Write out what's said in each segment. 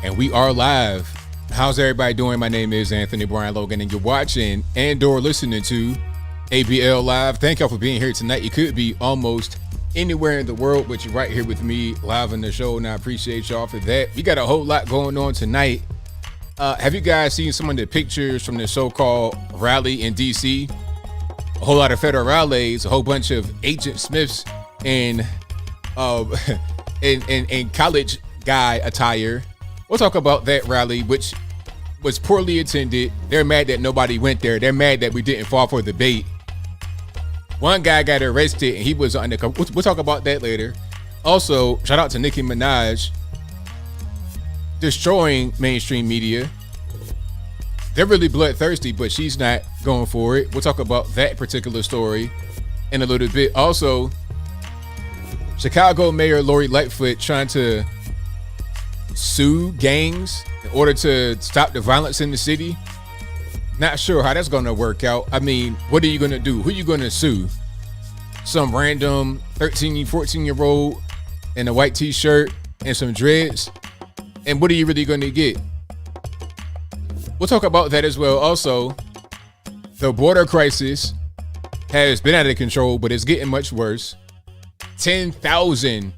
And we are live. How's everybody doing? My name is Anthony Brian Logan, and you're watching and/or listening to ABL Live. Thank y'all for being here tonight. You could be almost anywhere in the world, but you're right here with me live on the show, and I appreciate y'all for that. We got a whole lot going on tonight. Have you guys seen some of the pictures from the so-called rally in D.C.? A whole lot of federal rallies, a whole bunch of Agent Smiths in college guy attire. We'll talk about that rally, which was poorly attended. They're mad that nobody went there. They're mad that we didn't fall for the bait. One guy got arrested and he was undercover. We'll talk about that later. Also, shout out to Nicki Minaj destroying mainstream media. They're really bloodthirsty, but she's not going for it. We'll talk about that particular story in a little bit. Also, Chicago Mayor Lori Lightfoot trying to sue gangs in order to stop the violence in the city. Not sure how that's going to work out. I mean, what are you going to do? Who are you going to sue? Some random 13, 14-year-old in a white t-shirt and some dreads? And what are you really going to get? We'll talk about that as well. Also, the border crisis has been out of control, but it's getting much worse. 10,000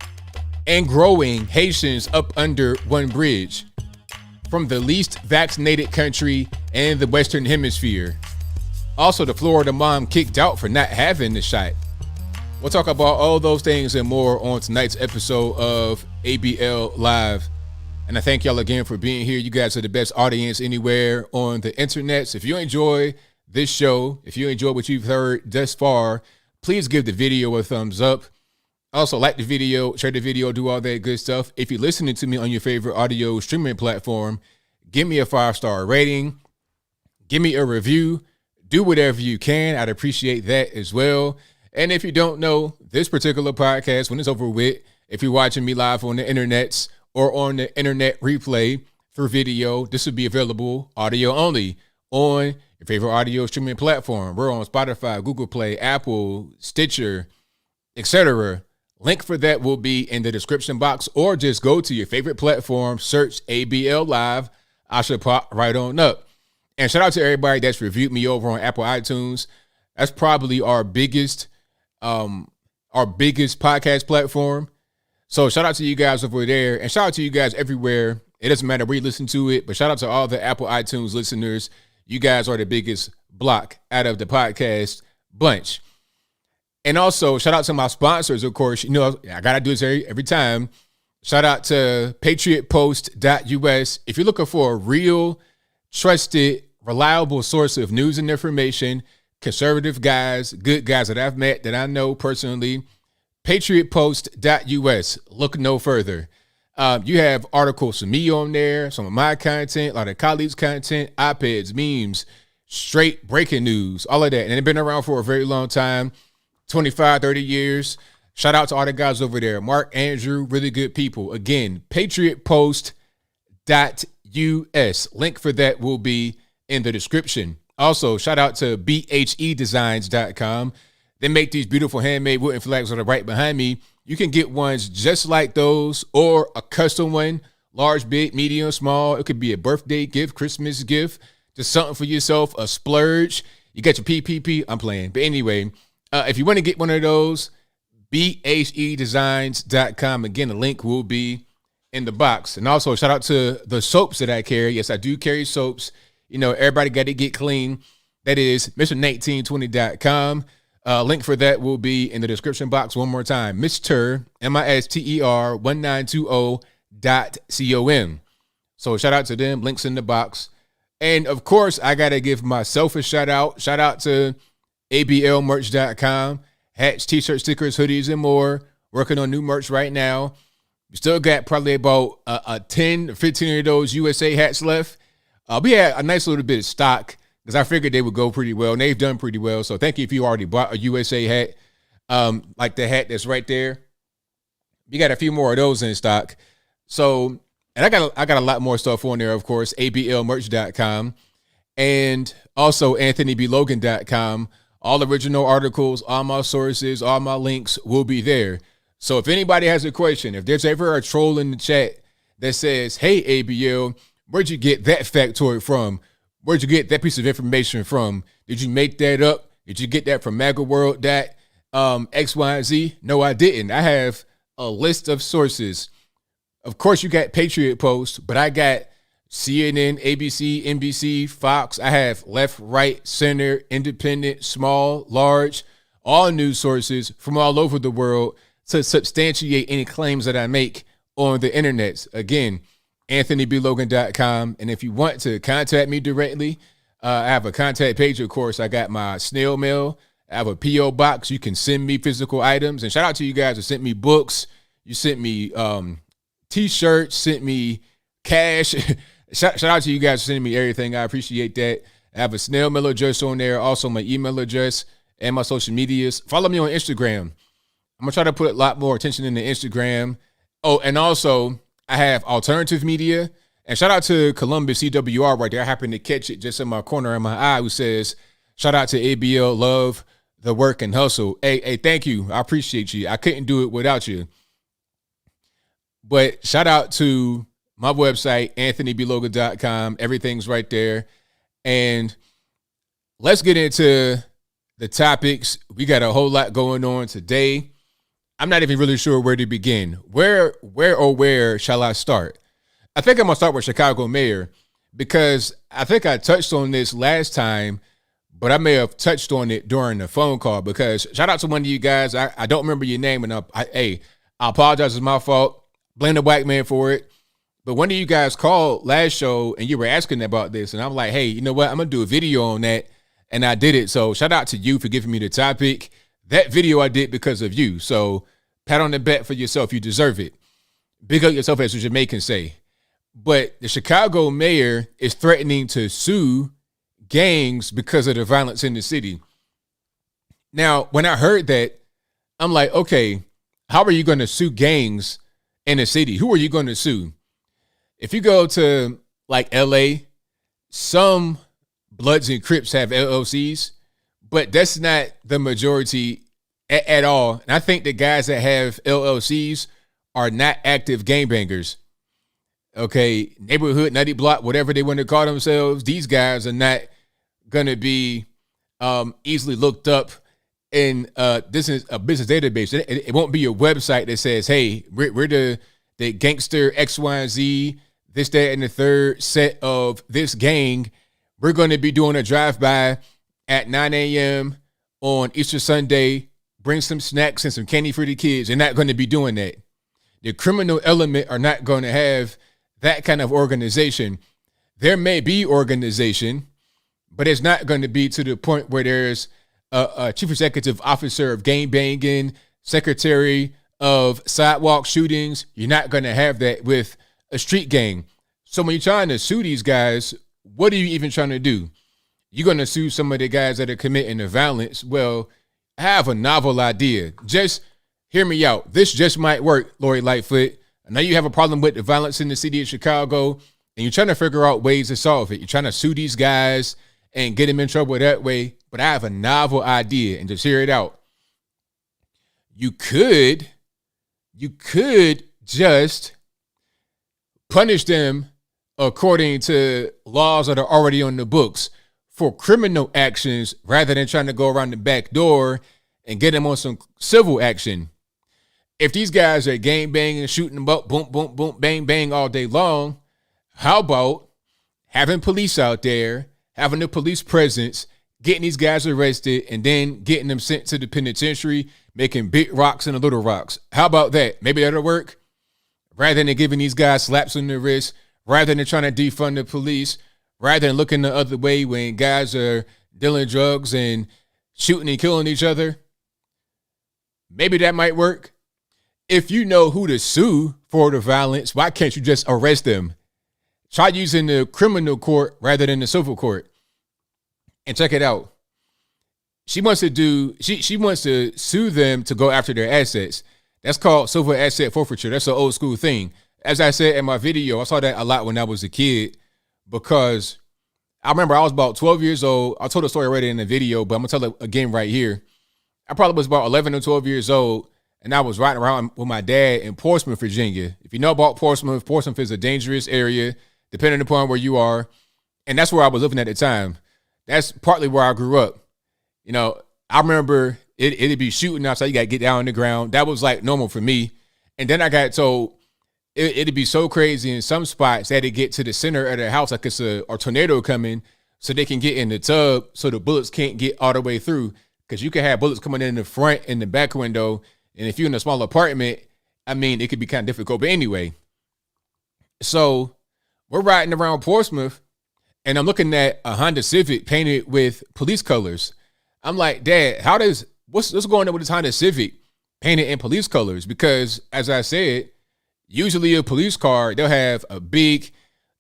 and growing Haitians up under one bridge from the least vaccinated country in the Western Hemisphere. Also, the Florida mom kicked out for not having the shot. We'll talk about all those things and more on tonight's episode of ABL Live. And I thank y'all again for being here. You guys are the best audience anywhere on the internet. So if you enjoy this show, if you enjoy what you've heard thus far, please give the video a thumbs up. Also, like the video, share the video, do all that good stuff. If you're listening to me on your favorite audio streaming platform, give me a 5-star rating. Give me a review. Do whatever you can. I'd appreciate that as well. And if you don't know, this particular podcast, when it's over with, if you're watching me live on the internets or on the internet replay through video, this will be available audio only on your favorite audio streaming platform. We're on Spotify, Google Play, Apple, Stitcher, etc. Link for that will be in the description box, or just go to your favorite platform, search ABL Live. I should pop right on up. And shout out to everybody that's reviewed me over on Apple iTunes. That's probably our biggest podcast platform. So shout out to you guys over there, and shout out to you guys everywhere. It doesn't matter where you listen to it, but shout out to all the Apple iTunes listeners. You guys are the biggest block out of the podcast bunch. And also, shout out to my sponsors, of course. You know, I got to do this every time. Shout out to patriotpost.us. If you're looking for a real, trusted, reliable source of news and information, conservative guys, good guys that I've met, that I know personally, patriotpost.us. Look no further. You have articles from me on there, some of my content, a lot of colleagues' content, op-eds, memes, straight breaking news, all of that. And they've been around for a very long time. 25, 30 years. Shout out to all the guys over there. Mark, Andrew, really good people. Again, patriotpost.us. Link for that will be in the description. Also, shout out to bhedesigns.com. They make these beautiful handmade wooden flags that are right behind me. You can get ones just like those or a custom one, large, big, medium, small. It could be a birthday gift, Christmas gift, just something for yourself, a splurge. You got your PPP. I'm playing. But anyway, if you want to get one of those, bhedesigns.com. Again, the link will be in the box. And also, shout out to the soaps that I carry. Yes, I do carry soaps. You know, everybody got to get clean. That is Mr1920.com. Link for that will be in the description box one more time. Mr. MISTER 1920.com. So shout out to them. Links in the box. And of course, I got to give myself a shout out. Shout out to ABLmerch.com. Hats, t-shirts, stickers, hoodies, and more. Working on new merch right now. We still got probably about 10 or 15 of those USA hats left. We had a nice little bit of stock because I figured they would go pretty well, and they've done pretty well. So thank you if you already bought a USA hat, like the hat that's right there. We got a few more of those in stock. So, and I got a lot more stuff on there, of course, ABLmerch.com, and also AnthonyBLogan.com. All original articles, all my sources, all my links will be there. So if anybody has a question, if there's ever a troll in the chat that says, hey, ABL, where'd you get that factoid from? Where'd you get that piece of information from? Did you make that up? Did you get that from MAGAworld, that X, Y, and Z? No, I didn't. I have a list of sources. Of course, you got Patriot Post, but I got CNN, ABC, NBC, Fox. I have left, right, center, independent, small, large, all news sources from all over the world to substantiate any claims that I make on the internet. Again, AnthonyBLogan.com. And if you want to contact me directly, I have a contact page, of course. I got my snail mail. I have a P.O. box. You can send me physical items. And shout out to you guys who sent me books. You sent me T-shirts, sent me cash. Shout out to you guys for sending me everything. I appreciate that. I have a snail mail address on there. Also, my email address and my social medias. Follow me on Instagram. I'm going to try to put a lot more attention into Instagram. Oh, and also, I have alternative media. And shout out to Columbus CWR right there. I happened to catch it just in my corner of my eye, who says, shout out to ABL, love the work and hustle. Hey, thank you. I appreciate you. I couldn't do it without you. But shout out to my website, AnthonyBLogan.com. Everything's right there. And let's get into the topics. We got a whole lot going on today. I'm not even really sure where to begin. Where shall I start? I think I'm going to start with Chicago mayor, because I think I touched on this last time, but I may have touched on it during the phone call, because shout out to one of you guys. I don't remember your name, and I apologize. It's my fault. Blame the black man for it. But one of you guys called last show and you were asking about this. And I'm like, hey, you know what? I'm going to do a video on that. And I did it. So shout out to you for giving me the topic. That video I did because of you. So pat on the back for yourself. You deserve it. Big up yourself, as the Jamaicans say. But the Chicago mayor is threatening to sue gangs because of the violence in the city. Now, when I heard that, I'm like, okay, how are you going to sue gangs in the city? Who are you going to sue? If you go to like LA, some Bloods and Crips have LLCs, but that's not the majority at all. And I think the guys that have LLCs are not active gangbangers. Okay, neighborhood, nutty block, whatever they want to call themselves, these guys are not going to be easily looked up in this is a business database. It won't be a website that says, hey, we're the gangster X, Y, and Z, this, that, and the third set of this gang. We're going to be doing a drive-by at 9 a.m. on Easter Sunday. Bring some snacks and some candy for the kids. They're not going to be doing that. The criminal element are not going to have that kind of organization. There may be organization, but it's not going to be to the point where there's a chief executive officer of gang banging, secretary of sidewalk shootings. You're not going to have that with a street gang. So when you're trying to sue these guys, what are you even trying to do? You're going to sue some of the guys that are committing the violence. Well, I have a novel idea. Just hear me out. This just might work, Lori Lightfoot. I know you have a problem with the violence in the city of Chicago, and you're trying to figure out ways to solve it. You're trying to sue these guys and get them in trouble that way. But I have a novel idea, and just hear it out. You could just punish them according to laws that are already on the books for criminal actions, rather than trying to go around the back door and get them on some civil action. If these guys are gang banging, shooting them up, boom, boom, boom, bang, bang all day long, how about having police out there, having the police presence, getting these guys arrested, and then getting them sent to the penitentiary, making big rocks into little rocks? How about that? Maybe that'll work. Rather than giving these guys slaps on the wrist, rather than trying to defund the police, rather than looking the other way when guys are dealing drugs and shooting and killing each other. Maybe that might work. If you know who to sue for the violence, why can't you just arrest them? Try using the criminal court rather than the civil court. And check it out. She wants to sue them to go after their assets. That's called civil asset forfeiture. That's an old school thing. As I said in my video, I saw that a lot when I was a kid, because I remember I was about 12 years old. I told the story already in the video, but I'm going to tell it again right here. I probably was about 11 or 12 years old, and I was riding around with my dad in Portsmouth, Virginia. If you know about Portsmouth, Portsmouth is a dangerous area, depending upon where you are. And that's where I was living at the time. That's partly where I grew up. You know, I remember it'd be shooting outside. You got to get down on the ground. That was like normal for me. And then I got told it'd be so crazy in some spots that it get to the center of the house like it's a tornado coming, so they can get in the tub so the bullets can't get all the way through. Because you can have bullets coming in the front and the back window. And if you're in a small apartment, I mean, it could be kind of difficult. But anyway, so we're riding around Portsmouth, and I'm looking at a Honda Civic painted with police colors. I'm like, Dad, what's going on with this Honda Civic painted in police colors? Because as I said, usually a police car, they'll have a big,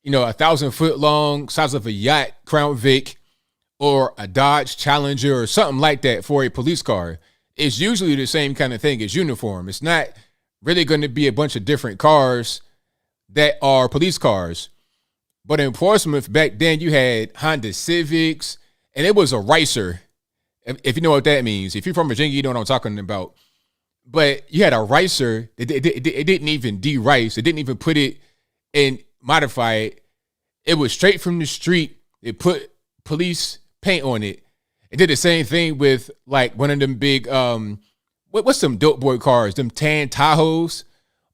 1,000-foot long, size of a yacht, Crown Vic, or a Dodge Challenger or something like that for a police car. It's usually the same kind of thing as uniform. It's not really going to be a bunch of different cars that are police cars. But in Portsmouth back then, you had Honda Civics, and it was a racer. If you know what that means. If you're from Virginia, you know what I'm talking about. But you had a racer. It didn't even de-rice. It didn't even put it and modify it. It was straight from the street. It put police paint on it. It did the same thing with like one of them big, what's some dope boy cars, them tan Tahoes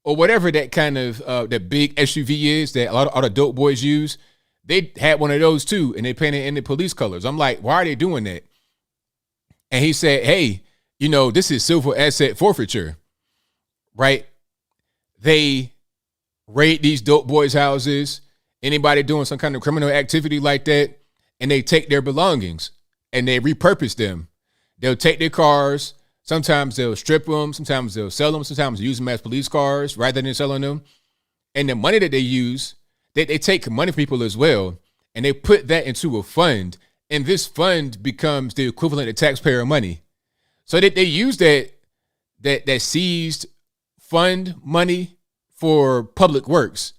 or whatever that kind of, that big SUV is that a lot of dope boys use. They had one of those too, and they painted in the police colors. I'm like, why are they doing that? And he said, hey, this is civil asset forfeiture, right? They raid these dope boys' houses, anybody doing some kind of criminal activity like that, and they take their belongings and they repurpose them. They'll take their cars. Sometimes they'll strip them. Sometimes they'll sell them. Sometimes use them as police cars rather than selling them. And the money that they use, they take money from people as well, and they put that into a fund. And this fund becomes the equivalent of taxpayer money. So they use that seized fund money for public works.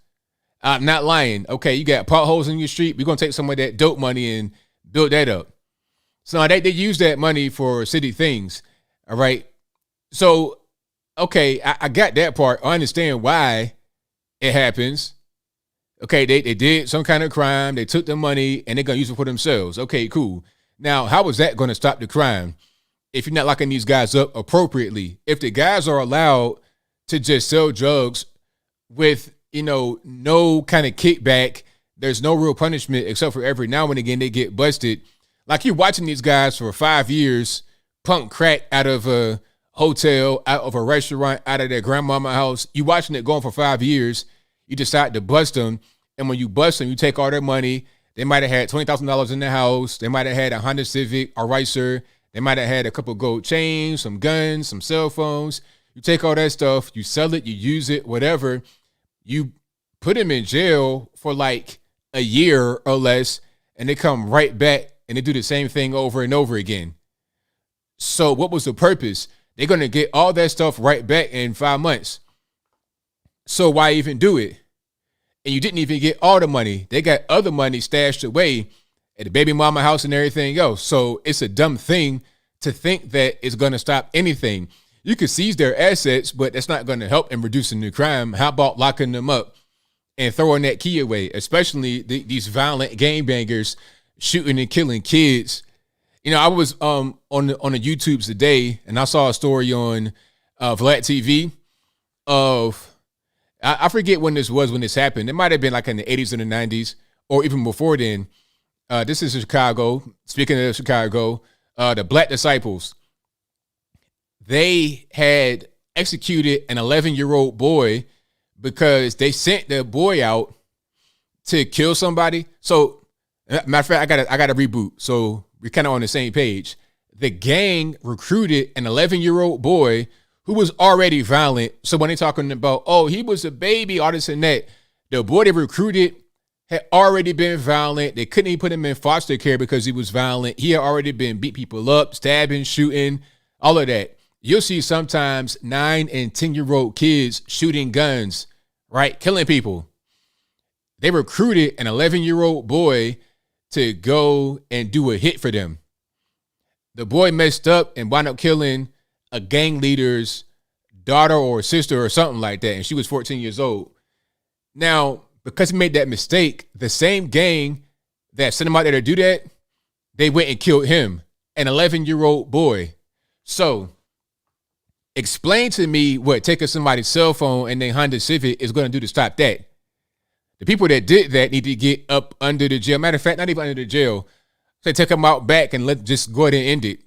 I'm not lying. Okay, you got potholes in your street. We're going to take some of that dope money and build that up. So they use that money for city things. All right. So, okay, I got that part. I understand why it happens. Okay, they did some kind of crime. They took the money and they're going to use it for themselves. Okay, cool. Now, how is that going to stop the crime if you're not locking these guys up appropriately? If the guys are allowed to just sell drugs with, no kind of kickback, there's no real punishment except for every now and again they get busted. Like you're watching these guys for 5 years pump crack out of a hotel, out of a restaurant, out of their grandmama house. You watching it going for 5 years. You decide to bust them. And when you bust them, you take all their money. They might have had $20,000 in the house. They might have had a Honda Civic, a racer. They might have had a couple gold chains, some guns, some cell phones. You take all that stuff, you sell it, you use it, whatever. You put them in jail for like a year or less, and they come right back and they do the same thing over and over again. So what was the purpose? They're going to get all that stuff right back in 5 months. So why even do it? And you didn't even get all the money. They got other money stashed away at the baby mama house and everything else. So it's a dumb thing to think that it's going to stop anything. You could seize their assets, but that's not going to help in reducing the crime. How about locking them up and throwing that key away, especially these violent gangbangers shooting and killing kids? I was on the YouTubes today, and I saw a story on Vlad TV of, I forget when this happened. It might have been like in the 80s and the 90s, or even before then. This is Chicago. Speaking of Chicago, the Black Disciples, they had executed an 11-year-old boy because they sent the boy out to kill somebody. So, matter of fact, I got to reboot. So we're kind of on the same page. The gang recruited an 11-year-old boy who was already violent. So when they're talking about, oh, he was a baby, all this and that, the boy they recruited had already been violent. They couldn't even put him in foster care because he was violent. He had already been beat people up, stabbing, shooting, all of that. You'll see sometimes 9 and 10-year-old kids shooting guns, right? Killing people. They recruited an 11-year-old boy to go and do a hit for them. The boy messed up and wound up killing a gang leader's daughter or sister or something like that, and she was 14 years old. Now, because he made that mistake, the same gang that sent him out there to do that, they went and killed him, an 11-year-old boy. So, explain to me what taking somebody's cell phone and their Honda Civic is going to do to stop that. The people that did that need to get up under the jail. Matter of fact, not even under the jail. Say take them out back and just go ahead and end it.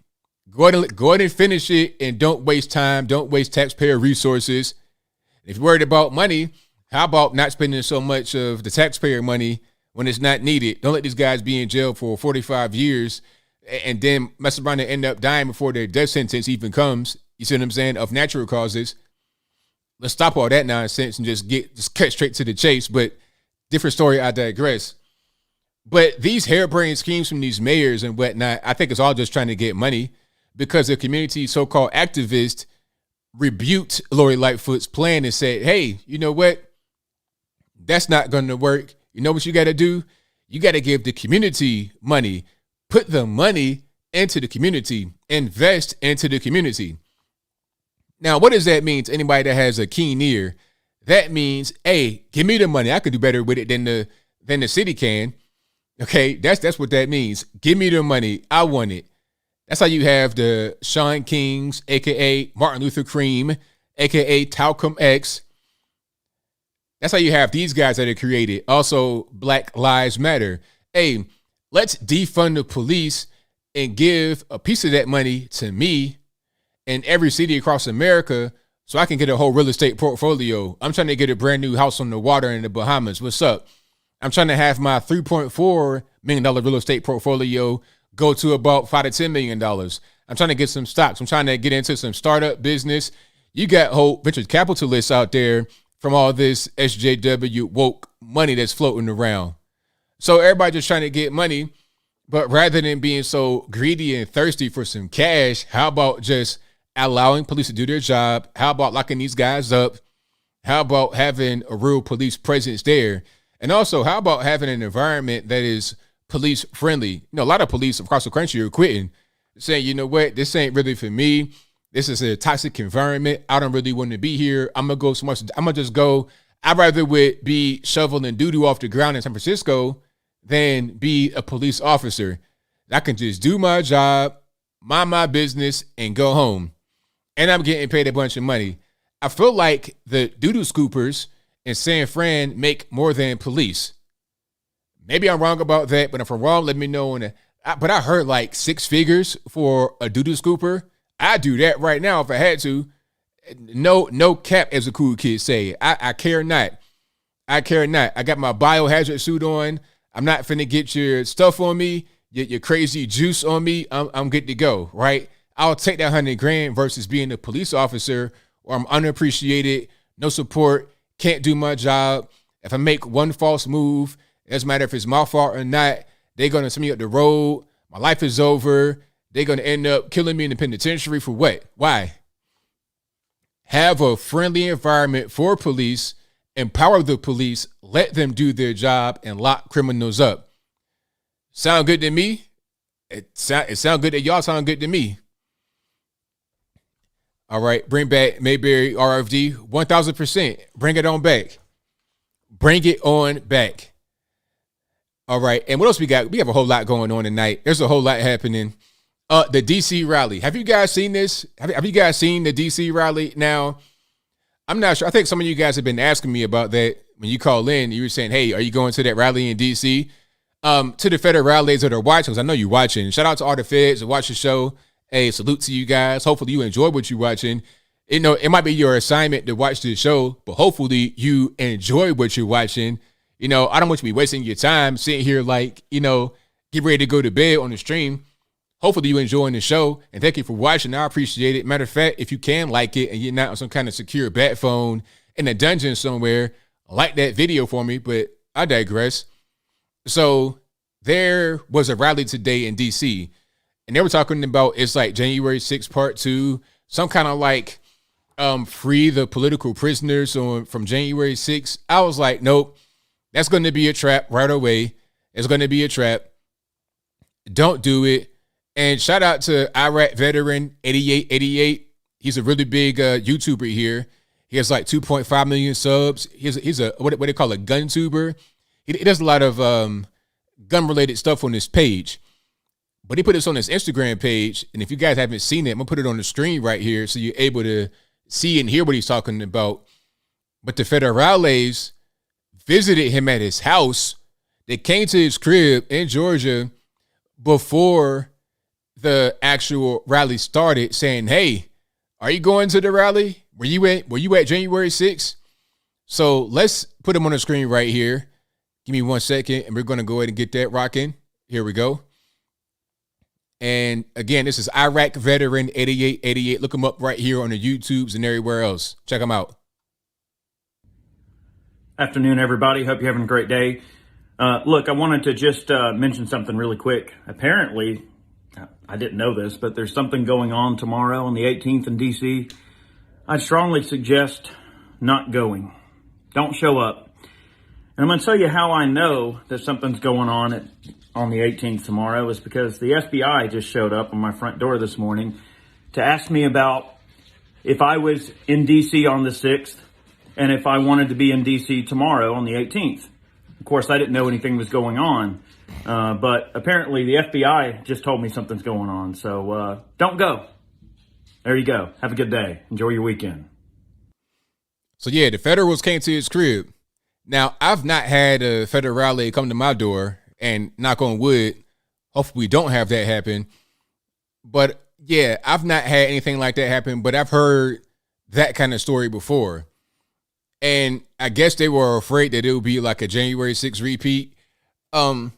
Go ahead and finish it, and don't waste time. Don't waste taxpayer resources. If you're worried about money, how about not spending so much of the taxpayer money when it's not needed? Don't let these guys be in jail for 45 years and then mess around and end up dying before their death sentence even comes. You see what I'm saying? Of natural causes. Let's stop all that nonsense and just cut straight to the chase. But different story, I digress. But these harebrained schemes from these mayors and whatnot, I think it's all just trying to get money, because the community so-called activists rebuked Lori Lightfoot's plan and said, hey, you know what? That's not going to work. You know what you got to do? You got to give the community money. Put the money into the community. Invest into the community. Now, what does that mean to anybody that has a keen ear? That means, hey, give me the money. I can do better with it than the city can. Okay, that's what that means. Give me the money. I want it. That's how you have the Sean Kings, a.k.a. Martin Luther Cream, a.k.a. Talcum X. That's how you have these guys that are created. Also, Black Lives Matter. Hey, let's defund the police and give a piece of that money to me in every city across America so I can get a whole real estate portfolio. I'm trying to get a brand new house on the water in the Bahamas. What's up? I'm trying to have my $3.4 million real estate portfolio go to about $5 to $10 million. I'm trying to get some stocks. I'm trying to get into some startup business. You got whole venture capitalists out there from all this SJW woke money that's floating around. So everybody just trying to get money, but rather than being so greedy and thirsty for some cash, how about just allowing police to do their job? How about locking these guys up? How about having a real police presence there? And also, how about having an environment that is police friendly? You know, a lot of police across the country are quitting, saying, you know what, this ain't really for me. This is a toxic environment. I don't really want to be here. I'm going to go so much. I'm going to just go. I'd rather be shoveling doo-doo off the ground in San Francisco than be a police officer. I can just do my job, mind my business, and go home. And I'm getting paid a bunch of money. I feel like the doo-doo scoopers in San Fran make more than police. Maybe I'm wrong about that, but if I'm wrong, let me know. But I heard like 6 figures for a doo-doo scooper. I'd do that right now if I had to. No cap, as the cool kids say. I care not. I care not. I got my biohazard suit on. I'm not finna get your stuff on me, your crazy juice on me. I'm good to go, right? I'll take that $100,000 versus being a police officer where I'm unappreciated, no support, can't do my job. If I make one false move, it doesn't matter if it's my fault or not, they're going to send me up the road. My life is over. They're going to end up killing me in the penitentiary for what? Why? Have a friendly environment for police, empower the police, let them do their job, and lock criminals up. Sound good to me? It sound good to y'all, sound good to me. All right, bring back Mayberry RFD, 1,000%. Bring it on back. Bring it on back. All right, and what else we got? We have a whole lot going on tonight. There's a whole lot happening. The DC rally. Have you guys seen this? Have you guys seen the DC rally? Now, I'm not sure. I think some of you guys have been asking me about that when you call in. You were saying, hey, are you going to that rally in DC? To the federal rallies that are watching, because I know you're watching. Shout out to all the feds that watch the show. Hey, salute to you guys. Hopefully you enjoy what you're watching. You know, it might be your assignment to watch this show, but hopefully you enjoy what you're watching. You know, I don't want you to be wasting your time sitting here like, you know, get ready to go to bed on the stream. Hopefully you enjoying the show, and thank you for watching. I appreciate it. Matter of fact, if you can like it and you're not on some kind of secure bat phone in a dungeon somewhere, like that video for me, but I digress. So there was a rally today in DC, and they were talking about, it's like January 6th part 2, some kind of like free the political prisoners from January 6th. I was like, nope, that's going to be a trap right away. It's going to be a trap. Don't do it. And shout out to Iraq veteran 8888. He's a really big YouTuber here. He has like 2.5 million subs. He's a what they call a gun tuber. He does a lot of gun related stuff on his page. But he put this on his Instagram page, and if you guys haven't seen it, I'm gonna put it on the screen right here so you're able to see and hear what he's talking about. But the federales visited him at his house. They came to his crib in Georgia before the actual rally started, saying, "Hey, are you going to the rally? Were you at January 6th?" So let's put him on the screen right here. Give me 1 second, and we're gonna go ahead and get that rocking. Here we go. And again, this is Iraq veteran 8888. Look him up right here on the YouTubes and everywhere else. Check him out. Afternoon, everybody. Hope you're having a great day. Look, I wanted to just mention something really quick. Apparently, I didn't know this, but there's something going on tomorrow on the 18th in D.C. I'd strongly suggest not going. Don't show up. And I'm going to tell you how I know that something's going on on the 18th tomorrow is because the FBI just showed up on my front door this morning to ask me about if I was in D.C. on the 6th and if I wanted to be in D.C. tomorrow on the 18th. Of course, I didn't know anything was going on, but apparently the FBI just told me something's going on. So don't go. There you go. Have a good day. Enjoy your weekend. So yeah, the federals came to his crib. Now, I've not had a federale come to my door, and knock on wood, hopefully we don't have that happen. But yeah, I've not had anything like that happen, but I've heard that kind of story before. And I guess they were afraid that it would be like a January 6th repeat. The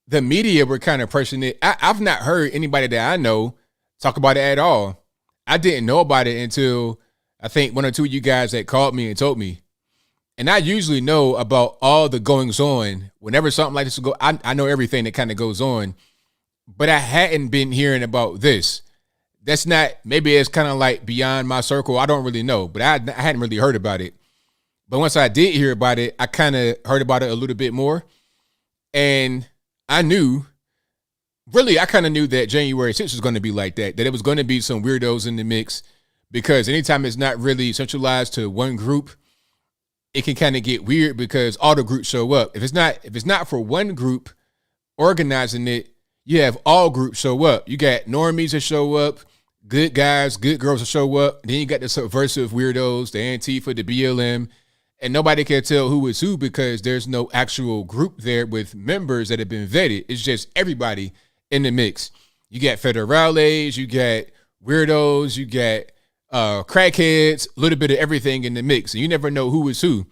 media were kind of pushing it. I've not heard anybody that I know talk about it at all. I didn't know about it until I think one or two of you guys that called me and told me. And I usually know about all the goings on. Whenever something like this will go, I know everything that kind of goes on. But I hadn't been hearing about this. That's not, maybe it's kind of like beyond my circle. I don't really know, but I hadn't really heard about it. But once I did hear about it, I kind of heard about it a little bit more. And I knew, really, I kind of knew that January 6th was going to be like that it was going to be some weirdos in the mix, because anytime it's not really centralized to one group, it can kind of get weird because all the groups show up. If it's not for one group organizing it, you have all groups show up. You got normies that show up, good guys, good girls that show up. Then you got the subversive weirdos, the Antifa, the BLM, and nobody can tell who is who because there's no actual group there with members that have been vetted. It's just everybody in the mix. You got federales, you got weirdos, you got crackheads, a little bit of everything in the mix, and you never know who is who.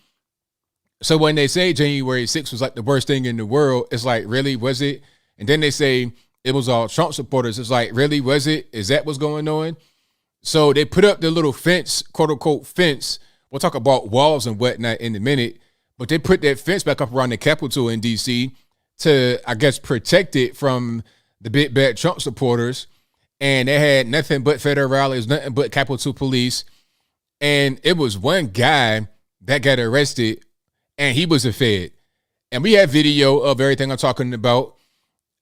So when they say January 6th was like the worst thing in the world, it's like, really, was it? And then they say it was all Trump supporters. It's like, really, was it? Is that what's going on? So they put up the little fence, quote unquote fence. We'll talk about walls and whatnot in a minute, but they put that fence back up around the Capitol in DC to, I guess, protect it from the big bad Trump supporters. And they had nothing but federales, nothing but Capitol Police. And it was one guy that got arrested, and he was a Fed. And we have video of everything I'm talking about.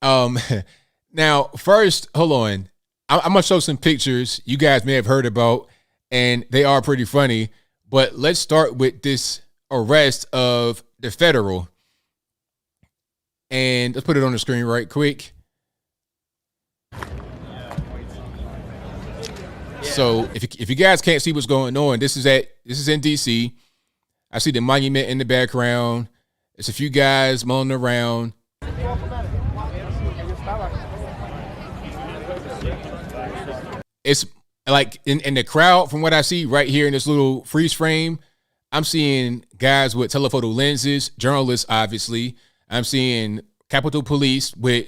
Now, first, hold on. I'm going to show some pictures you guys may have heard about, and they are pretty funny. But let's start with this arrest of the federal. And let's put it on the screen right quick. So if you guys can't see what's going on, this is in DC. I see the monument in the background. It's a few guys mulling around. It's like in the crowd, from what I see right here in this little freeze frame, I'm seeing guys with telephoto lenses, journalists, obviously. I'm seeing Capitol Police with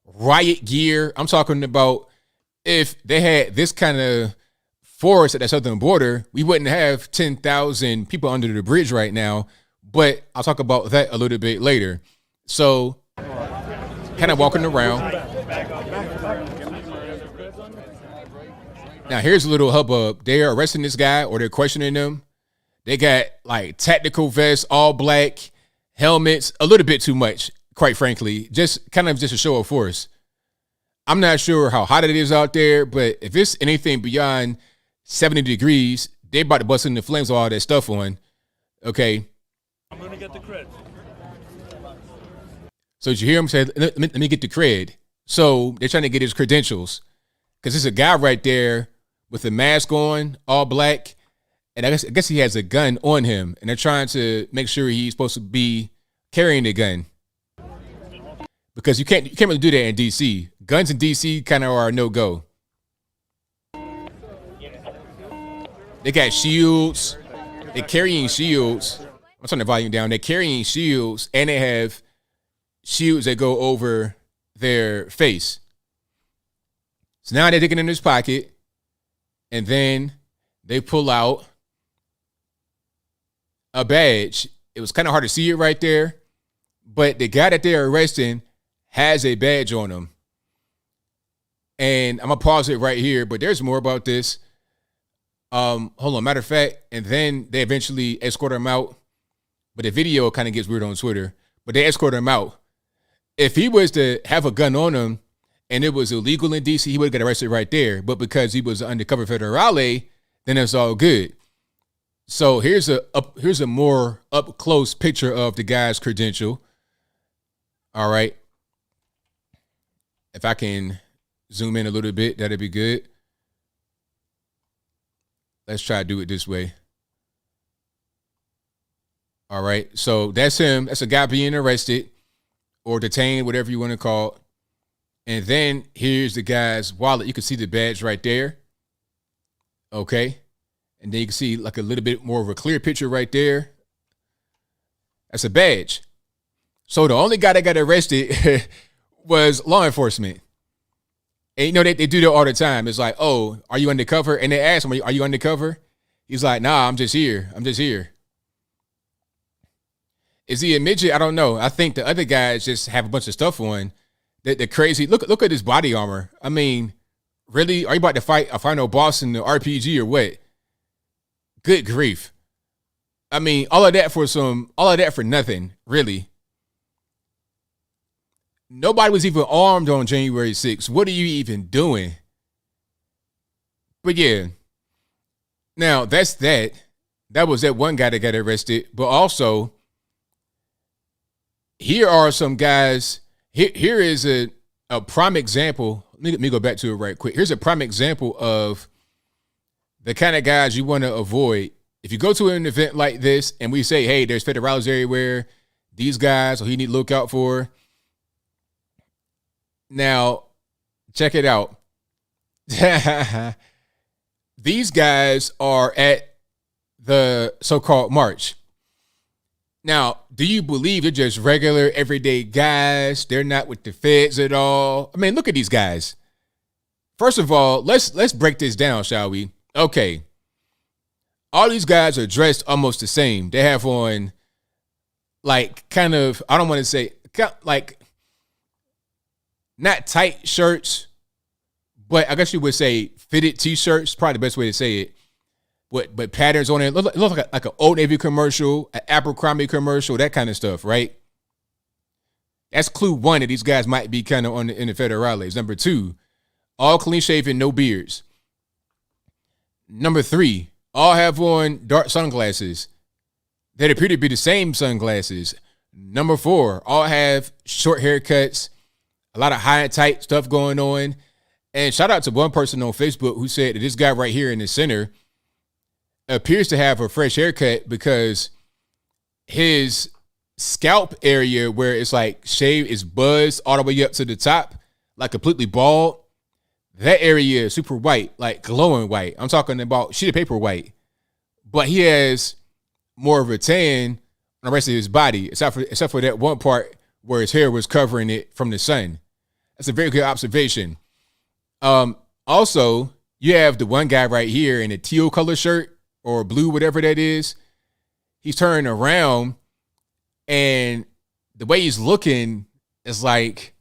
riot gear. I'm talking about if they had this kind of force at the southern border, we wouldn't have 10,000 people under the bridge right now. But I'll talk about that a little bit later. So, kind of walking around. Now, here's a little hubbub. They are arresting this guy, or they're questioning him. They got like tactical vests, all black, helmets, a little bit too much, quite frankly. Just a show of force. I'm not sure how hot it is out there, but if it's anything beyond 70 degrees. They about to bust in the flames with all that stuff on. Okay. I'm going to get the cred. So did you hear him say, let me get the cred? So they're trying to get his credentials. Because there's a guy right there with a mask on, all black. And I guess he has a gun on him. And they're trying to make sure he's supposed to be carrying the gun. Because you can't really do that in D.C. Guns in D.C. kind of are a no-go. They got shields. They're carrying shields. I'm turning the volume down. They're carrying shields, and they have shields that go over their face. So now they're digging in his pocket, and then they pull out a badge. It was kind of hard to see it right there, but the guy that they're arresting has a badge on him. And I'm going to pause it right here, but there's more about this. Hold on. Matter of fact, and then they eventually escort him out. But the video kind of gets weird on Twitter. But they escort him out. If he was to have a gun on him and it was illegal in D.C., he would have got arrested right there. But because he was an undercover federale, then it's all good. So here's a more up close picture of the guy's credential. All right. If I can zoom in a little bit, that'd be good. Let's try to do it this way. All right. So that's him. That's a guy being arrested or detained, whatever you want to call it. And then here's the guy's wallet. You can see the badge right there. Okay. And then you can see like a little bit more of a clear picture right there. That's a badge. So the only guy that got arrested was law enforcement. And you know, they do that all the time. It's like, oh, are you undercover? And they ask him, are you undercover? He's like, nah, I'm just here. Is he a midget? I don't know. I think the other guys just have a bunch of stuff on. The crazy, look at his body armor. I mean, really? Are you about to fight a final boss in the RPG or what? Good grief. I mean, all of that for nothing, really. Nobody was even armed on January 6th. What are you even doing? But yeah. Now, that's that. That was that one guy that got arrested. But also, here are some guys. Here is a prime example. Let me go back to it right quick. Here's a prime example of the kind of guys you want to avoid. If you go to an event like this and we say, hey, there's federales everywhere, these guys, or you need to look out for. Now, check it out. These guys are at the so-called march. Now, do you believe they're just regular, everyday guys? They're not with the feds at all? I mean, look at these guys. First of all, let's break this down, shall we? Okay. All these guys are dressed almost the same. They have on, like, kind of, I don't want to say, like, not tight shirts, but I guess you would say fitted T-shirts. Probably the best way to say it. But patterns on it. Look like an Old Navy commercial, an Abercrombie commercial, that kind of stuff, right? That's clue one that these guys might be kind of in the federales. Number two, all clean shaven, no beards. Number three, all have on dark sunglasses that appear to be the same sunglasses. Number four, all have short haircuts. A lot of high and tight stuff going on. And shout out to one person on Facebook who said that this guy right here in the center appears to have a fresh haircut because his scalp area where it's like shaved is buzzed all the way up to the top, like completely bald. That area is super white, like glowing white. I'm talking about sheet of paper white. But he has more of a tan on the rest of his body, except for that one part where his hair was covering it from the sun. That's a very good observation. Also, you have the one guy right here in a teal color shirt or blue, whatever that is. He's turning around and the way he's looking is like,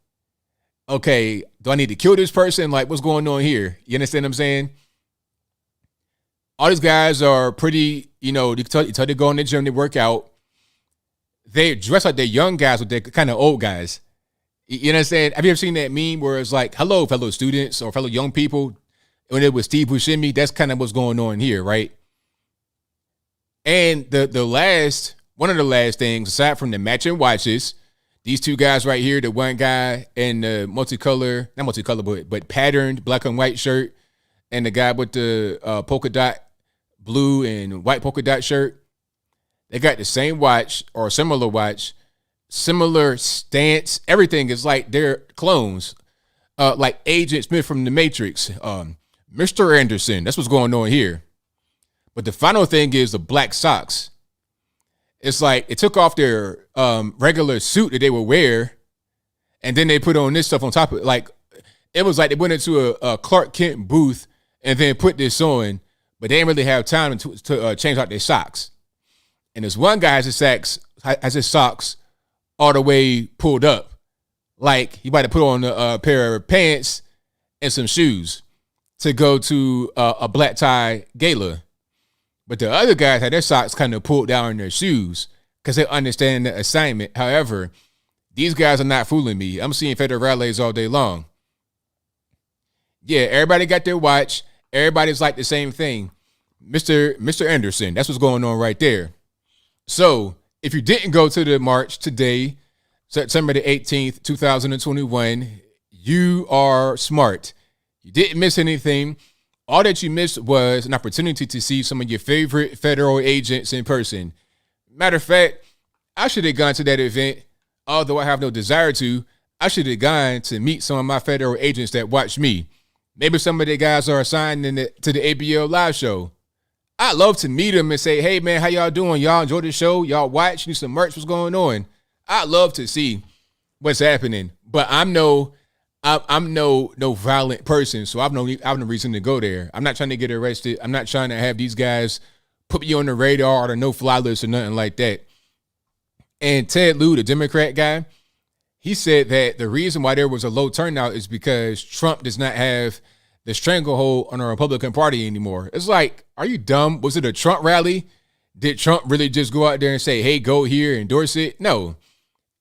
okay, do I need to kill this person? Like, what's going on here? You understand what I'm saying? All these guys are pretty, you know, you tell they go in the gym, they work out. They dress like they're young guys, but they're kind of old guys. You know what I'm saying? Have you ever seen that meme where it's like, hello, fellow students or fellow young people? when it was Steve Buscemi, that's kind of what's going on here, right? And one of the last things, aside from the matching watches, these two guys right here, the one guy in the not multicolor, but patterned black and white shirt, and the guy with the polka dot blue and white polka dot shirt, they got the same watch or similar watch, similar stance. Everything is like they're clones, like Agent Smith from The Matrix. Mr. Anderson, that's what's going on here. But the final thing is the black socks. It's like it took off their regular suit that they would wear, and then they put on this stuff on top of it. Like it was like they went into a Clark Kent booth and then put this on, but they didn't really have time to change out their socks. And this one guy has his socks all the way pulled up, like he might have put on a pair of pants and some shoes to go to a black tie gala. But the other guys had their socks kind of pulled down in their shoes because they understand the assignment. However, these guys are not fooling me. I'm seeing federales all day long. Yeah, everybody got their watch. Everybody's like the same thing. Mr. Anderson, that's what's going on right there. So if you didn't go to the march today, September the 18th, 2021, you are smart. You didn't miss anything. All that you missed was an opportunity to see some of your favorite federal agents in person. Matter of fact, I should have gone to that event, although I have no desire to. I should have gone to meet some of my federal agents that watch me. Maybe some of the guys are assigned to the ABL live show. I'd love to meet them and say, hey, man, how y'all doing? Y'all enjoy the show? Y'all watch? Need some merch? What's going on? I'd love to see what's happening. But I'm no violent person, so I have no reason to go there. I'm not trying to get arrested. I'm not trying to have these guys put me on the radar or the no-fly list or nothing like that. And Ted Lieu, the Democrat guy, he said that the reason why there was a low turnout is because Trump does not have the stranglehold on the Republican Party anymore. It's like, are you dumb? Was it a Trump rally? Did Trump really just go out there and say, hey, go here, endorse it? No.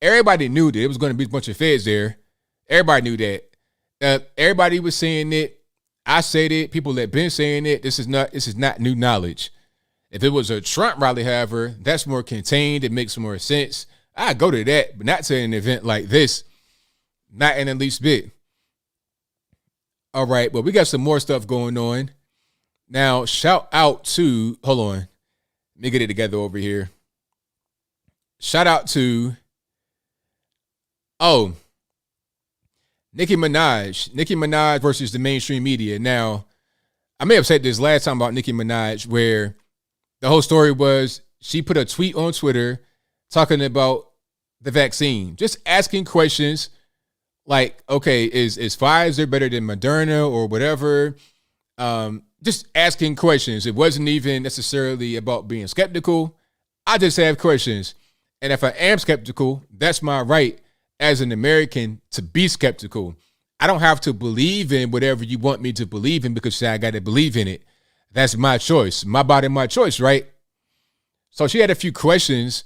Everybody knew that it was going to be a bunch of feds there. Everybody knew that. Everybody was saying it. I said it. People that been saying it. This is not new knowledge. If it was a Trump rally, however, that's more contained. It makes more sense. I'd go to that, but not to an event like this. Not in the least bit. All right, but we got some more stuff going on. Now, shout out to, hold on. Let me get it together over here. Shout out to, Nicki Minaj. Nicki Minaj versus the mainstream media. Now, I may have said this last time about Nicki Minaj, where the whole story was she put a tweet on Twitter talking about the vaccine, just asking questions like, okay, is Pfizer better than Moderna or whatever? Just asking questions. It wasn't even necessarily about being skeptical. I just have questions. And if I am skeptical, that's my right as an American to be skeptical. I don't have to believe in whatever you want me to believe in because I got to believe in it. That's my choice. My body, my choice, right? So she had a few questions,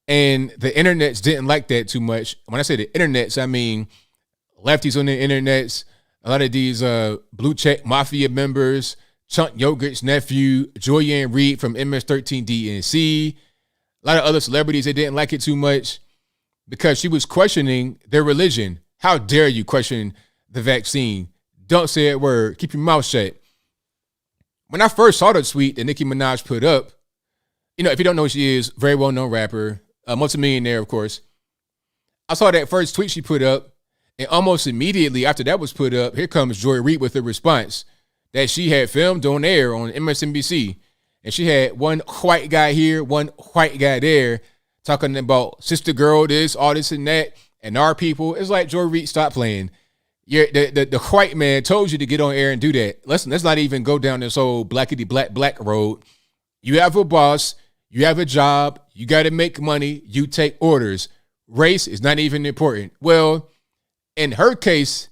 and the internets didn't like that too much. When I say the internets, I mean lefties on the internets, a lot of these blue check mafia members, Chunk Yogurt's nephew, Joyanne Reed from MS-13 DNC, a lot of other celebrities, they didn't like it too much because she was questioning their religion. How dare you question the vaccine? Don't say a word. Keep your mouth shut. When I first saw the tweet that Nicki Minaj put up, if you don't know who she is, very well-known rapper, multimillionaire, of course. I saw that first tweet she put up, and almost immediately after that was put up, here comes Joy Reid with a response that she had filmed on air on MSNBC. And she had one white guy here, one white guy there, talking about sister girl this, all this and that, and our people. It's like, Joy Reid, stop playing. The white man told you to get on air and do that. Let's not even go down this whole blackity black road. You have a boss. You have a job. You got to make money. You take orders. Race is not even important. Well, in her case,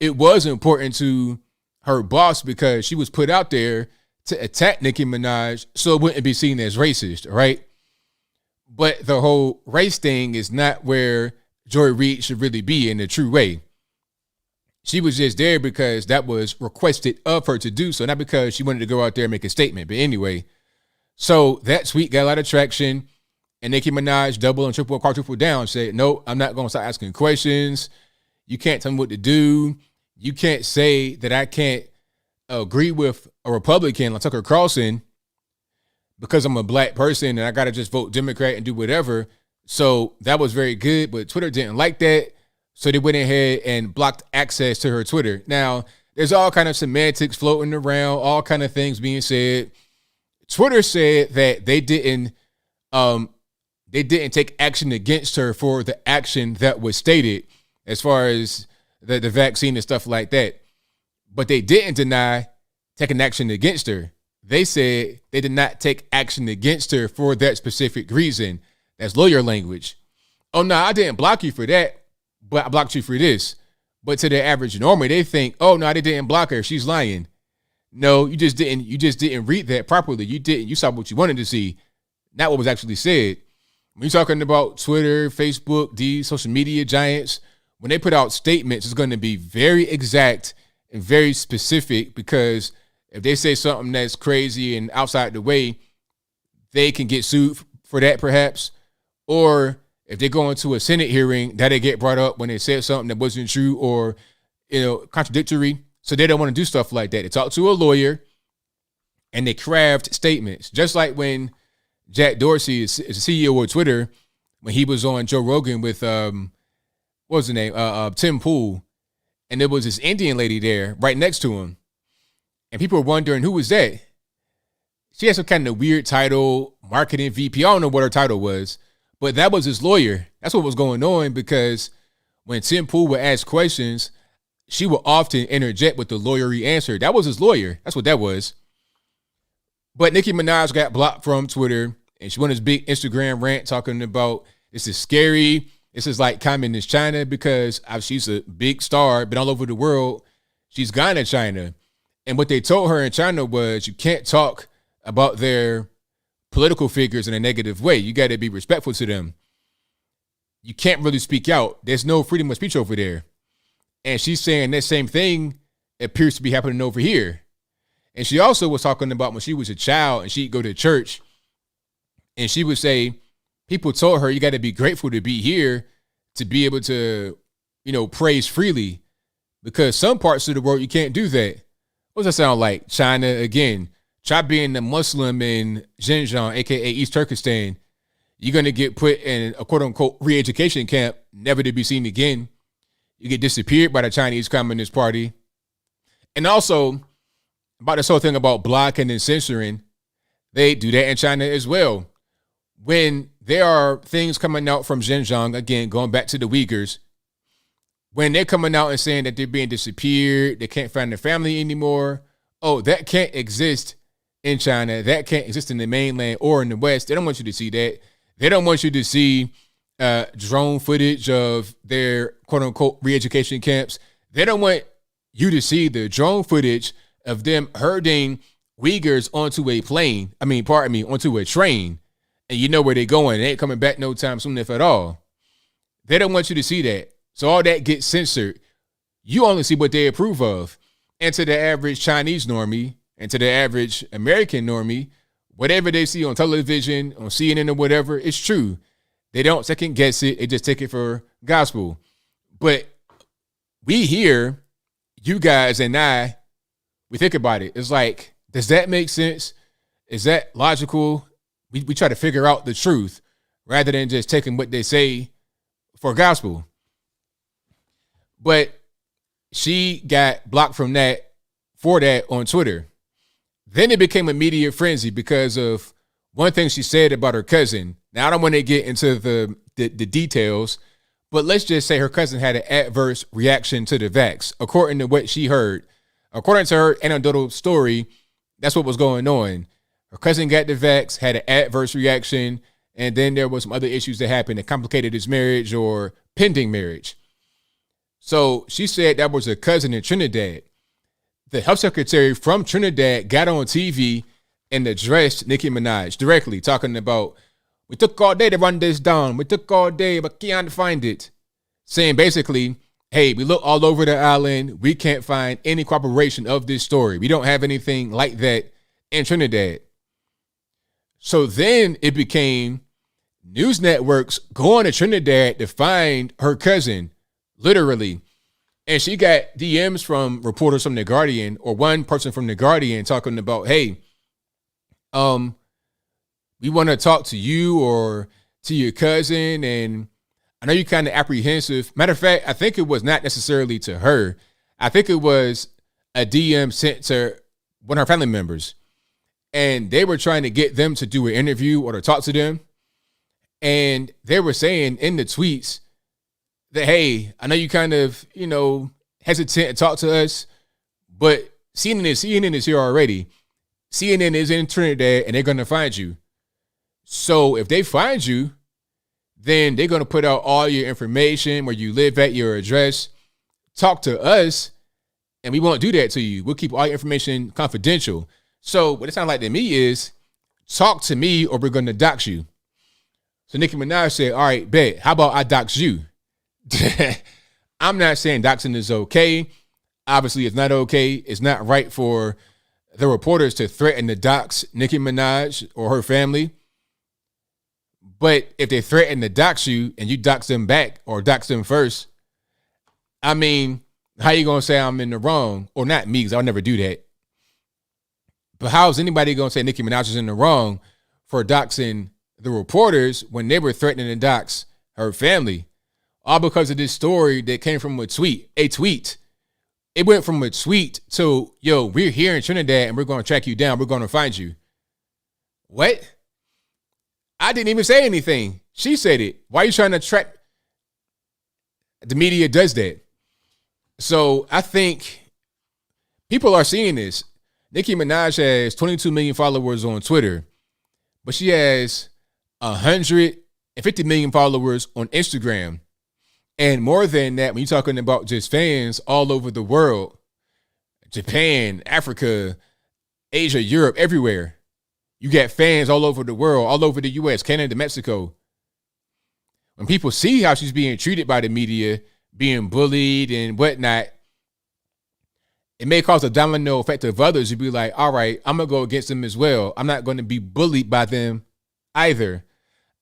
it was important to her boss because she was put out there to attack Nicki Minaj so it wouldn't be seen as racist, right? But the whole race thing is not where Joy Reid should really be in the true way. She was just there because that was requested of her to do so, not because she wanted to go out there and make a statement. But anyway, so that tweet got a lot of traction, and Nicki Minaj double and triple, quadruple down, said, no, I'm not going to start asking questions. You can't tell me what to do. You can't say that I can't agree with a Republican like Tucker Carlson because I'm a black person and I got to just vote Democrat and do whatever. So that was very good, but Twitter didn't like that. So they went ahead and blocked access to her Twitter. Now, there's all kind of semantics floating around, all kind of things being said. Twitter said that they didn't take action against her for the action that was stated as far as the vaccine and stuff like that. But they didn't deny taking action against her. They said they did not take action against her for that specific reason. That's lawyer language. Oh, no, I didn't block you for that, but I blocked you for this. But to the average normie, they think, oh, no, they didn't block her. She's lying. No, you just didn't read that properly. You saw what you wanted to see, not what was actually said. When you're talking about Twitter, Facebook, these social media giants, when they put out statements, it's going to be very exact and very specific, because if they say something that's crazy and outside the way, they can get sued for that perhaps. Or if they go into a Senate hearing, that they get brought up when they said something that wasn't true or, contradictory. So they don't want to do stuff like that. They talk to a lawyer and they craft statements. Just like when Jack Dorsey is the CEO of Twitter, when he was on Joe Rogan with, what was the name? Tim Pool. And there was this Indian lady there right next to him. And people were wondering, who was that? She had some kind of weird title, marketing VP. I don't know what her title was, but that was his lawyer. That's what was going on, because when Tim Pool would ask questions, she would often interject with the lawyery answer. That was his lawyer. That's what that was. But Nicki Minaj got blocked from Twitter, and she went on this big Instagram rant talking about this is scary. This is like communist China, because she's a big star, been all over the world. She's gone to China. And what they told her in China was, you can't talk about their political figures in a negative way. You got to be respectful to them. You can't really speak out. There's no freedom of speech over there. And she's saying that same thing appears to be happening over here. And she also was talking about when she was a child and she'd go to church, and she would say, people told her, you got to be grateful to be here to be able to, praise freely, because some parts of the world, you can't do that. What does that sound like? China again. Try being a Muslim in Xinjiang, aka East Turkestan. You're going to get put in a quote unquote re-education camp, never to be seen again. You get disappeared by the Chinese Communist Party. And also, about this whole thing about blocking and censoring, they do that in China as well. When there are things coming out from Xinjiang, again, going back to the Uyghurs, when they're coming out and saying that they're being disappeared, they can't find their family anymore. Oh, that can't exist in China. That can't exist in the mainland or in the West. They don't want you to see that. They don't want you to see drone footage of their quote unquote re-education camps. They don't want you to see the drone footage of them herding Uyghurs onto a plane. Onto a train. And you know where they're going. They ain't coming back no time soon, if at all. They don't want you to see that. So all that gets censored. You only see what they approve of. And to the average Chinese normie and to the average American normie, whatever they see on television, on CNN or whatever, it's true. They don't second guess it. They just take it for gospel. But we here, you guys and I, we think about it. It's like, does that make sense? Is that logical? We try to figure out the truth rather than just taking what they say for gospel. But she got blocked for that on Twitter. Then it became a media frenzy because of one thing she said about her cousin. Now, I don't want to get into the details, but let's just say her cousin had an adverse reaction to the vax, according to what she heard. According to her anecdotal story, that's what was going on. Her cousin got the vax, had an adverse reaction, and then there was some other issues that happened that complicated his marriage or pending marriage. So she said that was a cousin in Trinidad. The health secretary from Trinidad got on TV and addressed Nicki Minaj directly, talking about, we took all day to run this down. We took all day, but can't find it. Saying basically, hey, we look all over the island. We can't find any corroboration of this story. We don't have anything like that in Trinidad. So then it became news networks going to Trinidad to find her cousin, literally. And she got DMs from reporters from The Guardian, or one person from The Guardian, talking about, hey, we want to talk to you or to your cousin. And I know you're kind of apprehensive. Matter of fact, I think it was not necessarily to her. I think it was a DM sent to one of her family members. And they were trying to get them to do an interview or to talk to them. And they were saying in the tweets that, hey, I know you kind of, hesitant to talk to us, but CNN is here already. CNN is in Trinidad and they're going to find you. So if they find you, then they're going to put out all your information, where you live at, your address. Talk to us, and we won't do that to you. We'll keep all your information confidential. So what it sounds like to me is, talk to me or we're going to dox you. So Nicki Minaj said, all right, bet. How about I dox you? I'm not saying doxing is okay. Obviously, it's not okay. It's not right for the reporters to threaten to dox Nicki Minaj or her family. But if they threaten to dox you and you dox them back or dox them first, I mean, how you going to say I'm in the wrong? Or not me, because I'll never do that. But how is anybody going to say Nicki Minaj is in the wrong for doxing the reporters when they were threatening to dox her family? All because of this story that came from a tweet. It went from a tweet to, yo, we're here in Trinidad and we're going to track you down. We're going to find you. What? I didn't even say anything. She said it. Why are you trying to track? The media does that. So I think people are seeing this. Nicki Minaj has 22 million followers on Twitter, but she has 150 million followers on Instagram. And more than that, when you're talking about just fans all over the world, Japan, Africa, Asia, Europe, everywhere. You got fans all over the world, all over the U.S., Canada, Mexico. When people see how she's being treated by the media, being bullied and whatnot, it may cause a domino effect of others to be like, all right, I'm going to go against them as well. I'm not going to be bullied by them either.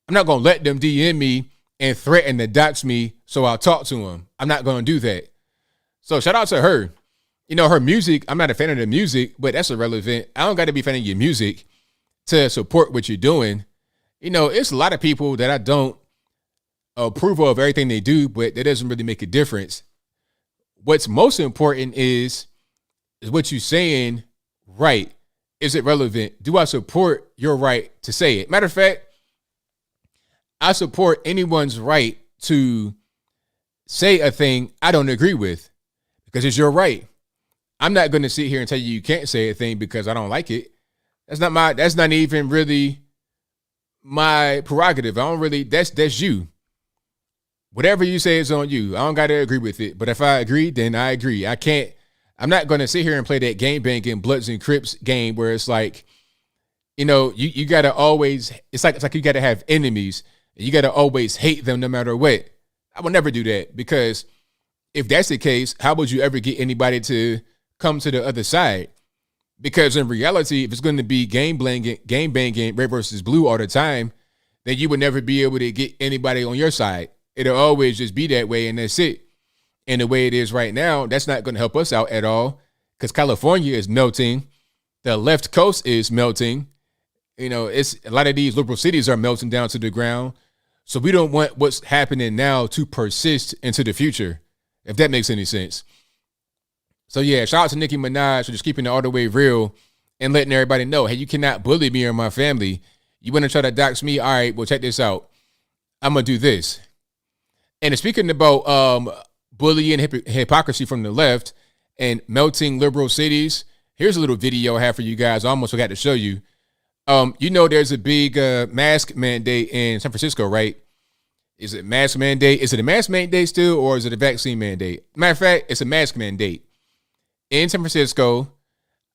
I'm not going to let them DM me and threaten to dox me, so I'll talk to them. I'm not going to do that. So shout out to her. Her music, I'm not a fan of the music, but that's irrelevant. I don't got to be a fan of your music to support what you're doing. It's a lot of people that I don't approve of everything they do, but that doesn't really make a difference. What's most important is what you're saying right. Is it relevant? Do I support your right to say it? Matter of fact, I support anyone's right to say a thing I don't agree with, because it's your right. I'm not going to sit here and tell you can't say a thing because I don't like it. That's not even really my prerogative. That's you. Whatever you say is on you. I don't got to agree with it. But if I agree, then I agree. I'm not going to sit here and play that game banging Bloods and Crips game where it's like, you got to always, it's like you got to have enemies. You got to always hate them no matter what. I will never do that, because if that's the case, how would you ever get anybody to come to the other side? Because in reality, if it's going to be game banging, red versus blue all the time, then you would never be able to get anybody on your side. It'll always just be that way, and that's it. And the way it is right now, that's not going to help us out at all, because California is melting. The left coast is melting. It's a lot of these liberal cities are melting down to the ground. So we don't want what's happening now to persist into the future, if that makes any sense. So yeah, shout out to Nicki Minaj for just keeping it all the way real and letting everybody know, hey, you cannot bully me or my family. You want to try to dox me? All right, well, check this out. I'm going to do this. And speaking about bullying and hypocrisy from the left and melting liberal cities, here's a little video I have for you guys. I almost forgot to show you. There's a big mask mandate in San Francisco, right? Is it mask mandate? Is it a mask mandate still, or is it a vaccine mandate? Matter of fact, it's a mask mandate. In San Francisco,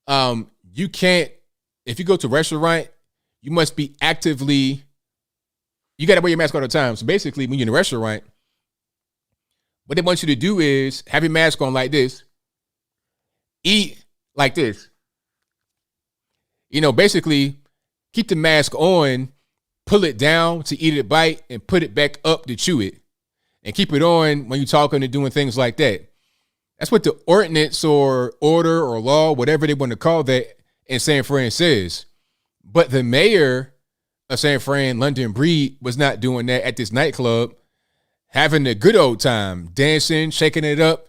you can't, if you go to a restaurant, you must be you got to wear your mask all the time. So basically, when you're in a restaurant, What they want you to do is have your mask on like this, eat like this. Basically keep the mask on, pull it down to eat it, bite, and put it back up to chew it. And keep it on when you're talking and doing things like that. That's what the ordinance or order or law, whatever they want to call that, in San Fran says. But the mayor of San Fran, London Breed, was not doing that at this nightclub, having a good old time, dancing, shaking it up,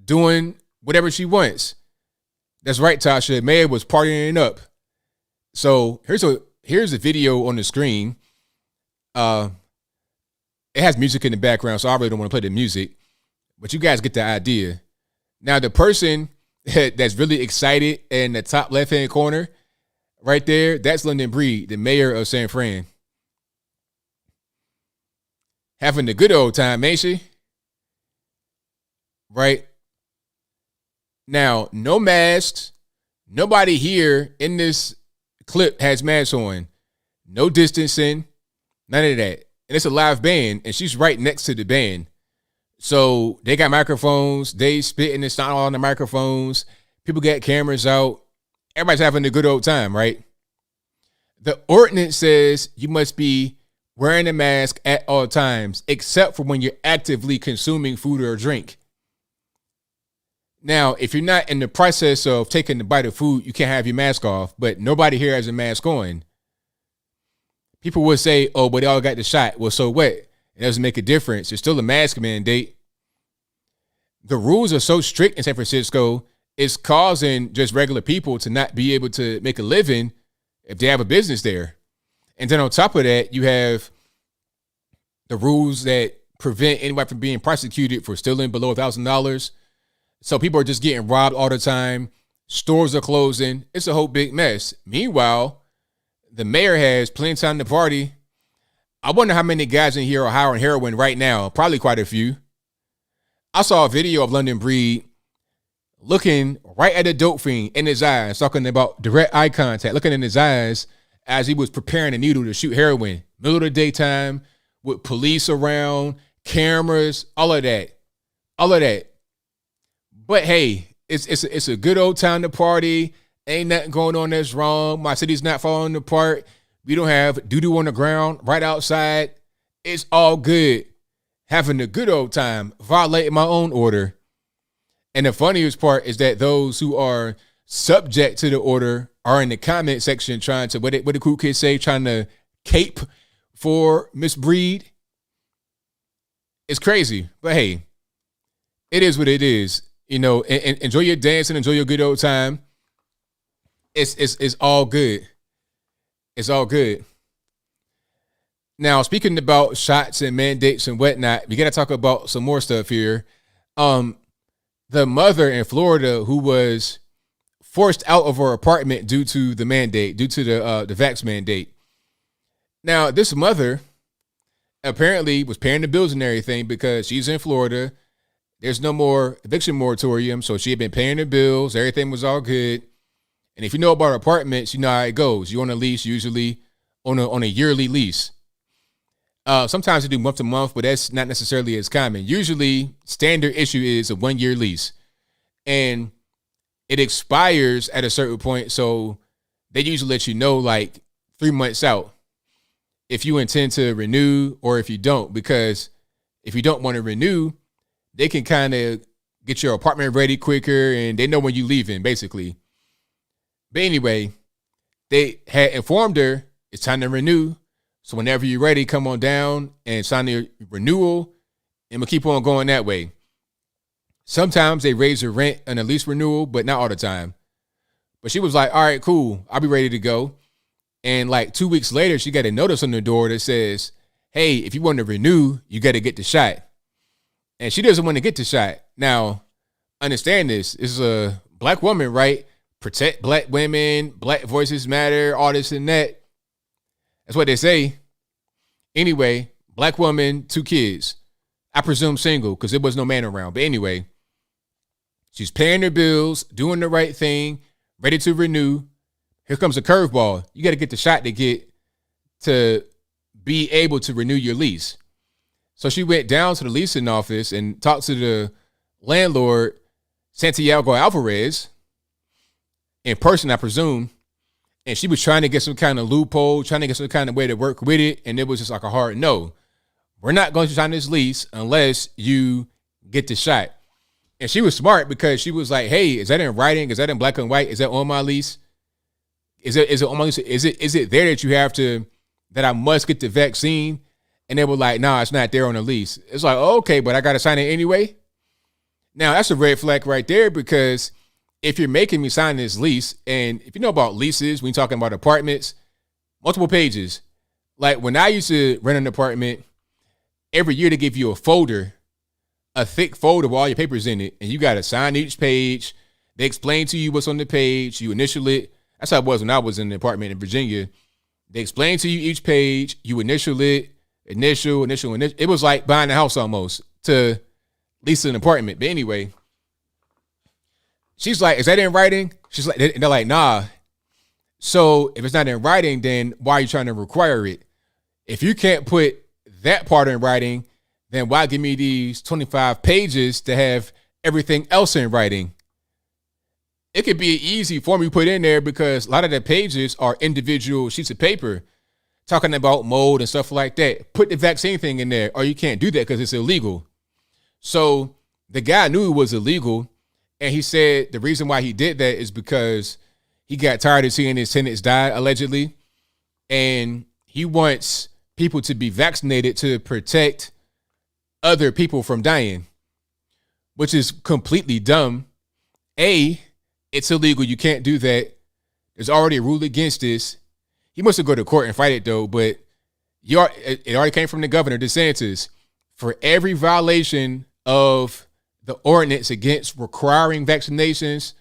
doing whatever she wants. That's right, Tasha. Mayor was partying up. So here's a video on the screen. It has music in the background, so I really don't want to play the music. But you guys get the idea. Now, the person that's really excited in the top left-hand corner, right there, that's London Breed, the mayor of San Fran. Having a good old time, ain't she? Right? Now, no masks. Nobody here in this clip has masks on. No distancing. None of that. And it's a live band, and she's right next to the band. So they got microphones. They spitting and snot on the microphones. People got cameras out. Everybody's having a good old time, right? The ordinance says you must be wearing a mask at all times, except for when you're actively consuming food or drink. Now, if you're not in the process of taking a bite of food, you can't have your mask off, but nobody here has a mask on. People would say, oh, but they all got the shot. Well, so what? It doesn't make a difference. It's still a mask mandate. The rules are so strict in San Francisco, it's causing just regular people to not be able to make a living if they have a business there. And then on top of that, you have the rules that prevent anyone from being prosecuted for stealing below $1,000. So people are just getting robbed all the time. Stores are closing. It's a whole big mess. Meanwhile, the mayor has plenty of time to party. I wonder how many guys in here are high on heroin right now. Probably quite a few. I saw a video of London Breed looking right at the dope fiend in his eyes, talking about direct eye contact, looking in his eyes as he was preparing a needle to shoot heroin. Middle of the daytime, with police around, cameras, all of that. All of that. But hey, it's a good old time to party. Ain't nothing going on that's wrong. My city's not falling apart. We don't have doo-doo on the ground right outside. It's all good. Having a good old time, violating my own order. And the funniest part is that those who are subject to the order are in the comment section trying to, what the cool kids say, trying to cape for Miss Breed. It's crazy. But hey, it is what it is. And enjoy your dance and enjoy your good old time. It's all good. It's all good. Now, speaking about shots and mandates and whatnot, we got to talk about some more stuff here. The mother in Florida who was forced out of her apartment due to the mandate, due to the vax mandate. Now, this mother apparently was paying the bills and everything because she's in Florida. There's no more eviction moratorium, so she had been paying the bills. Everything was all good. And if you know about apartments, you know how it goes. You're on a lease, usually on a yearly lease. Sometimes they do month to month, but that's not necessarily as common. Usually, standard issue is a 1-year lease. And it expires at a certain point, so they usually let you know like 3 months out if you intend to renew or if you don't. Because if you don't want to renew, they can kind of get your apartment ready quicker, and they know when you're leaving, basically. But anyway, they had informed her it's time to renew. So whenever you're ready, come on down and sign the renewal, and we'll keep on going that way. Sometimes they raise the rent on a lease renewal, but not all the time. But she was like, all right, cool. I'll be ready to go. And like 2 weeks later, she got a notice on the door that says, hey, if you want to renew, you got to get the shot. And she doesn't want to get the shot. Now, understand this. This is a black woman, right? Protect black women, black voices matter, all this and that. That's what they say. Anyway, black woman, 2 kids. I presume single because there was no man around. But anyway, she's paying her bills, doing the right thing, ready to renew. Here comes a curveball. You got to get the shot to be able to renew your lease. So she went down to the leasing office and talked to the landlord, Santiago Alvarez, in person, I presume. And she was trying to get some kind of loophole, trying to get some kind of way to work with it. And it was just like a hard no. We're not going to sign this lease unless you get the shot. And she was smart because she was like, hey, is that in writing? Is that in black and white? Is that on my lease? Is it on my lease? Is it there that I must get the vaccine? And they were like, nah, it's not there on the lease. It's like, oh, okay, but I got to sign it anyway. Now, that's a red flag right there, because if you're making me sign this lease, and if you know about leases, when you're talking about apartments, multiple pages. Like when I used to rent an apartment, every year they give you a folder, a thick folder with all your papers in it, and you got to sign each page. They explain to you what's on the page. You initial it. That's how it was when I was in the apartment in Virginia. They explain to you each page. You initial it. Initial. It was like buying a house almost to lease an apartment. But anyway, she's like, is that in writing? She's like, and they're like, nah. So if it's not in writing, then why are you trying to require it? If you can't put that part in writing, then why give me these 25 pages to have everything else in writing? It could be an easy form you put in there, because a lot of the pages are individual sheets of paper talking about mold and stuff like that. Put the vaccine thing in there, or you can't do that because it's illegal. So the guy knew it was illegal, and he said the reason why he did that is because he got tired of seeing his tenants die, allegedly, and he wants people to be vaccinated to protect other people from dying, which is completely dumb. It's illegal. You can't do that. There's already a rule against this. He must have go to court and fight it, though, but it already came from the governor, DeSantis. For every violation of the ordinance against requiring vaccinations,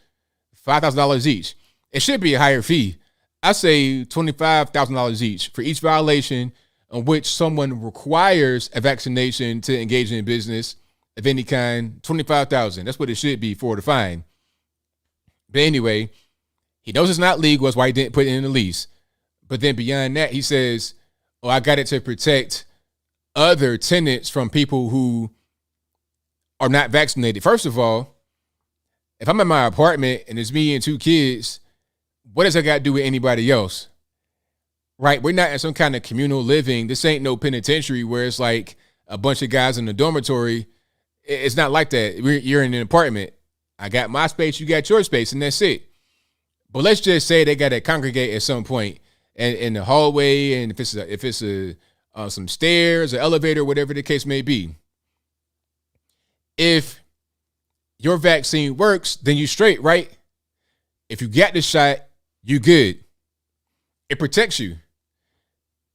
$5,000 each. It should be a higher fee. I say $25,000 each for each violation on which someone requires a vaccination to engage in business of any kind. $25,000. That's what it should be for the fine. But anyway, he knows it's not legal. That's why he didn't put it in the lease. But then beyond that, he says, oh, I got it to protect other tenants from people who are not vaccinated. First of all, if I'm in my apartment and it's me and two kids, what does that got to do with anybody else? Right? We're not in some kind of communal living. This ain't no penitentiary where it's like a bunch of guys in the dormitory. It's not like that. You're in an apartment. I got my space, you got your space, and that's it. But let's just say they got to congregate at some point, and in the hallway, and if it's some stairs or elevator, whatever the case may be. If your vaccine works, then you straight, right? If you got the shot, you good. It protects you.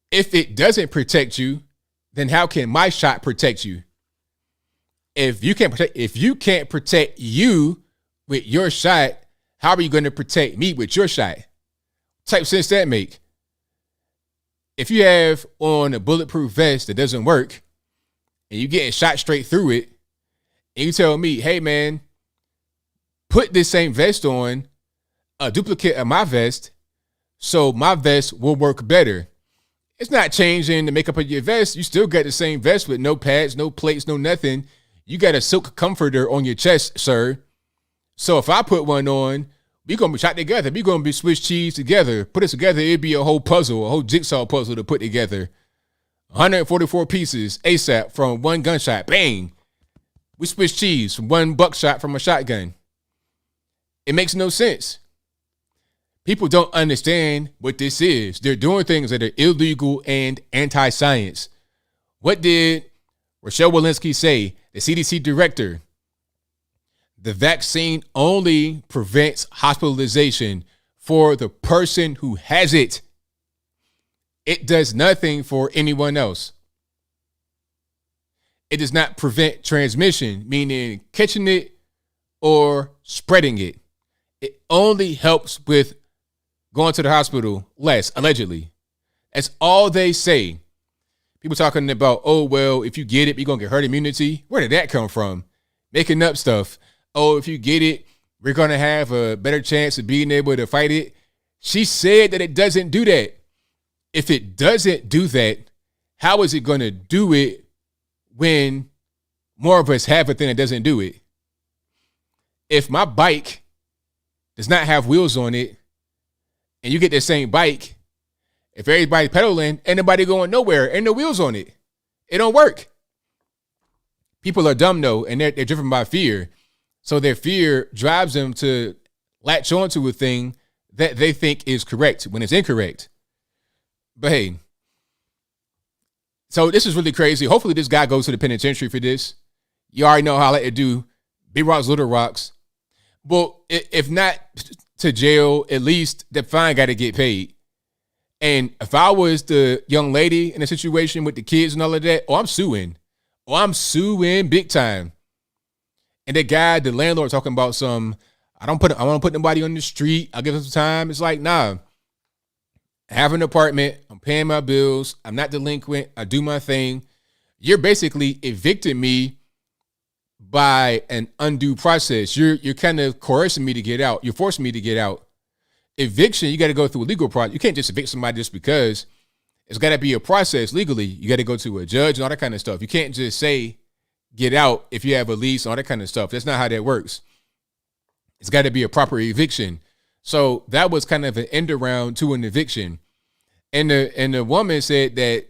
If it doesn't protect you, then how can my shot protect you? If you can't protect you with your shot, how are you going to protect me with your shot? What type of sense that make? If you have on a bulletproof vest that doesn't work and you getting shot straight through it, and you tell me, hey man, put this same vest on, a duplicate of my vest, so my vest will work better. It's not changing the makeup of your vest. You still got the same vest with no pads, no plates, no nothing. You got a silk comforter on your chest, sir. So if I put one on, we're going to be shot together. We're going to be Swiss cheese together. Put us together, it'd be a whole puzzle, a whole jigsaw puzzle to put together. 144 pieces ASAP from one gunshot. Bang. We Swiss cheese from one buckshot from a shotgun. It makes no sense. People don't understand what this is. They're doing things that are illegal and anti-science. What did Rochelle Walensky say, the CDC director? The vaccine only prevents hospitalization for the person who has it. It does nothing for anyone else. It does not prevent transmission, meaning catching it or spreading it. It only helps with going to the hospital less, allegedly. That's all they say. People talking about, oh, well, if you get it, you're going to get herd immunity. Where did that come from? Making up stuff. Oh, if you get it, we're going to have a better chance of being able to fight it. She said that it doesn't do that. If it doesn't do that, how is it going to do it when more of us have a thing that doesn't do it. If my bike does not have wheels on it, and you get the same bike, if everybody's pedaling, ain't nobody going nowhere, ain't no wheels on it. It don't work. People are dumb though, and they're driven by fear. So their fear drives them to latch onto a thing that they think is correct when it's incorrect. But hey, so this is really crazy. Hopefully this guy goes to the penitentiary for this. You already know how I like to do. Big rocks, little rocks. Well, if not to jail, at least the fine got to get paid. And if I was the young lady in a situation with the kids and all of that, I'm suing. I'm suing big time. And the guy, the landlord, talking about I want to put nobody on the street. I'll give them some time. It's like, nah. I have an apartment. I'm paying my bills. I'm not delinquent. I do my thing. You're basically evicting me by an undue process. You're kind of coercing me to get out. You're forcing me to get out. Eviction, you got to go through a legal process. You can't just evict somebody just because. It's got to be a process legally. You got to go to a judge and all that kind of stuff. You can't just say get out if you have a lease and all that kind of stuff. That's not how that works. It's got to be a proper eviction. So that was kind of an end around to an eviction. And the woman said that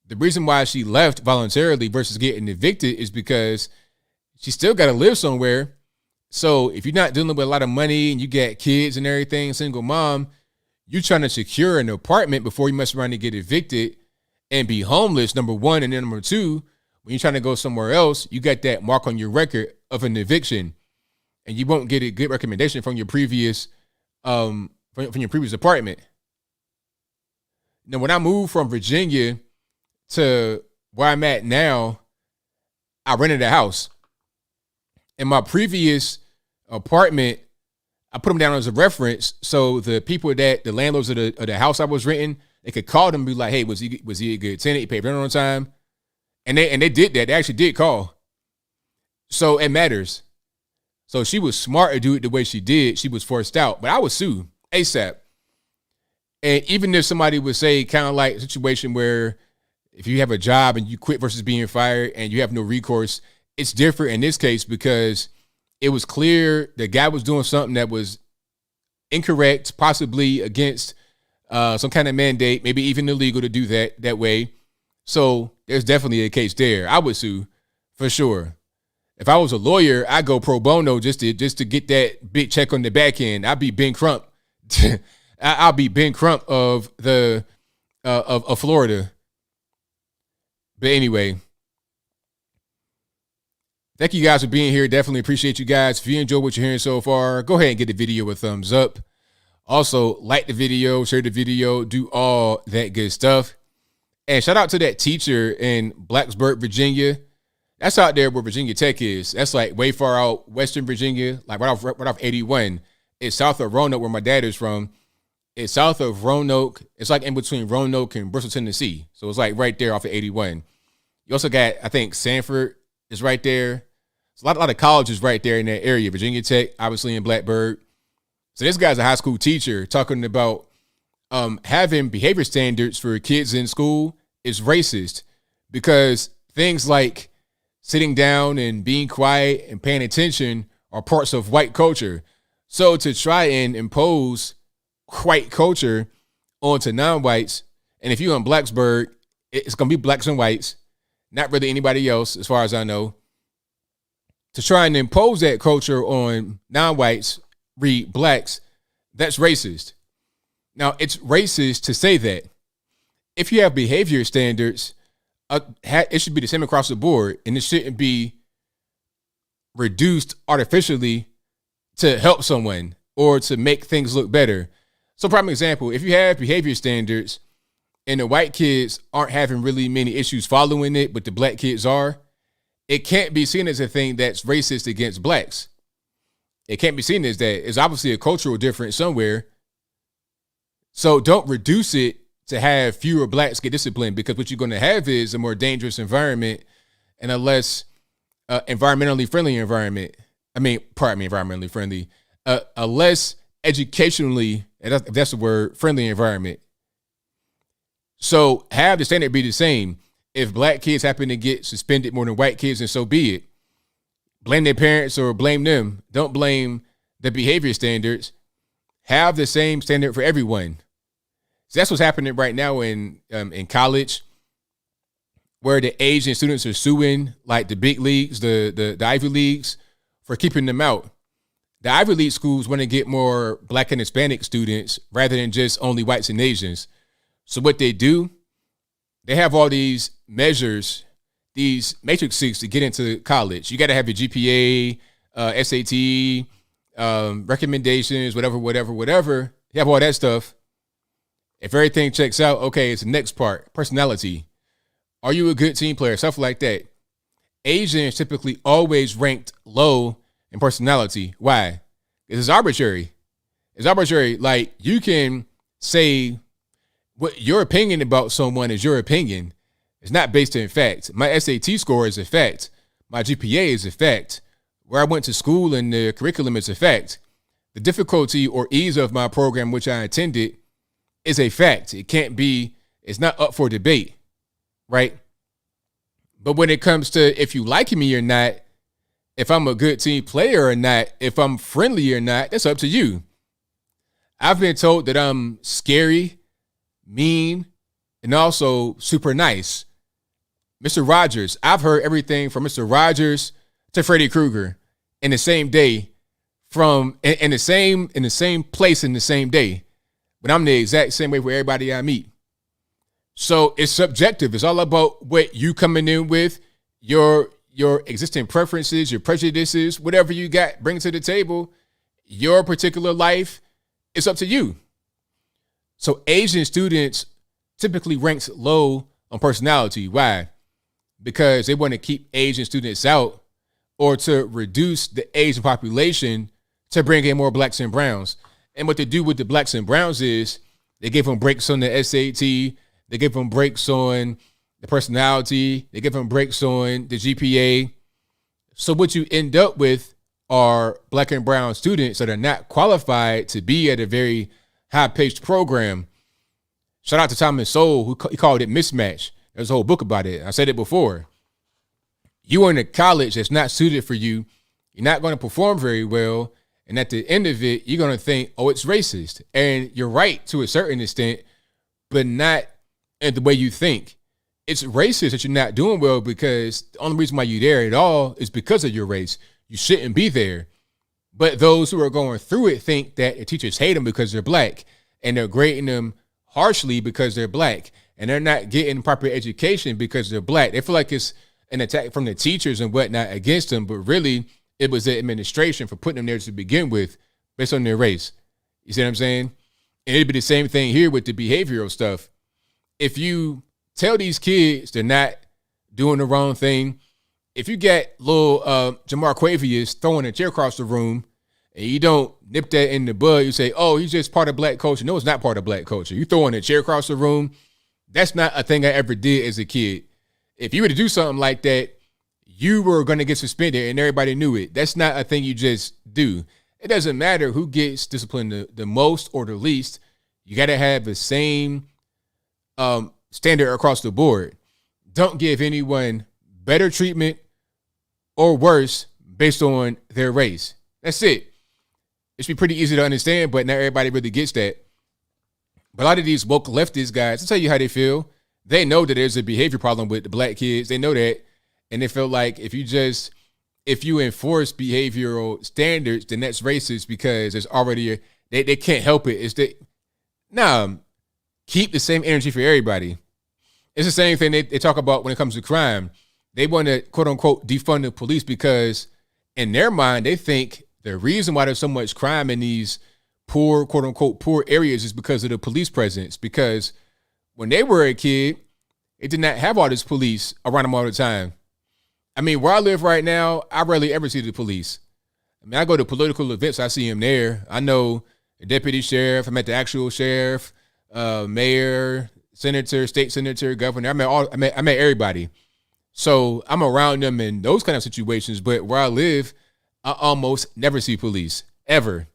the reason why she left voluntarily versus getting evicted is because she still got to live somewhere. So if you're not dealing with a lot of money and you got kids and everything, single mom, you're trying to secure an apartment before you mess around and get evicted and be homeless, number one. And then number two, when you're trying to go somewhere else, you got that mark on your record of an eviction, and you won't get a good recommendation from your previous from your previous apartment. Now, when I moved from Virginia to where I'm at now, I rented a house. In my previous apartment, I put them down as a reference, so the people the landlords of the house I was renting, they could call them and be like, "Hey, was he a good tenant? He paid rent on time," and they did that. They actually did call, so it matters. So she was smart to do it the way she did. She was forced out, but I would sue ASAP. And even if somebody would say, kind of like a situation where if you have a job and you quit versus being fired and you have no recourse, it's different in this case because it was clear the guy was doing something that was incorrect, possibly against some kind of mandate, maybe even illegal to do that way. So there's definitely a case there. I would sue for sure. If I was a lawyer, I'd go pro bono just to get that big check on the back end. I'd be Ben Crump. I'll be Ben Crump of of Florida. But anyway, thank you guys for being here. Definitely appreciate you guys. If you enjoy what you're hearing so far, go ahead and give the video a thumbs up. Also, like the video, share the video, do all that good stuff. And shout out to that teacher in Blacksburg, Virginia. That's out there where Virginia Tech is. That's like way far out, Western Virginia, like right off 81. It's south of Roanoke, where my dad is from. It's south of Roanoke. It's like in between Roanoke and Bristol, Tennessee. So it's like right there off of 81. You also got, I think, Sanford is right there. There's a lot of colleges right there in that area. Virginia Tech, obviously in Blacksburg. So this guy's a high school teacher talking about having behavior standards for kids in school is racist because things like sitting down and being quiet and paying attention are parts of white culture. So to try and impose white culture onto non-whites, and if you're in Blacksburg, it's going to be blacks and whites, not really anybody else, as far as I know. To try and impose that culture on non-whites, read blacks, that's racist. Now, it's racist to say that. If you have behavior standards, it should be the same across the board, and it shouldn't be reduced artificially to help someone or to make things look better. So, prime example, if you have behavior standards and the white kids aren't having really many issues following it, but the black kids are, it can't be seen as a thing that's racist against blacks. It can't be seen as that. It's obviously a cultural difference somewhere. So don't reduce it to have fewer blacks get disciplined, because what you're going to have is a more dangerous environment and a less environmentally friendly environment. Environmentally friendly, a less educationally, if that's the word, friendly environment. So have the standard be the same. If black kids happen to get suspended more than white kids, then so be it. Blame their parents or blame them. Don't blame the behavior standards. Have the same standard for everyone. So that's what's happening right now in college, where the Asian students are suing like the big leagues, the Ivy Leagues, for keeping them out. The Ivy League schools want to get more black and Hispanic students rather than just only whites and Asians. So what they do, they have all these measures, these matrices to get into college. You got to have your GPA, SAT, recommendations, whatever. You have all that stuff. If everything checks out, okay, it's the next part, personality. Are you a good team player? Stuff like that. Asians typically always ranked low in personality. Why? This is arbitrary. It's arbitrary. Like, you can say what your opinion about someone is your opinion. It's not based in fact. My SAT score is a fact. My GPA is a fact. Where I went to school and the curriculum is a fact. The difficulty or ease of my program, which I attended, is a fact. It can't be, it's not up for debate, right? But when it comes to if you like me or not, if I'm a good team player or not, if I'm friendly or not, that's up to you. I've been told that I'm scary, mean, and also super nice. Mr. Rogers, I've heard everything from Mr. Rogers to Freddy Krueger in the same day, from in the same place in the same day. But I'm the exact same way for everybody I meet. So it's subjective. It's all about what you coming in with, your existing preferences, your prejudices, whatever you got, bring to the table. Your particular life, it's up to you. So Asian students typically ranks low on personality. Why? Because they want to keep Asian students out, or to reduce the Asian population to bring in more blacks and browns. And what they do with the blacks and browns is they give them breaks on the SAT. They give them breaks on the personality. They give them breaks on the GPA. So what you end up with are black and brown students that are not qualified to be at a very high-paced program. Shout out to Thomas Sowell, who he called it mismatch. There's a whole book about it. I said it before. You are in a college that's not suited for you. You're not going to perform very well. And at the end of it, you're going to think, oh, it's racist. And you're right to a certain extent, but not in the way you think. It's racist that you're not doing well because the only reason why you're there at all is because of your race. You shouldn't be there. But those who are going through it think that the teachers hate them because they're black, and they're grading them harshly because they're black, and they're not getting proper education because they're black. They feel like it's an attack from the teachers and whatnot against them, but really it was the administration for putting them there to begin with based on their race. You see what I'm saying? And it'd be the same thing here with the behavioral stuff. If you tell these kids they're not doing the wrong thing, if you get little Jamar Quavius throwing a chair across the room and you don't nip that in the bud, you say, oh, he's just part of black culture. No, it's not part of black culture. You throwing a chair across the room, that's not a thing I ever did as a kid. If you were to do something like that, you were going to get suspended and everybody knew it. That's not a thing you just do. It doesn't matter who gets disciplined the most or the least. You got to have the same standard across the board. Don't give anyone better treatment or worse based on their race. That's it. It should be pretty easy to understand, but not everybody really gets that. But a lot of these woke leftist guys, I'll tell you how they feel. They know that there's a behavior problem with the black kids. They know that. And they feel like if you enforce behavioral standards, then that's racist because there's already they can't help it. Keep the same energy for everybody. It's the same thing they talk about when it comes to crime. They want to, quote unquote, defund the police because in their mind, they think the reason why there's so much crime in these poor, quote unquote, poor areas is because of the police presence. Because when they were a kid, they did not have all this police around them all the time. I mean, where I live right now, I rarely ever see the police. I mean, I go to political events, I see them there. I know the deputy sheriff, I met the actual sheriff, mayor, senator, state senator, governor. I met everybody. So I'm around them in those kind of situations. But where I live, I almost never see police, ever.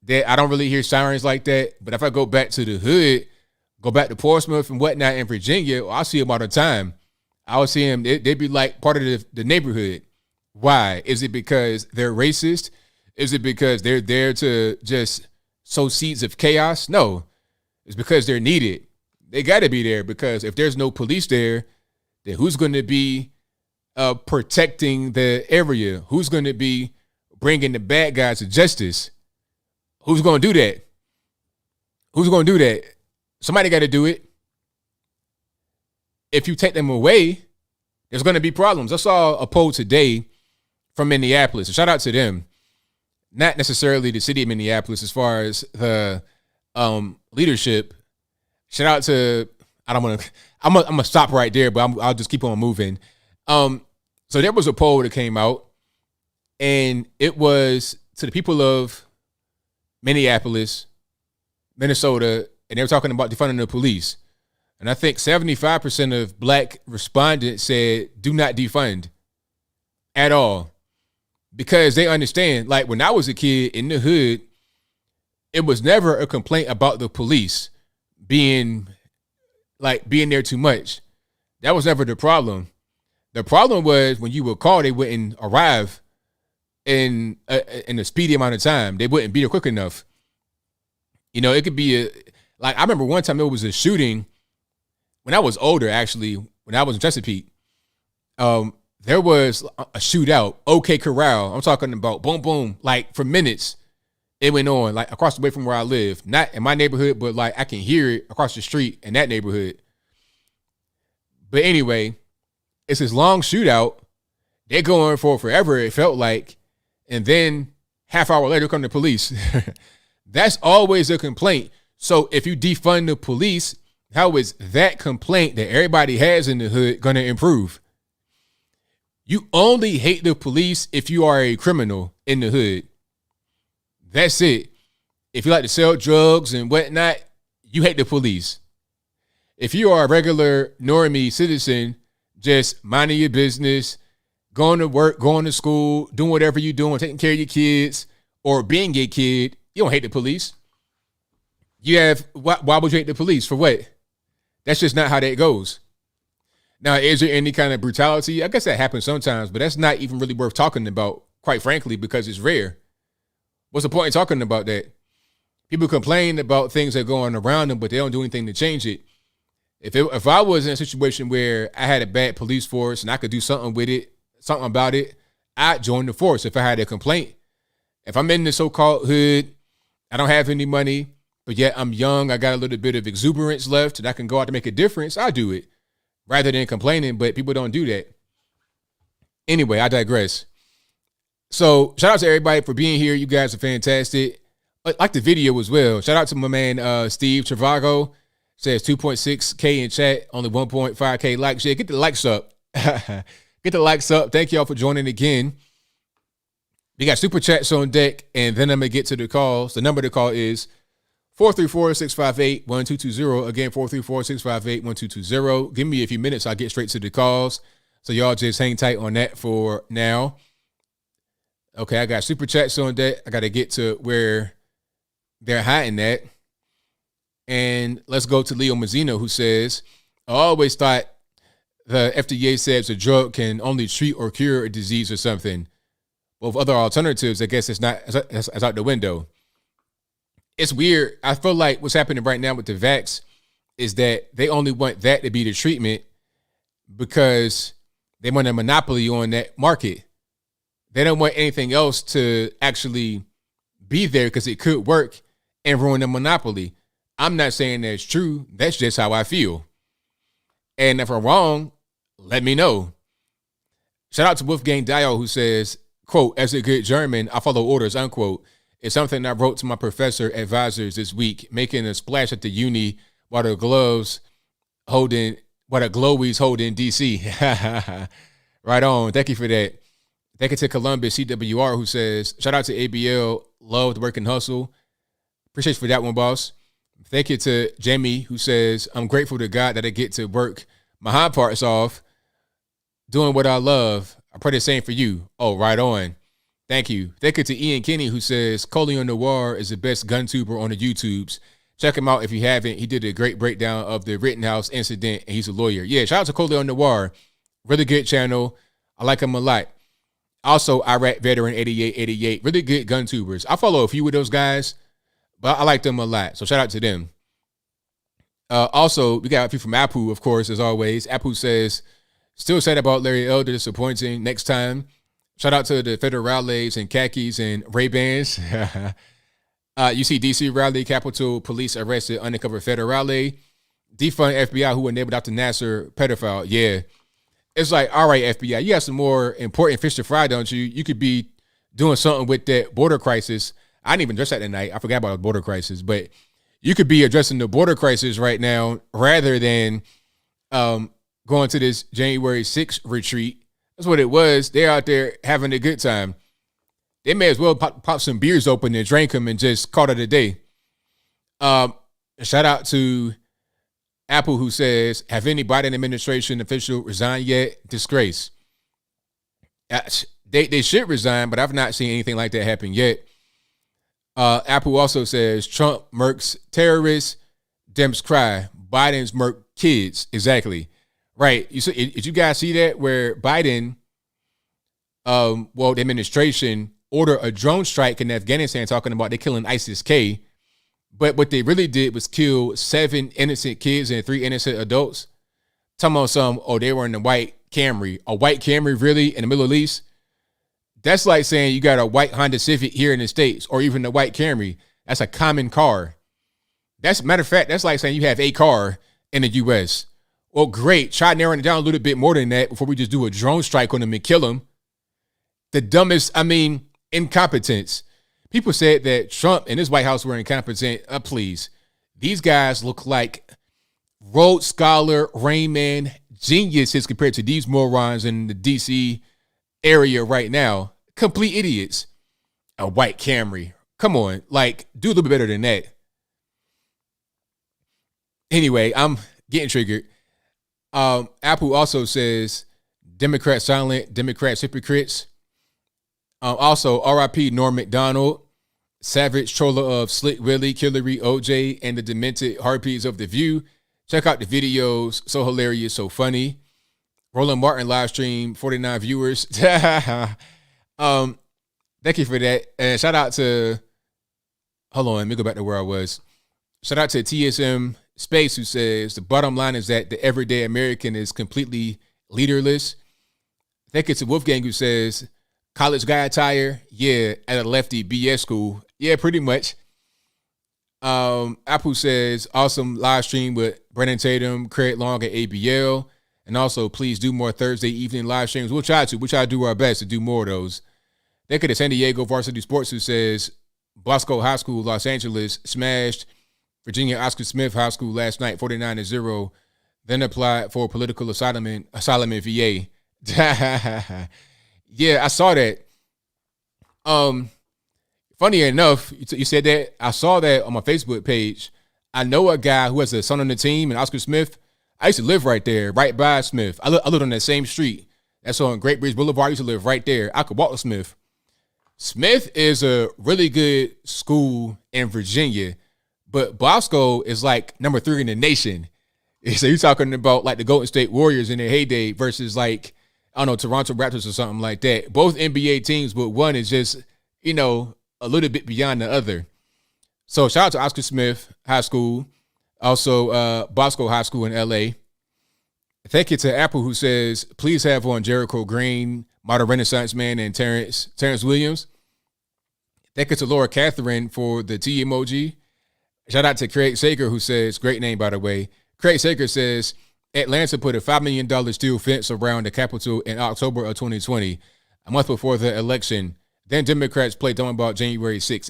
I don't really hear sirens like that. But if I go back to the hood, go back to Portsmouth and whatnot in Virginia, I see them all the time. I would see them, they'd be like part of the neighborhood. Why? Is it because they're racist? Is it because they're there to just sow seeds of chaos? No, it's because they're needed. They got to be there, because if there's no police there, then who's going to be protecting the area? Who's going to be bringing the bad guys to justice? Who's going to do that? Who's going to do that? Somebody got to do it. If you take them away, there's going to be problems. I saw a poll today from Minneapolis. Shout out to them. Not necessarily the city of Minneapolis as far as the leadership. Shout out to, I'm gonna stop right there, but I'll just keep on moving. So there was a poll that came out, and it was to the people of Minneapolis, Minnesota, and they were talking about defunding the police. And I think 75% of black respondents said do not defund at all, because they understand, like when I was a kid in the hood, it was never a complaint about the police being there too much. That was never the problem. The problem was when you would call, they wouldn't arrive in a speedy amount of time. They wouldn't be there quick enough. You know, it could be I remember one time there was a shooting when I was older, actually, when I was in Chesapeake. There was a shootout, OK Corral. I'm talking about boom, boom, like for minutes. It went on, like across the way from where I live. Not in my neighborhood, but like I can hear it across the street in that neighborhood. But anyway, it's this long shootout. They're going for forever, it felt like. And then half hour later come the police. That's always a complaint. So if you defund the police, how is that complaint that everybody has in the hood going to improve? You only hate the police if you are a criminal in the hood. That's it. If you like to sell drugs and whatnot, you hate the police. If you are a regular normie citizen, just minding your business, going to work, going to school, doing whatever you're doing, taking care of your kids, or being a kid, you don't hate the police. Why would you hate the police? For what? That's just not how that goes. Now, is there any kind of brutality? I guess that happens sometimes, but that's not even really worth talking about, quite frankly, because it's rare. What's the point in talking about that? People complain about things that are going around them, but they don't do anything to change it. If I was in a situation where I had a bad police force and I could do something with it, something about it, I'd join the force if I had a complaint. If I'm in the so-called hood, I don't have any money, but yet I'm young, I got a little bit of exuberance left, and I can go out to make a difference, I do it rather than complaining, but people don't do that. Anyway, I digress. So shout out to everybody for being here. You guys are fantastic. I like the video as well. Shout out to my man, Steve Travago. Says 2.6K in chat, only 1.5K likes. Yeah, get the likes up. Get the likes up. Thank y'all for joining again. We got super chats on deck, and then I'm going to get to the calls. The number to call is 434-658-1220. Again, 434-658-1220. Give me a few minutes. I'll get straight to the calls. So y'all just hang tight on that for now. Okay, I got super chats on deck. I got to get to where they're hiding at. And let's go to Leo Mazzino, who says, I always thought the FDA says a drug can only treat or cure a disease or something. Well, with other alternatives, I guess it's out the window. It's weird. I feel like what's happening right now with the vax is that they only want that to be the treatment because they want a monopoly on that market. They don't want anything else to actually be there because it could work and ruin the monopoly. I'm not saying that's true. That's just how I feel. And if I'm wrong, let me know. Shout out to Wolfgang Dial, who says, quote, as a good German, I follow orders, unquote. It's something I wrote to my professor advisors this week, making a splash at the uni while the glowies hold in DC. Right on. Thank you for that. Thank you to Columbus CWR, who says, shout out to ABL, love the work and hustle. Appreciate you for that one, boss. Thank you to Jamie, who says, I'm grateful to God that I get to work my hard parts off doing what I love. I pray the same for you. Oh, right on. Thank you. Thank you to Ian Kinney, who says, Coley Noir is the best gun tuber on the YouTubes. Check him out if you haven't. He did a great breakdown of the Rittenhouse incident, and he's a lawyer. Yeah, shout out to Coleon Noir. Really good channel. I like him a lot. Also, Iraq Veteran 8888. Really good gun tubers. I follow a few of those guys, but I like them a lot. So shout out to them. Also, we got a few from Apu, of course, as always. Apu says, still sad about Larry Elder, disappointing. Next time. Shout out to the federales and khakis and Ray-Bans. You see DC rally, Capitol Police arrested undercover federale. Defund FBI who enabled Dr. Nasser pedophile. Yeah. It's like, all right, FBI, you got some more important fish to fry, don't you? You could be doing something with that border crisis. I didn't even address that tonight. I forgot about the border crisis, but you could be addressing the border crisis right now rather than going to this January 6th retreat. That's what it was. They're out there having a good time. They may as well pop some beers open and drink them and just call it a day. Shout out to Apple, who says, have any Biden administration official resigned yet? Disgrace. They should resign, but I've not seen anything like that happen yet. Apple also says, Trump murks terrorists, Dems cry. Biden's murk kids. Exactly. Right. Did you guys see that where Biden, the administration ordered a drone strike in Afghanistan talking about they killing ISIS-K. But what they really did was kill 7 innocent kids and 3 innocent adults. Talking about they were in a white Camry. A white Camry, really, in the Middle East? That's like saying you got a white Honda Civic here in the States, or even a white Camry. That's a common car. Matter of fact, that's like saying you have a car in the U.S. Well, great. Try narrowing it down a little bit more than that before we just do a drone strike on them and kill them. The dumbest, incompetence. People said that Trump and his White House were incompetent. Please. These guys look like Rhodes Scholar, Rain Man, geniuses compared to these morons in the D.C. area right now. Complete idiots. A white Camry. Come on. Do a little bit better than that. Anyway, I'm getting triggered. Apple also says, Democrats silent, Democrats hypocrites. Also, R.I.P. Norm Macdonald, savage troller of Slick Willie, Hillary, OJ, and the demented harpies of The View. Check out the videos. So hilarious, so funny. Roland Martin live stream, 49 viewers. Thank you for that. And shout out to, hold on, let me go back to where I was. Shout out to TSM Space, who says, the bottom line is that the everyday American is completely leaderless. Thank you to Wolfgang, who says, college guy attire, yeah, at a lefty BS school. Yeah, pretty much. Apple says, awesome live stream with Brennan Tatum, Craig Long at ABL. And also, please do more Thursday evening live streams. We'll try to do our best to do more of those. Thank you to San Diego Varsity Sports, who says, Bosco High School, Los Angeles, smashed Virginia Oscar Smith High School last night, 49-0. Then applied for political asylum in VA. Yeah, I saw that. Funny enough, you said that. I saw that on my Facebook page. I know a guy who has a son on the team, and Oscar Smith. I used to live right there, right by Smith. I lived on that same street. That's on Great Bridge Boulevard. I used to live right there. I could walk to Smith. Smith is a really good school in Virginia, but Bosco is like number 3 in the nation. So you're talking about like the Golden State Warriors in their heyday versus like, I don't know, Toronto Raptors or something like that. Both NBA teams, but one is just, a little bit beyond the other. So shout out to Oscar Smith High School. Also, Bosco High School in L.A. Thank you to Apple, who says, please have on Jericho Green, Modern Renaissance Man, and Terrence Williams. Thank you to Laura Catherine for the T emoji. Shout out to Craig Sager, who says, great name, by the way. Craig Sager says, Atlanta put a $5 million steel fence around the Capitol in October of 2020, a month before the election. Then Democrats played dumb about January 6th.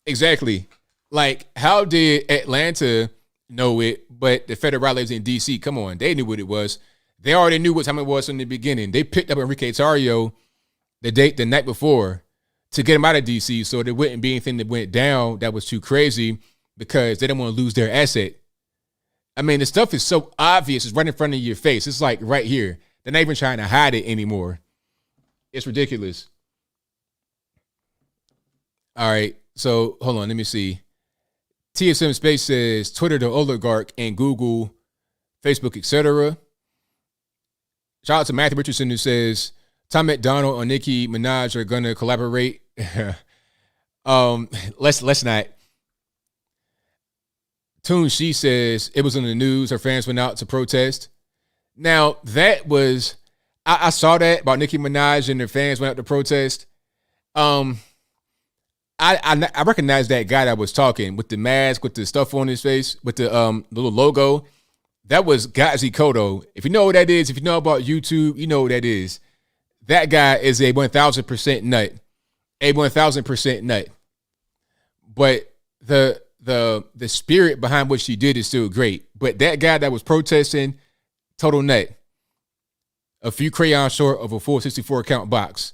Exactly. Like, how did Atlanta know it, but the federales in D.C., come on, they knew what it was. They already knew what time it was from the beginning. They picked up Enrique Tarrio the night before to get him out of D.C. so there wouldn't be anything that went down that was too crazy because they didn't want to lose their asset. The stuff is so obvious. It's right in front of your face. It's like right here. They're not even trying to hide it anymore. It's ridiculous. All right. So hold on. Let me see. TSM Space says Twitter the oligarch and Google, Facebook, etc. Shout out to Matthew Richardson who says Tom McDonald and Nicki Minaj are gonna collaborate. Let's not. Toon She says it was in the news. Her fans went out to protest. Now that was I saw that about Nicki Minaj and her fans went out to protest. I recognize that guy that was talking with the mask, with the stuff on his face, with the little logo. That was Gazi Kodo. If you know what that is, if you know about YouTube, you know what that is. That guy is a 1,000% nut. A 1,000% nut. But the spirit behind what she did is still great. But that guy that was protesting, total nut. A few crayons short of a full 64 count box.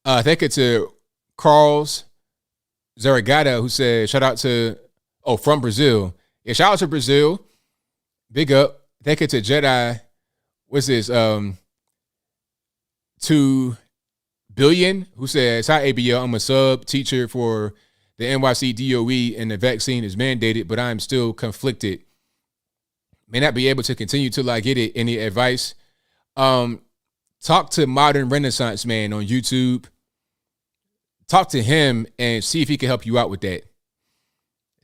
Thank you to Carl's Zaragata who said, shout out to, from Brazil. Yeah, shout out to Brazil. Big up. Thank you to Jedi. What's this? 2 billion who says, hi ABL, I'm a sub teacher for the NYC DOE and the vaccine is mandated, but I'm still conflicted. May not be able to continue till I get it. Any advice? Talk to Modern Renaissance Man on YouTube. Talk to him and see if he can help you out with that.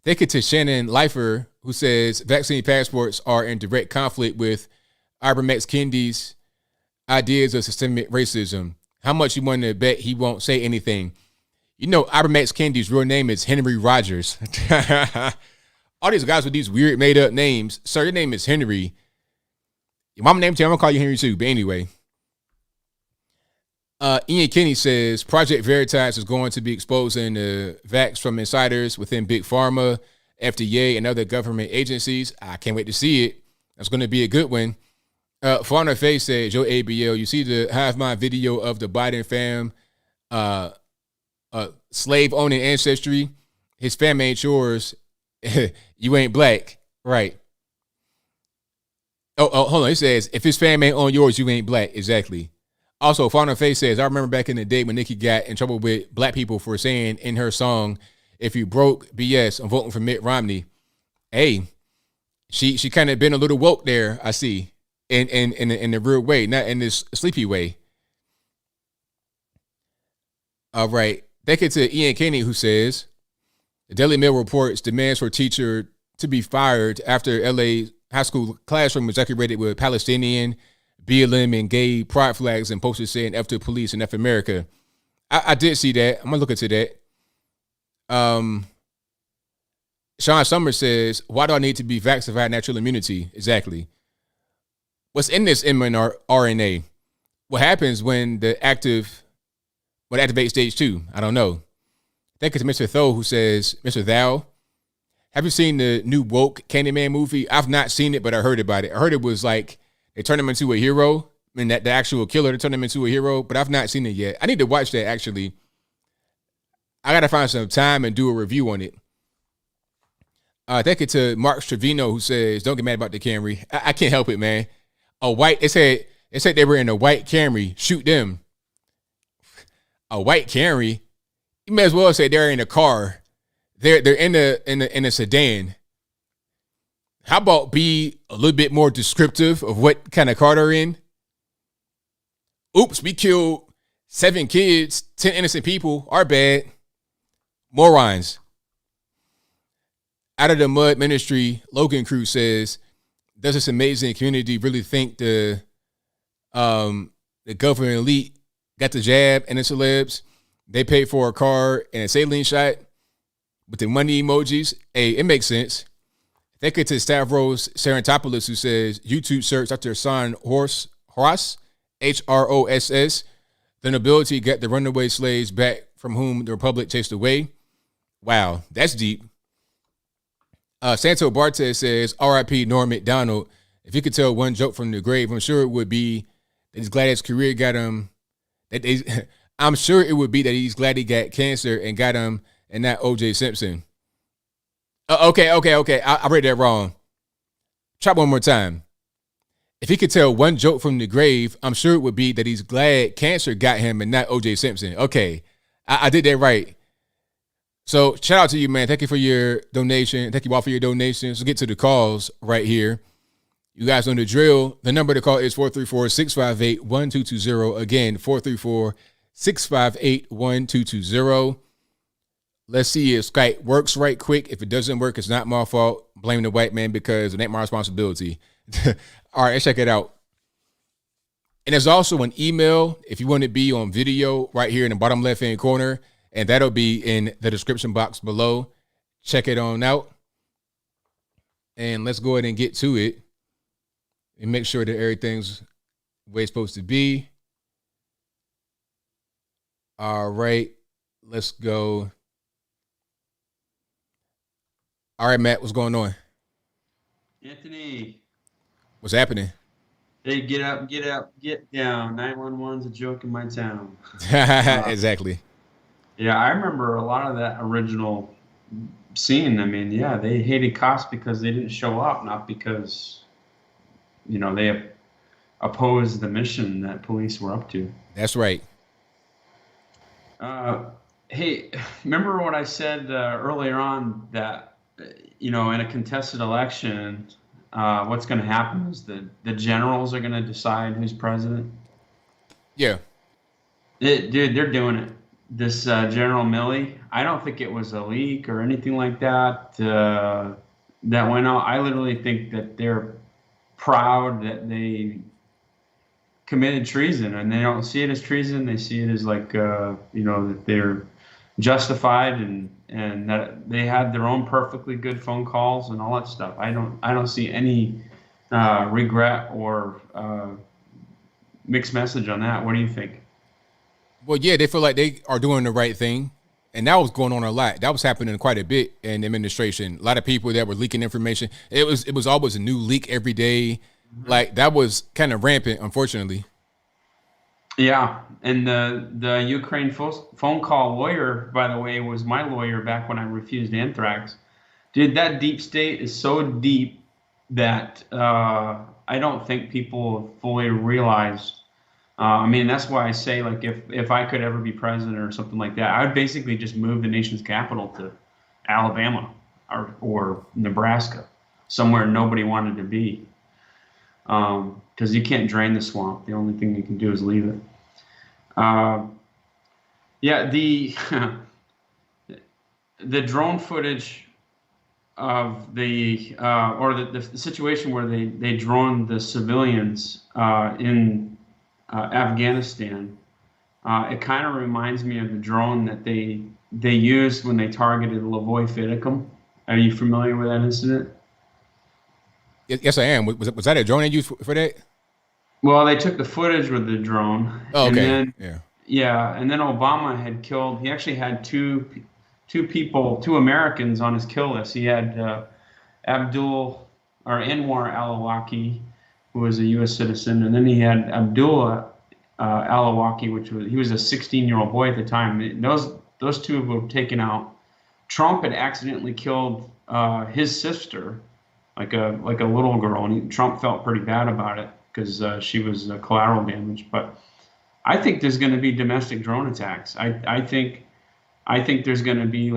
Thank you to Shannon Leifer, who says vaccine passports are in direct conflict with Ivermex Kendi's ideas of systemic racism. How much you want to bet he won't say anything? You know, Ivermex Kendi's real name is Henry Rogers. All these guys with these weird made up names. Sir, your name is Henry. Your mama named you, I'm going to call you Henry too. But anyway. Ian Kinney says Project Veritas is going to be exposing the vax from insiders within Big Pharma, FDA, and other government agencies. I can't wait to see it. That's going to be a good one. Fauna Faye said, Joe ABL, you see the Hive Mind video of the Biden fam slave owning ancestry? His fam ain't yours. You ain't black. Right. Oh, hold on. It says, if his fam ain't on yours, you ain't black. Exactly. Also, Fauna Faye says, I remember back in the day when Nicki got in trouble with black people for saying in her song, if you broke BS, I'm voting for Mitt Romney. Hey, she kind of been a little woke there, I see, in the real way, not in this sleepy way. All right. Thank you to Ian Kinney, who says, the Daily Mail reports demands for teacher to be fired after LA high school classroom was decorated with Palestinian, BLM, and gay pride flags and posters saying F to police and F America. I did see that. I'm going to look into that. Sean Summers says, why do I need to be vaccinated to have natural immunity? Exactly. What's in this mRNA? What happens when activate stage 2? I don't know. Thank you to Mr. Tho, who says, Mr. Thou, have you seen the new woke Candyman movie? I've not seen it, but I heard about it. I heard it was like they turned him into a hero. I mean, that the actual killer, they turned him into a hero, but I've not seen it yet. I need to watch that, actually. I got to find some time and do a review on it. Thank you to Mark Trevino, who says, don't get mad about the Camry. I can't help it, man. It said they were in a white Camry. Shoot them. A white Camry? You may as well say they're in a car. They're in a sedan. How about be a little bit more descriptive of what kind of car they're in? Oops, we killed 7 kids, 10 innocent people. Our bad. Morons. Out of the Mud Ministry, Logan Cruz says, does this amazing community really think the government elite got the jab and the celebs? They paid for a car and a saline shot with the money emojis. Hey, it makes sense. Thank you to Stavros Serentopoulos, who says, YouTube search Dr. Son Horace, Hross, the nobility got the runaway slaves back from whom the Republic chased away. Wow, that's deep. Santo Bartes says, R.I.P. Norm MacDonald. If you could tell one joke from the grave, I'm sure it would be that he's glad his career got him. I'm sure it would be that he's glad he got cancer and got him, and not O.J. Simpson. Okay. I read that wrong. Try one more time. If he could tell one joke from the grave, I'm sure it would be that he's glad cancer got him and not O.J. Simpson. Okay, I did that right. So shout out to you, man. Thank you for your donation. Thank you all for your donations. Let's get to the calls right here. You guys know the drill. The number to call is 434-658-1220. Again, 434-658-1220. Let's see if Skype works right quick. If it doesn't work, it's not my fault. Blame the white man because it ain't my responsibility. All right, let's check it out. And there's also an email if you want to be on video right here in the bottom left-hand corner, and that'll be in the description box below. Check it on out. And let's go ahead and get to it and make sure that everything's the way it's supposed to be. All right, let's go. All right, Matt, what's going on? Anthony. What's happening? Hey, get up, get down. 911's a joke in my town. Exactly. Yeah, I remember a lot of that original scene. I mean, yeah, they hated cops because they didn't show up, not because, they opposed the mission that police were up to. That's right. Hey, remember what I said earlier on that, in a contested election, what's going to happen is the generals are going to decide who's president. Yeah. Dude, they're doing it. This General Milley, I don't think it was a leak or anything like that that went out. I literally think that they're proud that they committed treason, and they don't see it as treason. They see it as like, that they're justified and that they had their own perfectly good phone calls and all that stuff. I don't see any regret or mixed message on that. What do you think? Well, yeah, they feel like they are doing the right thing. And that was going on a lot. That was happening quite a bit in the administration. A lot of people that were leaking information. It was always a new leak every day. Mm-hmm. Like, that was kind of rampant, unfortunately. Yeah, and the Ukraine phone call lawyer, by the way, was my lawyer back when I refused anthrax. Dude, that deep state is so deep that I don't think people fully realize. That's why I say, like, if I could ever be president or something like that, I would basically just move the nation's capital to Alabama or Nebraska, somewhere nobody wanted to be. Because you can't drain the swamp. The only thing you can do is leave it. The drone footage of the situation where they droned the civilians in Afghanistan, it kind of reminds me of the drone that they used when they targeted Lavoy Fiticum. Are you familiar with that incident? Yes, I am. Was that a drone they used for that? Well, they took the footage with the drone. Oh, okay. And then, and then Obama had killed. He actually had two Americans on his kill list. He had Anwar al-Awlaki, who was a U.S. citizen, and then he had Abdullah al-Awlaki, he was a 16-year-old boy at the time. Those two were taken out. Trump had accidentally killed his sister, like a little girl, and Trump felt pretty bad about it because she was collateral damage. But I think there's going to be domestic drone attacks. I think there's going to be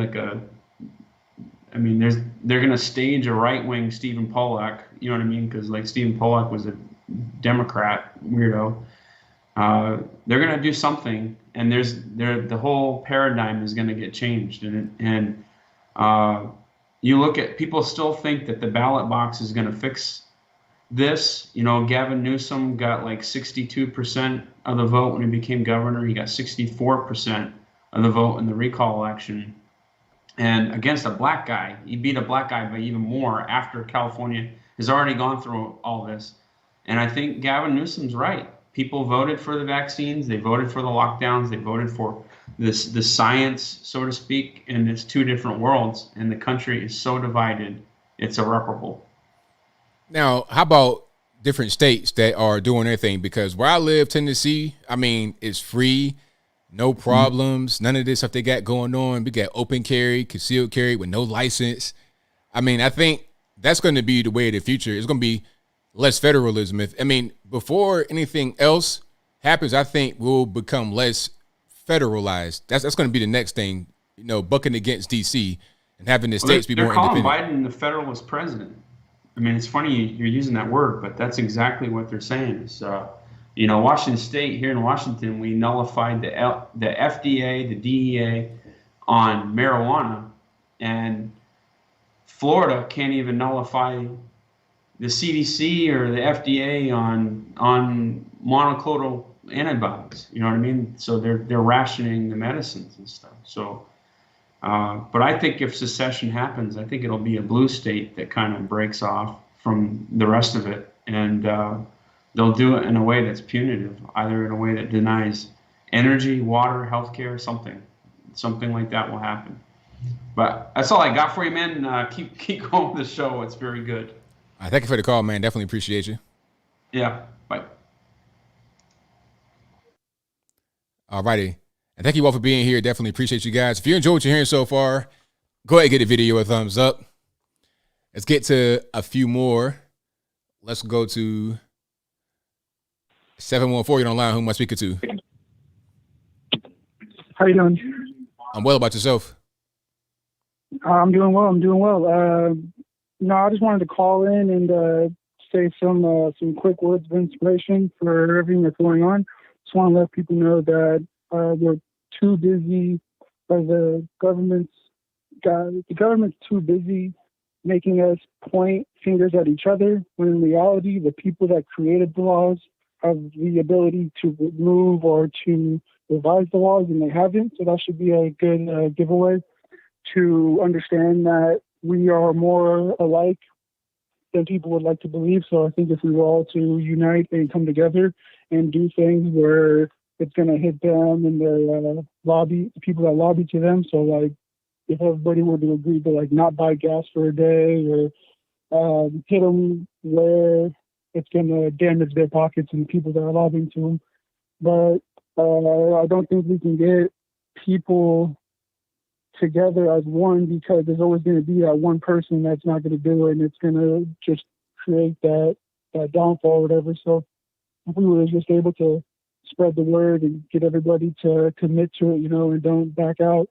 they're going to stage a right-wing Stephen Pollack. You know what I mean? Because like Stephen Pollack was a Democrat weirdo. They're going to do something, and the whole paradigm is going to get changed. And you look at, people still think that the ballot box is going to fix this. Gavin Newsom got like 62% of the vote when he became governor. He got 64% of the vote in the recall election. And against a black guy, he beat a black guy by even more after California has already gone through all this. And I think Gavin Newsom's right. People voted for the vaccines. They voted for the lockdowns. They voted for the science, so to speak. And it's two different worlds. And the country is so divided, it's irreparable. Now, how about different states that are doing their thing? Because where I live, Tennessee, it's free. No problems. None of this stuff they got going on. We got open carry, concealed carry with no license. I think that's going to be the way of the future. It's going to be less federalism. Before anything else happens, I think we'll become less federalized. That's going to be the next thing. bucking against D.C. and having the states be more They're calling independent. Biden the Federalist president. I mean, it's funny you're using that word, but that's exactly what they're saying. Is Washington State, here in Washington, we nullified the FDA, the DEA on marijuana, and Florida can't even nullify the CDC or the FDA on monoclonal antibodies. You know what I mean? So they're rationing the medicines and stuff. So, but I think if secession happens, I think it'll be a blue state that kind of breaks off from the rest of it, and they'll do it in a way that's punitive, either in a way that denies energy, water, healthcare, something like that will happen. But that's all I got for you, man. Keep going with the show. It's very good. Thank you for the call, man. Definitely appreciate you. Yeah. Bye. All righty. And thank you all for being here. Definitely appreciate you guys. If you enjoyed what you're hearing so far, go ahead and give the video a thumbs up. Let's get to a few more. Let's go to 714. You're online. Who am I speaking to? How you doing? I'm well. About yourself? I'm doing well. I just wanted to call in and say some quick words of inspiration for everything that's going on. Just want to let people know that we're too busy. The government's too busy making us point fingers at each other, when in reality, the people that created the laws have the ability to remove or to revise the laws, and they haven't. So that should be a good giveaway to understand that we are more alike than people would like to believe. So I think if we were all to unite and come together and do things where it's going to hit them and their lobby, the people that lobby to them. So like, if everybody were to agree to like not buy gas for a day, or hit them where it's going to damage their pockets and the people that are lobbying to them. But I don't think we can get people together as one, because there's always going to be that one person that's not going to do it, and it's going to just create that downfall or whatever. So if we were just able to spread the word and get everybody to commit to it, and don't back out,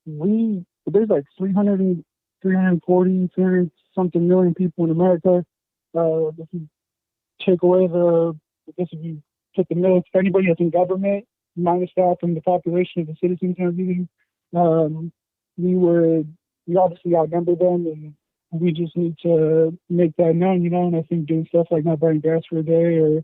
there's like 340 something million people in America. If you take away if you put the military, anybody that's in government, minus that from the population of the citizens and everything, we obviously outnumber them, and we just need to make that known, and I think doing stuff like not buying gas for a day, or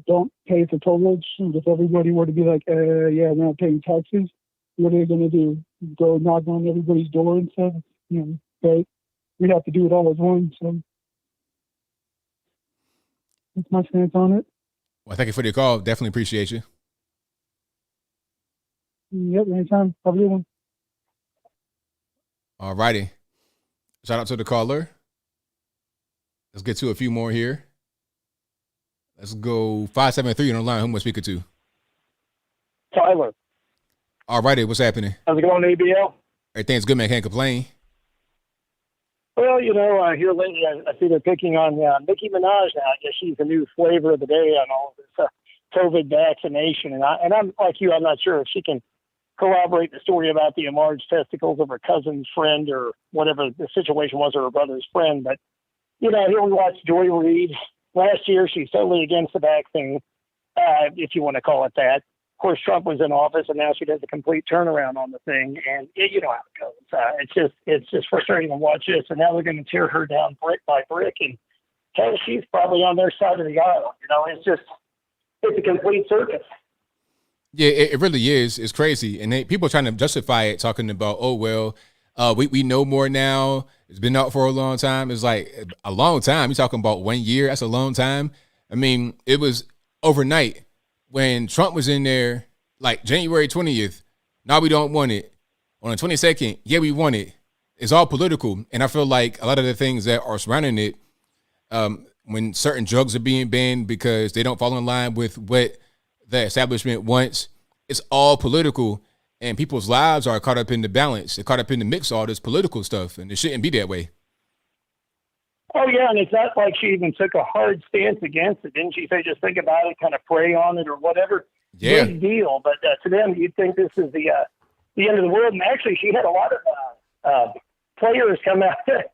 don't pay for tollage. If everybody were to be like, yeah, we're not paying taxes, what are they going to do? Go knock on everybody's door and stuff? But we'd have to do it all as one. So that's my stance on it. Well, thank you for the call. Definitely appreciate you. Yep, anytime. Have a good one. All righty. Shout out to the caller. Let's get to a few more here. Let's go 573 on the line. Who am I speaking to? Tyler. All righty. What's happening? How's it going, ABL? Everything's good, man. Can't complain. Well, here lately I see they're picking on Nicki Minaj now. I guess she's the new flavor of the day on all of this COVID vaccination. And I'm like you, I'm not sure if she can corroborate the story about the enlarged testicles of her cousin's friend or whatever the situation was, or her brother's friend. But, here we watched Joy Reid. Last year, she's totally against the vaccine, if you want to call it that. Of course, Trump was in office, and now she does a complete turnaround on the thing. And you know how it goes. It's just frustrating to watch this. And now they're going to tear her down brick by brick. And hell, she's probably on their side of the aisle. It's a complete circus. Yeah, it really is. It's crazy. And people are trying to justify it, talking about, we know more now. It's been out for a long time. It's like a long time. You're talking about 1 year. That's a long time. I mean, it was overnight when Trump was in there, like January 20th. Now we don't want it. On the 22nd, yeah, we want it. It's all political. And I feel like a lot of the things that are surrounding it, when certain drugs are being banned because they don't fall in line with what the establishment wants, it's all political, and people's lives are caught up in the balance. They're caught up in the mix of all this political stuff, and it shouldn't be that way. Oh, yeah, and it's not like she even took a hard stance against it. Didn't she say just think about it, kind of pray on it or whatever? Yeah. Big deal. But to them, you'd think this is the the end of the world. And actually, she had a lot of players come out to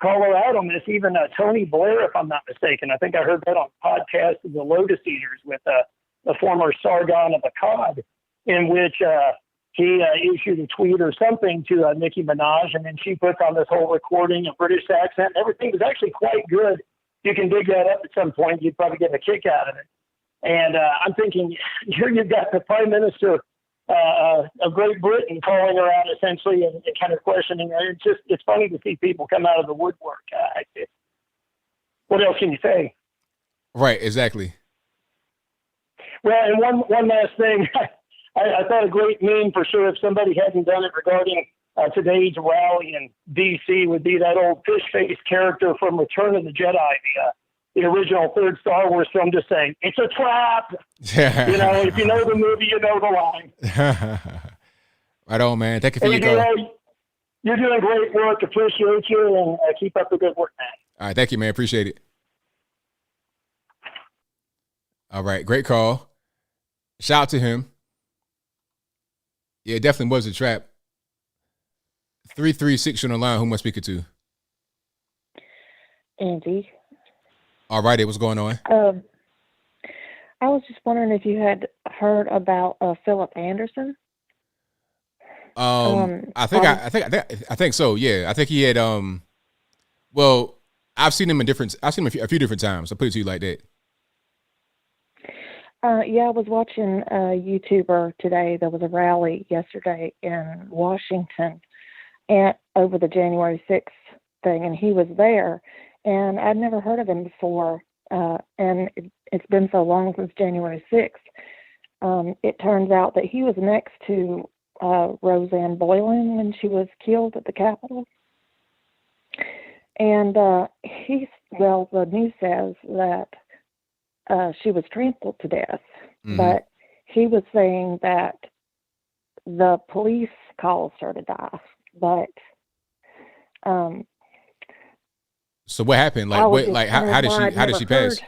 call her out on this. Even Tony Blair, if I'm not mistaken. I think I heard that on a podcast of the Lotus Eaters with the former Sargon of Akkad, in which he issued a tweet or something to Nicki Minaj, and then she puts on this whole recording, a British accent, and everything was actually quite good. You can dig that up at some point. You'd probably get a kick out of it. And I'm thinking, here you've got the Prime Minister of Great Britain calling her out essentially and kind of questioning her. It's funny to see people come out of the woodwork. What else can you say? Right, exactly. Well, and one last thing. I thought a great meme for sure, if somebody hadn't done it, regarding today's rally in D.C. would be that old fish-faced character from Return of the Jedi, the original third Star Wars film, just saying, "It's a trap." You know, if you know the movie, you know the line. Right on, man. Thank you for your call. You're doing great work. Appreciate you, and keep up the good work, man. All right, thank you, man. Appreciate it. All right, great call. Shout out to him. Yeah, it definitely was a trap. 336 on the line. Who am I speaking to? Andy. All righty, what's going on? I was just wondering if you had heard about Philip Anderson. I think so. Yeah, I think he had. Well, I've seen him a few different times. I'll put it to you like that. Yeah, I was watching a YouTuber today. There was a rally yesterday in Washington over the January 6th thing, and he was there, and I'd never heard of him before, and it's been so long since January 6th. It turns out that he was next to Roseanne Boylan when she was killed at the Capitol. And the news says that she was trampled to death, but he was saying that the police caused her to die. But so what happened? Like what? Like how did she pass?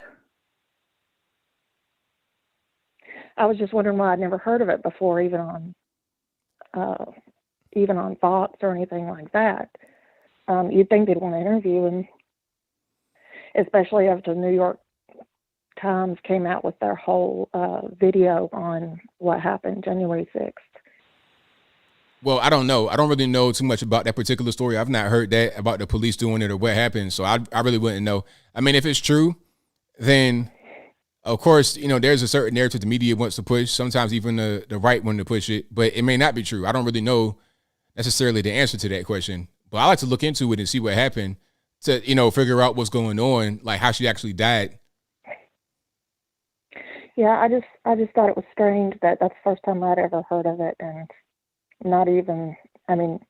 I was just wondering why I'd never heard of it before, even on Fox or anything like that. You'd think they'd want to interview him, especially after the New York Times came out with their whole video on what happened January 6th. Well, I don't know. I don't really know too much about that particular story. I've not heard that about the police doing it or what happened, so I really wouldn't know. I mean, if it's true, then of course, you know, there's a certain narrative the media wants to push, sometimes even the right one to push it, but it may not be true. I don't really know necessarily the answer to that question, but I like to look into it and see what happened to, you know, figure out what's going on, like how she actually died. Yeah, I just thought it was strange that that's the first time I'd ever heard of it, and not even, I mean,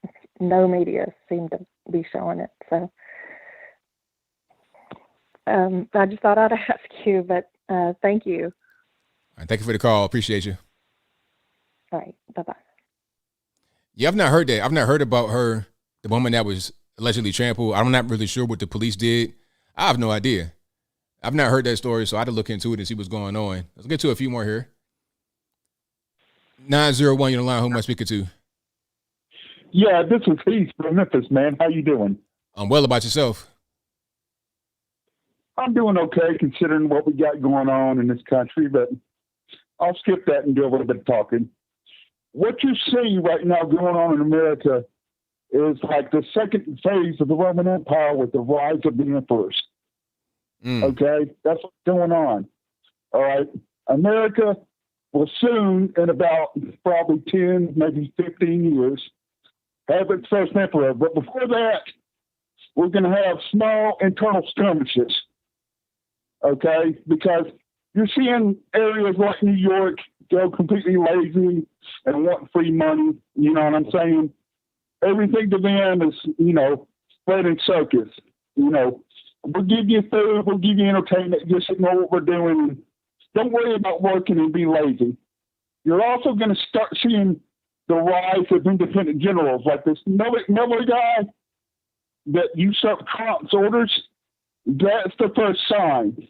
no media seemed to be showing it. So I just thought I'd ask you, but thank you. All right, thank you for the call. Appreciate you. All right, bye-bye. Yeah, I've not heard that. I've not heard about her, the woman that was allegedly trampled. I'm not really sure what the police did. I have no idea. I've not heard that story, so I had to look into it and see what's going on. Let's get to a few more here. 901, you're on the line. Who am I speaking to? Yeah, this is Heath from Memphis, man. How you doing? I'm well. About yourself? I'm doing okay considering what we got going on in this country, but I'll skip that and do a little bit of talking. What you see right now going on in America is like the second phase of the Roman Empire with the rise of the emperors. Okay, that's what's going on. All right, America will soon, in about probably 10, maybe 15 years, have its first emperor. But before that, we're going to have small internal skirmishes. Okay, because you're seeing areas like New York go completely lazy and want free money. You know what I'm saying? Everything to them is, you know, spreading circus. You know, we'll give you food, we'll give you entertainment, just ignore what we're doing. Don't worry about working and be lazy. You're also going to start seeing the rise of independent generals, like this Miller guy that usurped Trump's orders. That's the first sign.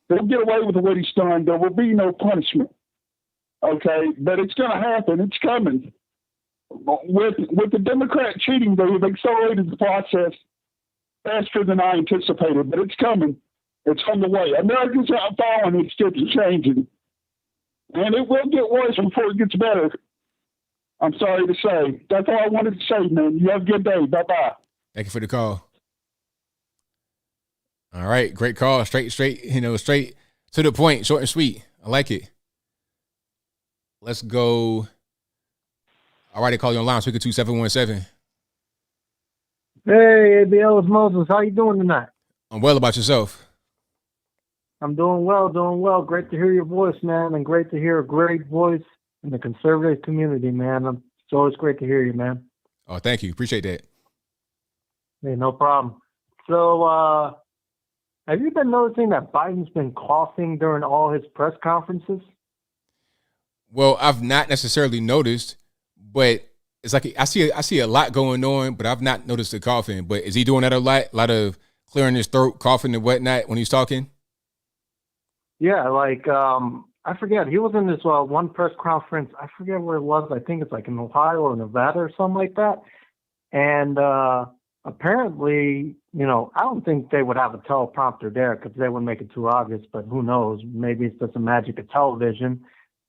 They'll get away with what he's done. There will be no punishment. Okay, but it's going to happen. It's coming. With the Democrat cheating, they've accelerated the process faster than I anticipated, but it's coming. It's on the way. America's not falling. It's just changing. And it will get worse before it gets better. I'm sorry to say. That's all I wanted to say, man. You have a good day. Bye-bye. Thank you for the call. All right, great call. Straight to the point, short and sweet. I like it. Let's go. All right, they call you online. Speaker 2717. Hey, ABL, it's Moses. How you doing tonight? I'm well. About yourself? I'm doing well. Great to hear your voice, man, and great to hear a great voice in the conservative community, man. It's always great to hear you, man. Oh, thank you. Appreciate that. Hey, no problem. So, have you been noticing that Biden's been coughing during all his press conferences? Well, I've not necessarily noticed, but it's like I see a lot going on, but I've not noticed the coughing. But is he doing that a lot? A lot of clearing his throat, coughing and whatnot when he's talking? Yeah, like I forget. He was in this one press conference. I forget where it was. I think it's like in Ohio or Nevada or something like that. And apparently, I don't think they would have a teleprompter there because they would make it too obvious. But who knows? Maybe it's just the magic of television.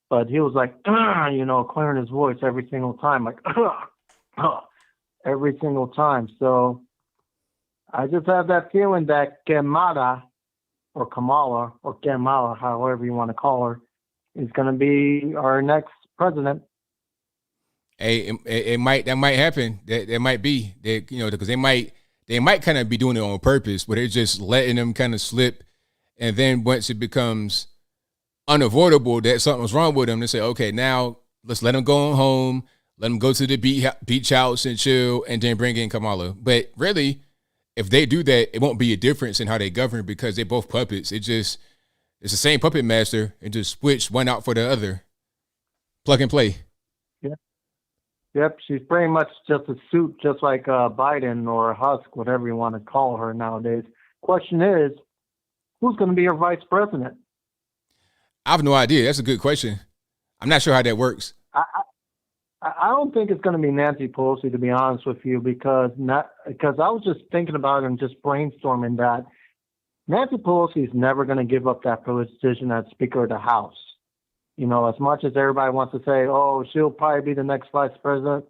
But he was like, clearing his voice every single time, like, every single time. So I just have that feeling that Kamala, however you want to call her, is going to be our next president. Hey, that might happen. That might be that, because they might kind of be doing it on purpose, but they're just letting them kind of slip. And then once it becomes unavoidable that something's wrong with them, they say, okay, now let's let them go home, let them go to the beach house and chill, and then bring in Kamala. But really, if they do that, it won't be a difference in how they govern because they're both puppets. It's the same puppet master and just switch one out for the other. Plug and play. Yep, she's pretty much just a suit, just like Biden or Husk, whatever you want to call her nowadays. Question is, who's going to be her vice president? I have no idea. That's a good question. I'm not sure how that works. I don't think it's going to be Nancy Pelosi, to be honest with you, because I was just thinking about it and just brainstorming that Nancy Pelosi is never going to give up that position as Speaker of the House. As much as everybody wants to say, oh, she'll probably be the next vice president,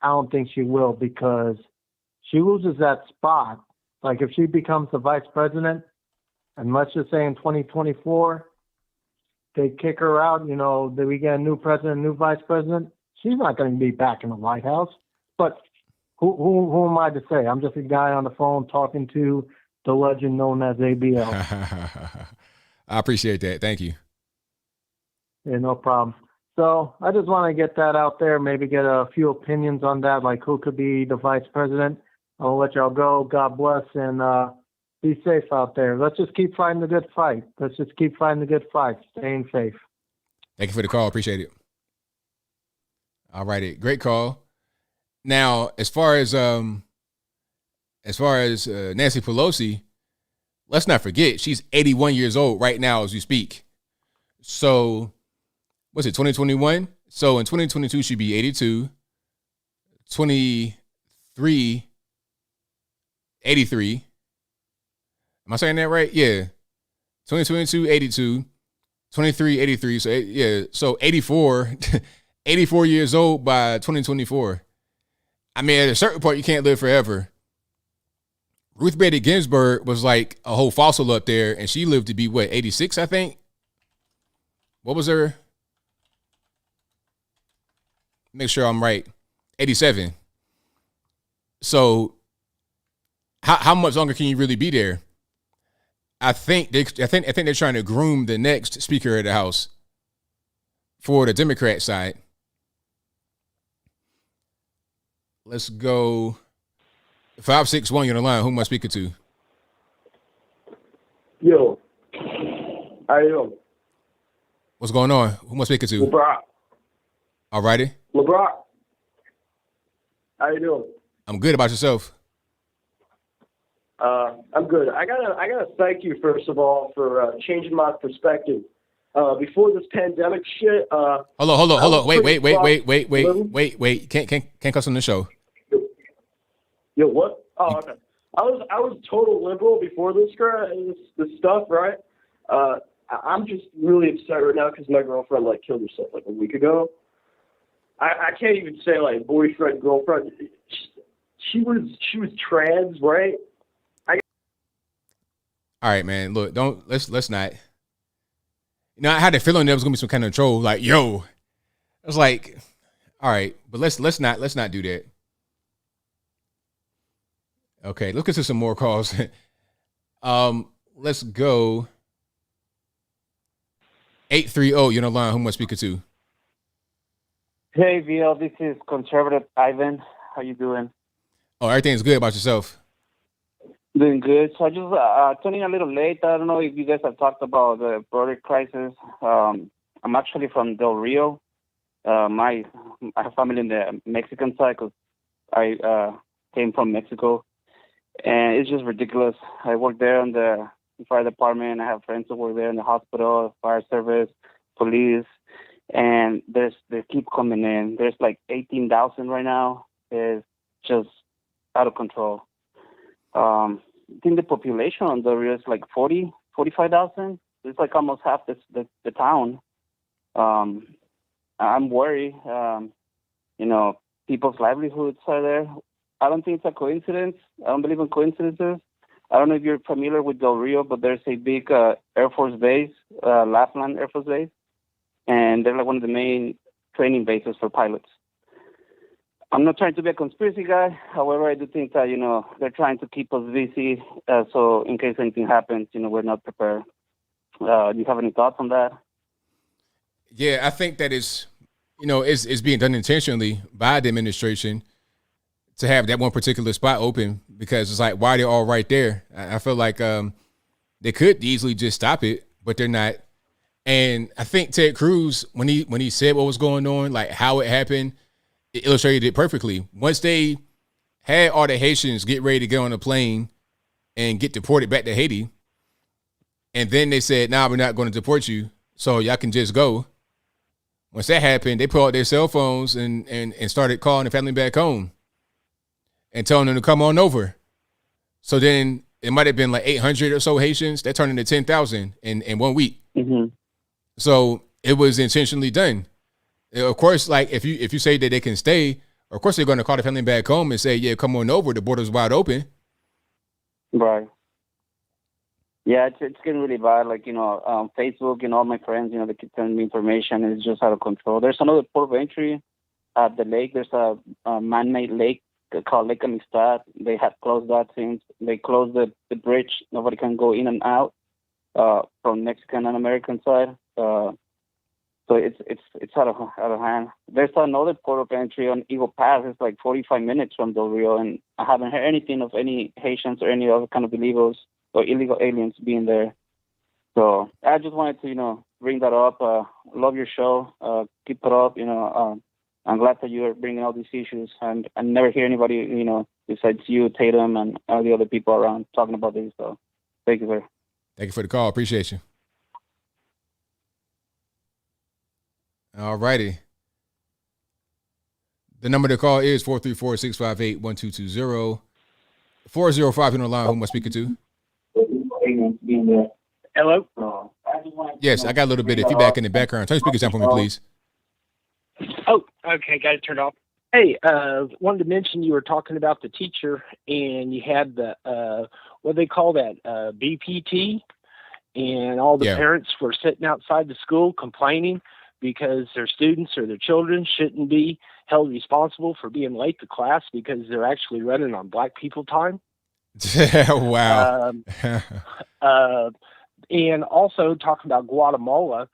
I don't think she will because she loses that spot. Like if she becomes the vice president, and let's just say in 2024, they kick her out, that we get a new president, new vice president, she's not going to be back in the White House. But who am I to say? I'm just a guy on the phone talking to the legend known as ABL. I appreciate that. Thank you. Yeah, no problem. So I just want to get that out there, maybe get a few opinions on that, like who could be the vice president. I'll let y'all go. God bless, and be safe out there. Let's just keep fighting the good fight. Staying safe. Thank you for the call. Appreciate it. All righty. Great call. Now, as far as Nancy Pelosi, let's not forget she's 81 years old right now as we speak. So, what's it, 2021? So in 2022, she'd be 82. 23, 83. Am I saying that right? Yeah. 2022, 82. 23, 83. So, yeah. So 84, 84 years old by 2024. I mean, at a certain point, you can't live forever. Ruth Bader Ginsburg was like a whole fossil up there, and she lived to be, 86, I think? What was her? Make sure I'm right. 87. So how much longer can you really be there? I think they're trying to groom the next Speaker of the House for the Democrat side. Let's go 561. You're on the line. Who am I speaking to? Yo, how you doing? What's going on? Who am I speaking to? LeBron. All righty. LeBron. How you doing? I'm good. About yourself? I'm good. I gotta thank you first of all for changing my perspective before this pandemic shit. Hold on. Wait. Can't cuss on the show. Yo, what? Oh, okay. I was total liberal before this stuff, right? I'm just really upset right now because my girlfriend like killed herself like a week ago. I can't even say like boyfriend, girlfriend. She was trans, right? All right, man. Look, let's not. You know, I had a feeling there was gonna be some kind of troll. Like, yo, I was like, all right, but let's not do that. Okay, let's get to some more calls. Let's go. 830. You're on the line. Who am I speaking to? Hey, VL, this is Conservative Ivan. How you doing? Oh, everything's good. About yourself? Doing good. So I just turning a little late. I don't know if you guys have talked about the border crisis. I'm actually from Del Rio. I have family in the Mexican side because I came from Mexico, and it's just ridiculous. I work there in the fire department. I have friends who work there in the hospital, fire service, police, and they keep coming in. There's like 18,000 right now. It's just out of control. I think the population on Del Rio is like 45,000. It's like almost half the town. I'm worried. People's livelihoods are there. I don't think it's a coincidence. I don't believe in coincidences. I don't know if you're familiar with Del Rio, but there's a big Air Force base, Lapland Air Force Base, and they're like one of the main training bases for pilots. I'm not trying to be a conspiracy guy. However, I do think that, they're trying to keep us busy. So in case anything happens, we're not prepared. Do you have any thoughts on that? Yeah, I think that it's being done intentionally by the administration to have that one particular spot open, because it's like, why are they all right there? I feel like they could easily just stop it, but they're not. And I think Ted Cruz, when he said what was going on, like how it happened, it illustrated it perfectly. Once they had all the Haitians get ready to get on a plane and get deported back to Haiti, and then they said, nah, we're not going to deport you, so y'all can just go. Once that happened, they pulled out their cell phones and started calling the family back home and telling them to come on over. So then it might have been like 800 or so Haitians that turned into 10,000 in 1 week. Mm-hmm. So it was intentionally done. Of course, like if you say that they can stay, of course they're going to call the family back home and say, yeah, come on over. The border's wide open. Right. Yeah, it's getting really bad. Like, Facebook and all my friends, they keep sending me information. It's just out of control. There's another port of entry at the lake. There's a man-made lake called Lake Amistad. They had closed that since they closed the bridge. Nobody can go in and out from Mexican and American side. So it's out of hand. There's another port of entry on Eagle Pass. It's like 45 minutes from Del Rio, and I haven't heard anything of any Haitians or any other kind of illegals or illegal aliens being there. So I just wanted to, bring that up. Love your show. Keep it up. I'm glad that you are bringing all these issues, and I never hear anybody, besides you, Tatum, and all the other people around talking about this. So thank you, sir. Thank you for the call. Appreciate you. All righty. The number to call is 434-658-1220. 405 on the line. Who am I speaking to? Hello? Yes, I got a little bit of feedback in the background. Turn your speakers down for me, please. Oh, okay. Got it turned off. Hey, wanted to mention you were talking about the teacher, and you had the, what do they call that, BPT, and all the parents were sitting outside the school complaining because their students or their children shouldn't be held responsible for being late to class because they're actually running on black people time. Wow. And also talking about Guatemala,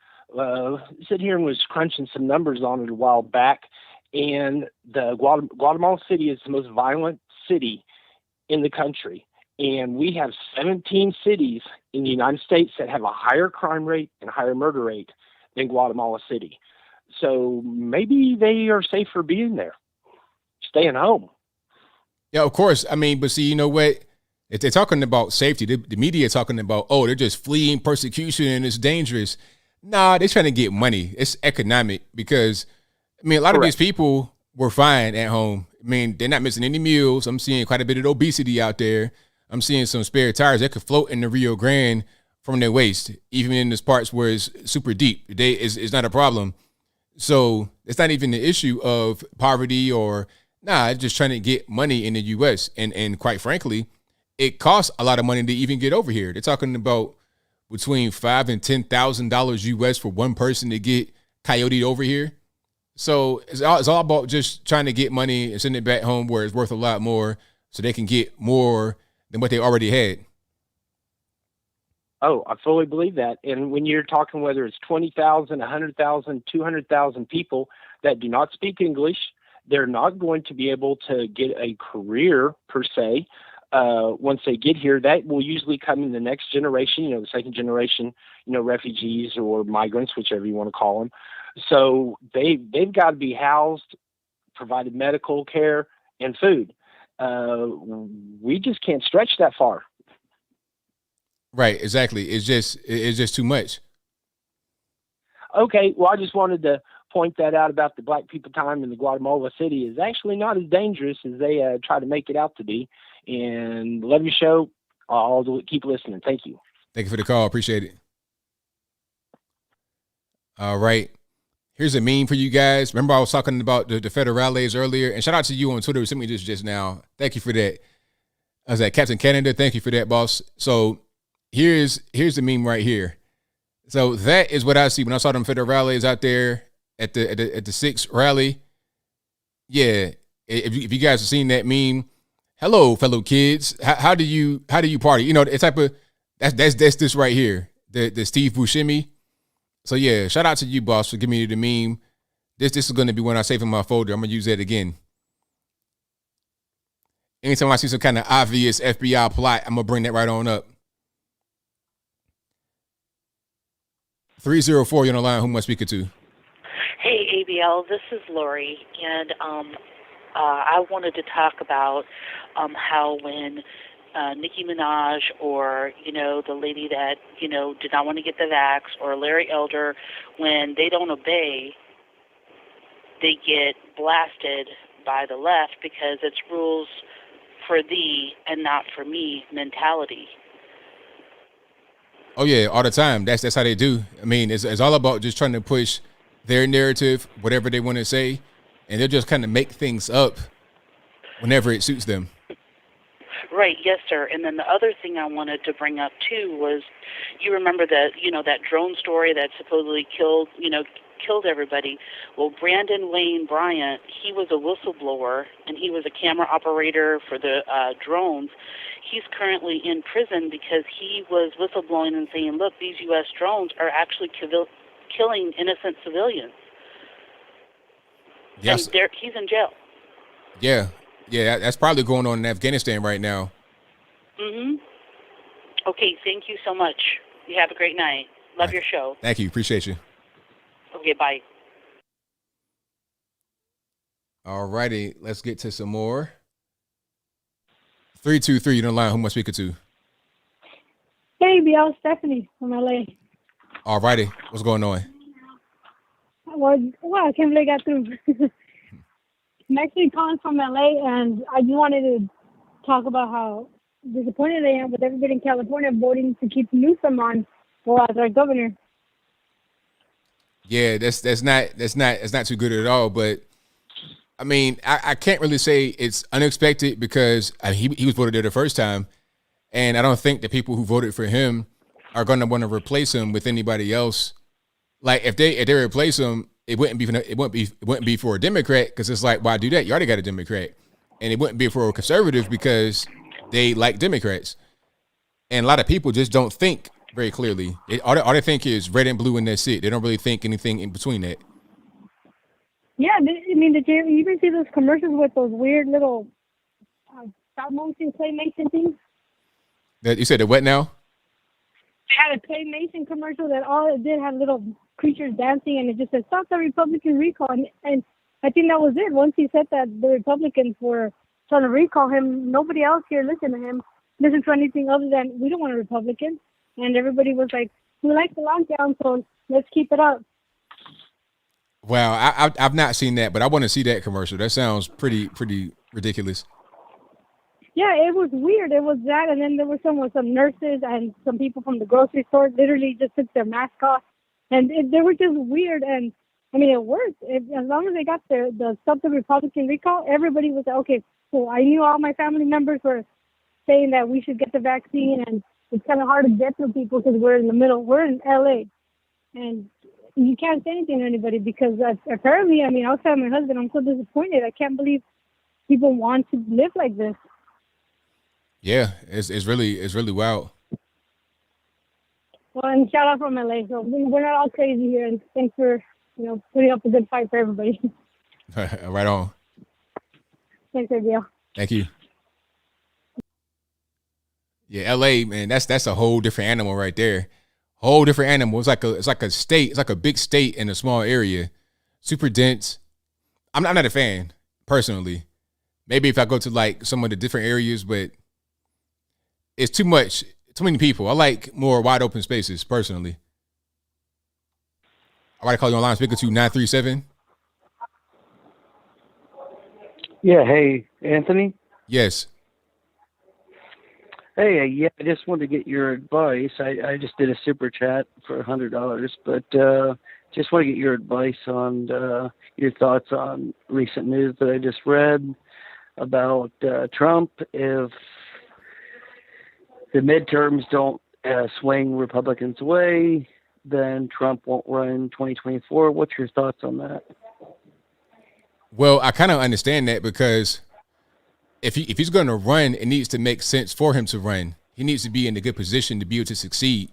sitting here and was crunching some numbers on it a while back, and the Guatemala City is the most violent city in the country. And we have 17 cities in the United States that have a higher crime rate and higher murder rate than Guatemala City. So maybe they are safer being there, staying home. Yeah, of course. I mean, but see, you know what? If they're talking about safety, the media are talking about, they're just fleeing persecution and it's dangerous. Nah, they're trying to get money. It's economic because, I mean, a lot of these people were fine at home. I mean, they're not missing any meals. I'm seeing quite a bit of obesity out there. I'm seeing some spare tires that could float in the Rio Grande from their waist, even in those parts where it's super deep. It's not a problem. So it's not even the issue of poverty or it's just trying to get money in the U.S. And quite frankly, it costs a lot of money to even get over here. They're talking about between $5,000 and $10,000 US for one person to get coyoted over here. So it's all about just trying to get money and send it back home where it's worth a lot more, so they can get more than what they already had. Oh, I fully believe that. And when you're talking whether it's 20,000, 100,000, 200,000 people that do not speak English, they're not going to be able to get a career per se. Once they get here, that will usually come in the next generation, the second generation, refugees or migrants, whichever you want to call them. So they've got to be housed, provided medical care and food. We just can't stretch that far. Right, exactly. It's just too much. Okay, well, I just wanted to point that out about the Black People Time in the Guatemala City is actually not as dangerous as they try to make it out to be. And love your show. I'll keep listening. Thank you. Thank you for the call. Appreciate it. All right. Here's a meme for you guys. Remember I was talking about the federales earlier? And shout out to you on Twitter who sent me this just now. Thank you for that. I was at Captain Canada. Thank you for that, boss. So here's the meme right here. So that is what I see when I saw them federales out there at the 6th rally. Yeah. If you guys have seen that meme, hello, fellow kids. How do you party? The type of that's this right here. The Steve Buscemi. So yeah, shout out to you, boss, for giving me the meme. This is going to be when I save in my folder. I'm gonna use that again. Anytime I see some kind of obvious FBI plot, I'm gonna bring that right on up. 304, you're on the line. Who am I speaking to? Hey, ABL, this is Lori, and I wanted to talk about how when Nicki Minaj or, the lady that, did not want to get the vax, or Larry Elder, when they don't obey, they get blasted by the left because it's rules for thee and not for me mentality. Oh yeah, all the time. That's how they do. I mean, it's all about just trying to push their narrative, whatever they want to say, and they'll just kind of make things up whenever it suits them. Right, yes, sir. And then the other thing I wanted to bring up too was, you remember that that drone story that supposedly killed everybody. Well, Brandon Wayne Bryant, he was a whistleblower and he was a camera operator for the drones. He's currently in prison because he was whistleblowing and saying, look, these U.S. drones are actually killing innocent civilians. Yes. And he's in jail. Yeah, that's probably going on in Afghanistan right now. Mm-hmm. Okay, thank you so much. You have a great night. Love your show. Thank you. Appreciate you. Okay, bye. All righty, let's get to some more. 323, you're on the line. Who am I speaking to? Hey, BL, Stephanie from LA. All righty, what's going on? Well, I can't believe I got through. I'm actually calling from LA, and I just wanted to talk about how disappointed I am with everybody in California voting to keep Newsom on as our governor. Yeah, that's not too good at all. But I mean, I can't really say it's unexpected because he was voted there the first time, and I don't think the people who voted for him are going to want to replace him with anybody else. Like if they replace him, it wouldn't be for a Democrat because it's like, why do that? You already got a Democrat, and it wouldn't be for a conservative because they like Democrats, and a lot of people just don't think very clearly. All they think is red and blue, and that's it. They don't really think anything in between that. Yeah, I mean, did you even see those commercials with those weird little stop motion claymation things? That you said the what now? They had a claymation commercial that all it did had little creatures dancing, and it just said "Stop the Republican recall." And I think that was it. Once he said that the Republicans were trying to recall him, nobody else here listened to him, listened to anything other than we don't want a Republican. And everybody was like we like the lockdown, so let's keep it up. Wow, I've not seen that, but I want to see that commercial. That sounds pretty ridiculous. Yeah, it was weird. It was that, and then there were some nurses and some people from the grocery store literally just took their mask off, and they were just weird. And I mean, it worked. As long as they got the stop the Republican recall, everybody was okay. So I knew all my family members were saying that we should get the vaccine, and it's kind of hard to get to people because we're in the middle. We're in LA, and you can't say anything to anybody because apparently, I mean, outside my husband, I'm so disappointed. I can't believe people want to live like this. Yeah, it's really wild. Well, and shout out from LA. So we're not all crazy here, and thanks for putting up a good fight for everybody. Right on. Thanks, ABL. Thank you. Yeah, LA, man, that's a whole different animal right there. Whole different animal. It's like a state. It's like a big state in a small area. Super dense. I'm not a fan personally. Maybe if I go to like some of the different areas, but it's too much. Too many people. I like more wide open spaces personally. I want to call you online. Speaker to 937. Yeah. Hey, Anthony. Yes. Hey, yeah, I just wanted to get your advice. I just did a super chat for $100, but just want to get your advice on your thoughts on recent news that I just read about Trump. If the midterms don't swing Republicans' way, then Trump won't run in 2024. What's your thoughts on that? Well, I kind of understand that because if he's going to run, it needs to make sense for him to run. He needs to be in a good position to be able to succeed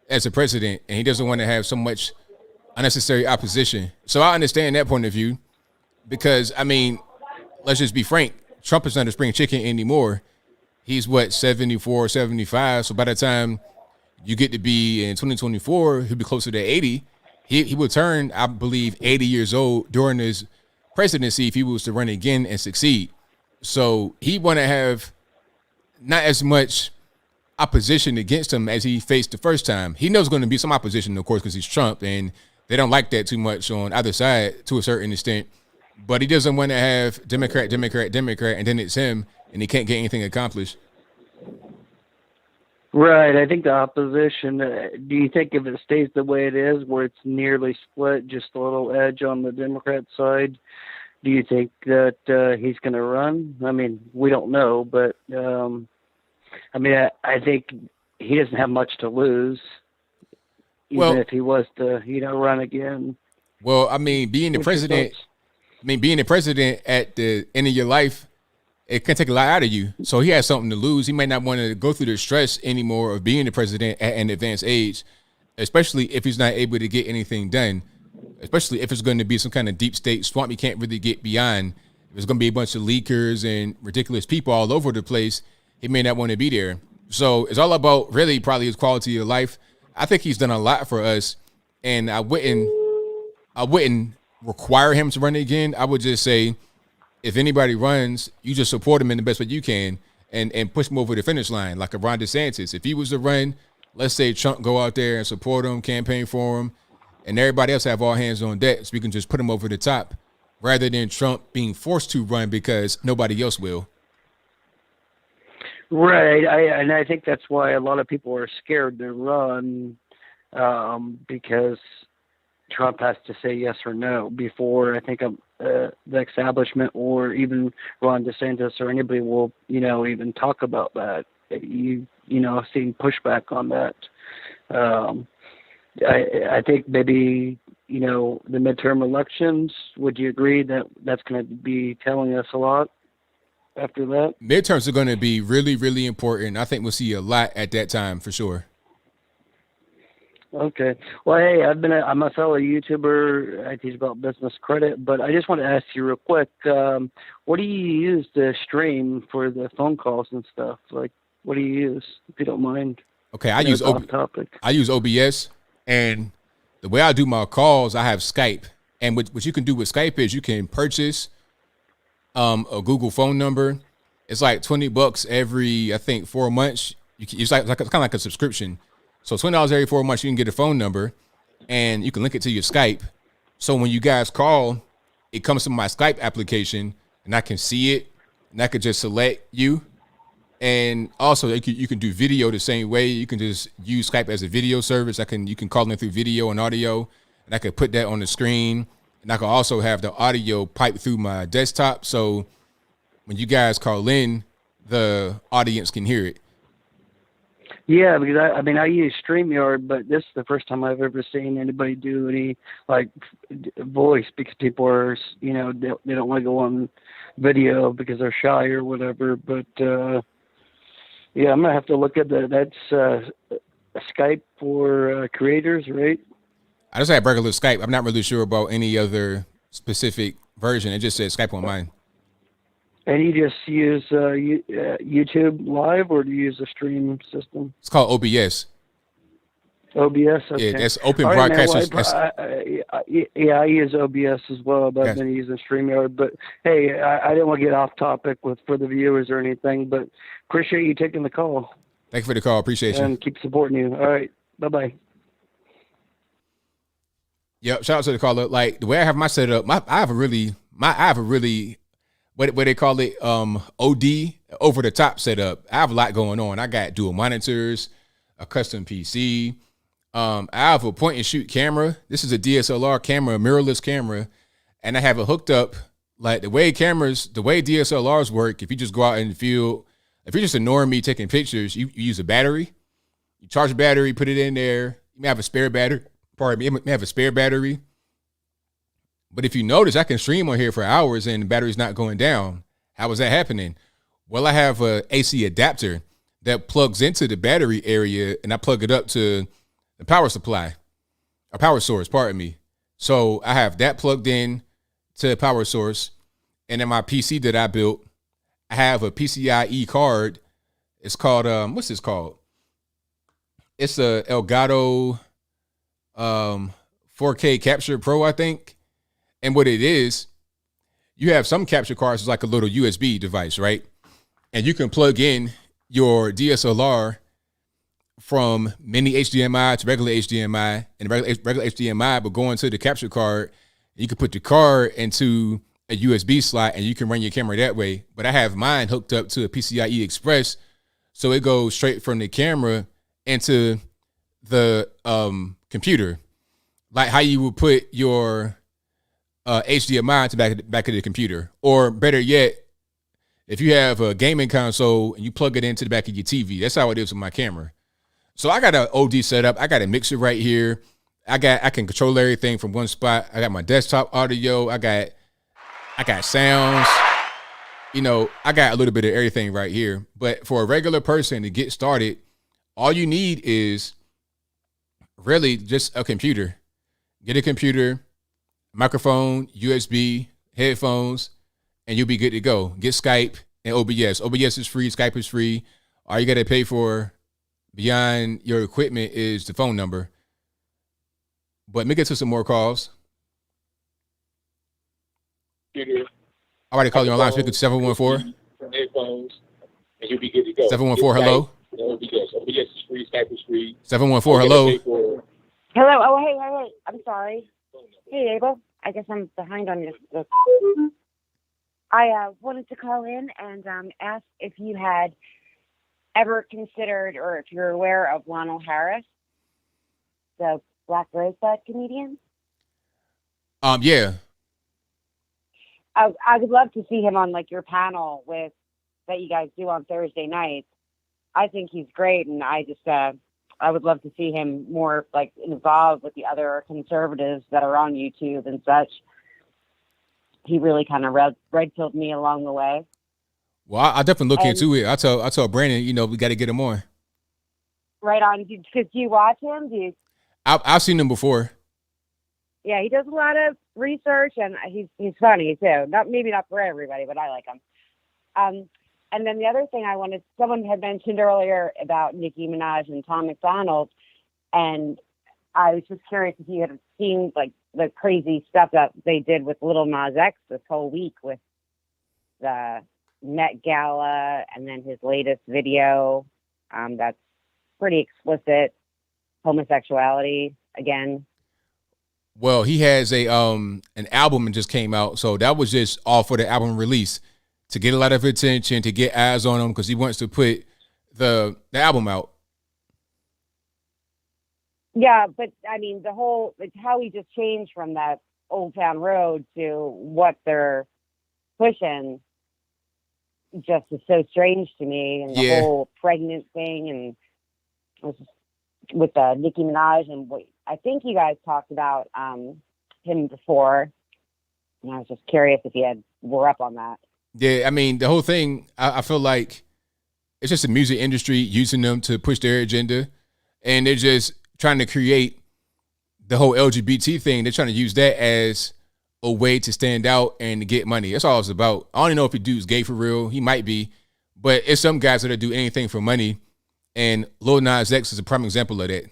as a president, and he doesn't want to have so much unnecessary opposition. So I understand that point of view because, I mean, let's just be frank. Trump is not a spring chicken anymore. He's, 74, 75. So by the time you get to be in 2024, he'll be closer to 80. He will turn, I believe, 80 years old during his presidency if he was to run again and succeed. So he want to have not as much opposition against him as he faced the first time. He knows going to be some opposition, of course, because he's Trump, and they don't like that too much on either side to a certain extent. But he doesn't want to have Democrat, and then it's him, and he can't get anything accomplished. Right. I think the opposition, do you think if it stays the way it is, where it's nearly split, just a little edge on the Democrat side, do you think that he's going to run? I mean, we don't know, but I think he doesn't have much to lose, even if he was to, run again. Well, I mean, being the president at the end of your life, it can take a lot out of you. So he has something to lose. He might not want to go through the stress anymore of being the president at an advanced age, especially if he's not able to get anything done, especially if it's going to be some kind of deep state swamp he can't really get beyond. If there's going to be a bunch of leakers and ridiculous people all over the place, he may not want to be there. So it's all about really probably his quality of life. I think he's done a lot for us, and I wouldn't require him to run again. I would just say, if anybody runs, you just support him in the best way you can and push him over the finish line, like a Ron DeSantis. If he was to run, let's say Trump go out there and support him, campaign for him, and everybody else have all hands on deck so we can just put him over the top rather than Trump being forced to run because nobody else will. Right. I think that's why a lot of people are scared to run because Trump has to say yes or no before I think the establishment or even Ron DeSantis or anybody will, even talk about that. Seeing pushback on that. I think maybe, the midterm elections, would you agree that that's going to be telling us a lot after that? Midterms are going to be really, really important. I think we'll see a lot at that time for sure. Okay. Well, hey, I'm a fellow YouTuber. I teach about business credit, but I just want to ask you real quick, what do you use to stream for the phone calls and stuff? Like, what do you use, if you don't mind? Okay, I use OBS, and the way I do my calls, I have Skype. And what you can do with Skype is you can purchase a Google phone number. It's like $20 every, I think, 4 months. It's kind of like a subscription. So $20 every 4 months, you can get a phone number, and you can link it to your Skype. So when you guys call, it comes to my Skype application, and I can see it, and I could just select you. And also, you can do video the same way. You can just use Skype as a video service. You can call in through video and audio, and I could put that on the screen. And I can also have the audio pipe through my desktop, so when you guys call in, the audience can hear it. Yeah, because I use StreamYard, but this is the first time I've ever seen anybody do any like voice, because people are, they don't want to go on video because they're shy or whatever. But yeah, I'm gonna have to look at that. That's Skype for creators, right? I just have regular Skype. I'm not really sure about any other specific version. It just says Skype on mine. And you just use YouTube Live, or do you use a stream system? It's called OBS. OBS, okay. Yeah, that's Open All Broadcast. I use OBS as well, but I've been using StreamYard. But hey, I didn't want to get off topic for the viewers or anything, but appreciate you taking the call. Thank you for the call. Appreciate you. And keep supporting you. All right, bye-bye. Yep, shout out to the caller. Like, the way I have my setup, I have a really what they call it, OD, over the top setup. I have a lot going on. I got dual monitors, a custom PC. I have a point and shoot camera. This is a DSLR camera, a mirrorless camera, and I have it hooked up. Like, the way DSLRs work, if you just go out in the field, if you're just ignoring me taking pictures, you use a battery. You charge a battery, put it in there. You may have a spare battery. Pardon me, you may have a spare battery. But if you notice, I can stream on here for hours and the battery's not going down. How is that happening? Well, I have a AC adapter that plugs into the battery area, and I plug it up to the power supply, a power source, pardon me. So I have that plugged in to the power source. And then my PC that I built, I have a PCIe card. It's called, what's this called? It's a Elgato 4K Capture Pro, I think. And what it is, you have some capture cards, it's like a little USB device, right? And you can plug in your DSLR from mini HDMI to regular HDMI, and regular HDMI, but going to the capture card, you can put the card into a USB slot and you can run your camera that way. But I have mine hooked up to a PCIe Express, so it goes straight from the camera into the computer, like how you would put your HDMI to back of the computer. Or better yet, if you have a gaming console and you plug it into the back of your TV, that's how it is with my camera. So I got an OD setup. I got a mixer right here. I can control everything from one spot. I got my desktop audio. I got sounds. I got a little bit of everything right here. But for a regular person to get started, all you need is really just a computer. Get a computer, microphone, USB, headphones, and you'll be good to go. Get Skype and OBS. OBS is free. Skype is free. All you got to pay for beyond your equipment is the phone number. But let me get to some more calls. All right, I call you online. Speak to 714. Headphones, and you'll be good to go. 714, hello. OBS is free. Skype is free. 714, hello. Hello. Oh, hey. I'm sorry. Hey, Abel. I guess I'm behind on this. I wanted to call in and ask if you had ever considered, or if you're aware of Lionel Harris, the Black Rosebud comedian. Yeah. I would love to see him on your panel that you guys do on Thursday nights. I think he's great, and I would love to see him more involved with the other conservatives that are on YouTube and such. He really kind of red-pilled me along the way. Well, I definitely look into it. I tell Brandon, we got to get him on. Right on. Because do you watch him? I've seen him before. Yeah, he does a lot of research, and he's funny too. Maybe not for everybody, but I like him. And then the other thing someone had mentioned earlier about Nicki Minaj and Tom McDonald, and I was just curious if you had seen the crazy stuff that they did with Lil Nas X this whole week with the Met Gala, and then his latest video that's pretty explicit. homosexuality again? Well, he has a an album that just came out, so that was just all for the album release to get a lot of attention, to get eyes on him because he wants to put the album out. Yeah, but I mean, the whole like how he just changed from that Old Town Road to what they're pushing just is so strange to me, and the whole pregnant thing, and with Nicki Minaj, and what I think you guys talked about him before, and I was just curious if you were up on that. Yeah, I mean, the whole thing, I feel like it's just the music industry using them to push their agenda, and they're just trying to create the whole LGBT thing. They're trying to use that as a way to stand out and to get money. That's all it's about. I don't even know if the dude's gay for real. He might be, but it's some guys that do anything for money, and Lil Nas X is a prime example of that.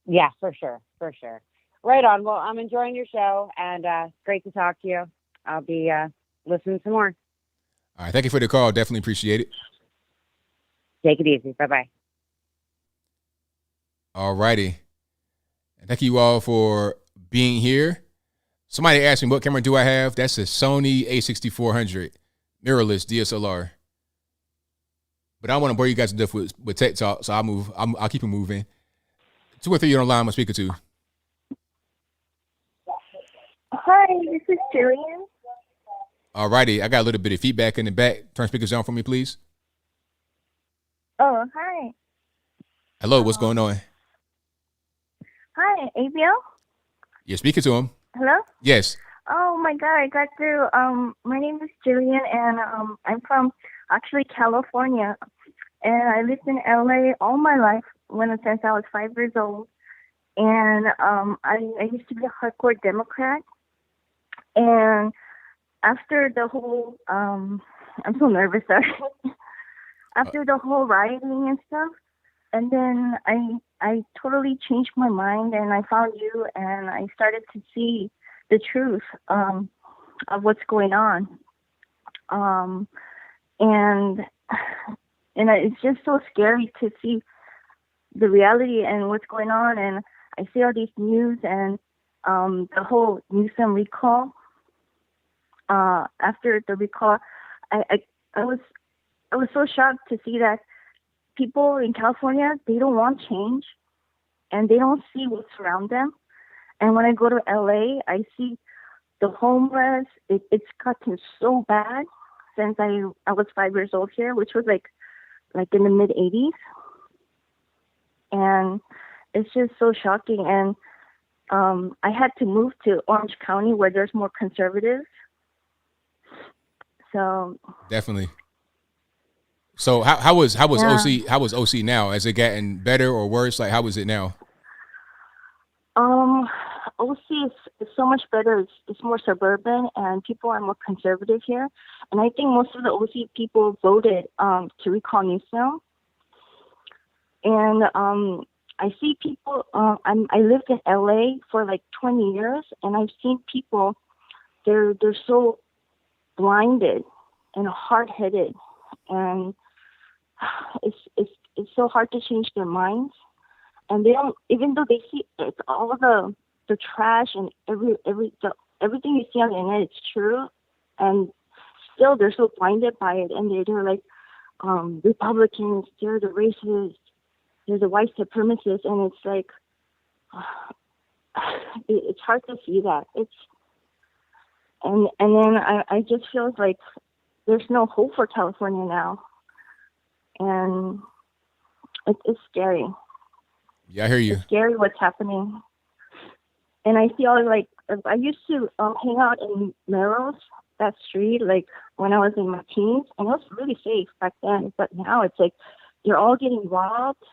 Yeah, for sure. Right on. Well, I'm enjoying your show, and great to talk to you. I'll be listening some more. All right, thank you for the call. Definitely appreciate it. Take it easy. Bye-bye. All righty. Thank you all for being here. Somebody asked me, what camera do I have? That's a Sony a6400 mirrorless DSLR. But I don't want to bore you guys to death with tech talk, so I'll keep it moving. 2 or 3 you're online, I'm speaker to. Hi, this is Jillian. All righty. I got a little bit of feedback in the back. Turn speakers on for me, please. Oh, hi. Hello, what's going on? Hi, ABL? You're speaking to him. Hello? Yes. Oh my God, I got through. My name is Jillian, and I'm from actually California, and I lived in LA all my life since I was 5 years old, and I used to be a hardcore Democrat, and after the whole I'm so nervous, sorry. After the whole rioting and stuff, and then I totally changed my mind, and I found you, and I started to see the truth of what's going on. And it's just so scary to see the reality and what's going on. And I see all these news and the whole Newsom recall. After the recall, I was so shocked to see that people in California, they don't want change, and they don't see what's around them. And when I go to LA, I see the homeless. It's gotten so bad since I was 5 years old here, which was like in the mid 80s. And it's just so shocking. And I had to move to Orange County where there's more conservatives. So definitely. So how was yeah. OC? How was OC now? Has it gotten better or worse? Like, how is it now? OC is so much better. It's more suburban, and people are more conservative here. And I think most of the OC people voted to recall Newsom. And I see people. I lived in LA for like 20 years, and I've seen people. They're so blinded and hard-headed, and it's so hard to change their minds. And they don't, even though they see it's all the trash and everything you see on the internet, it's true, and still they're so blinded by it, and they're like Republicans, they're the racists, they're the white supremacists, and it's like it's hard to see that. And then I just feel like there's no hope for California now, and it's scary. Yeah, I hear you. It's scary what's happening. And I see all I used to hang out in Melrose, that street, like when I was in my teens, and it was really safe back then. But now it's like they're all getting robbed,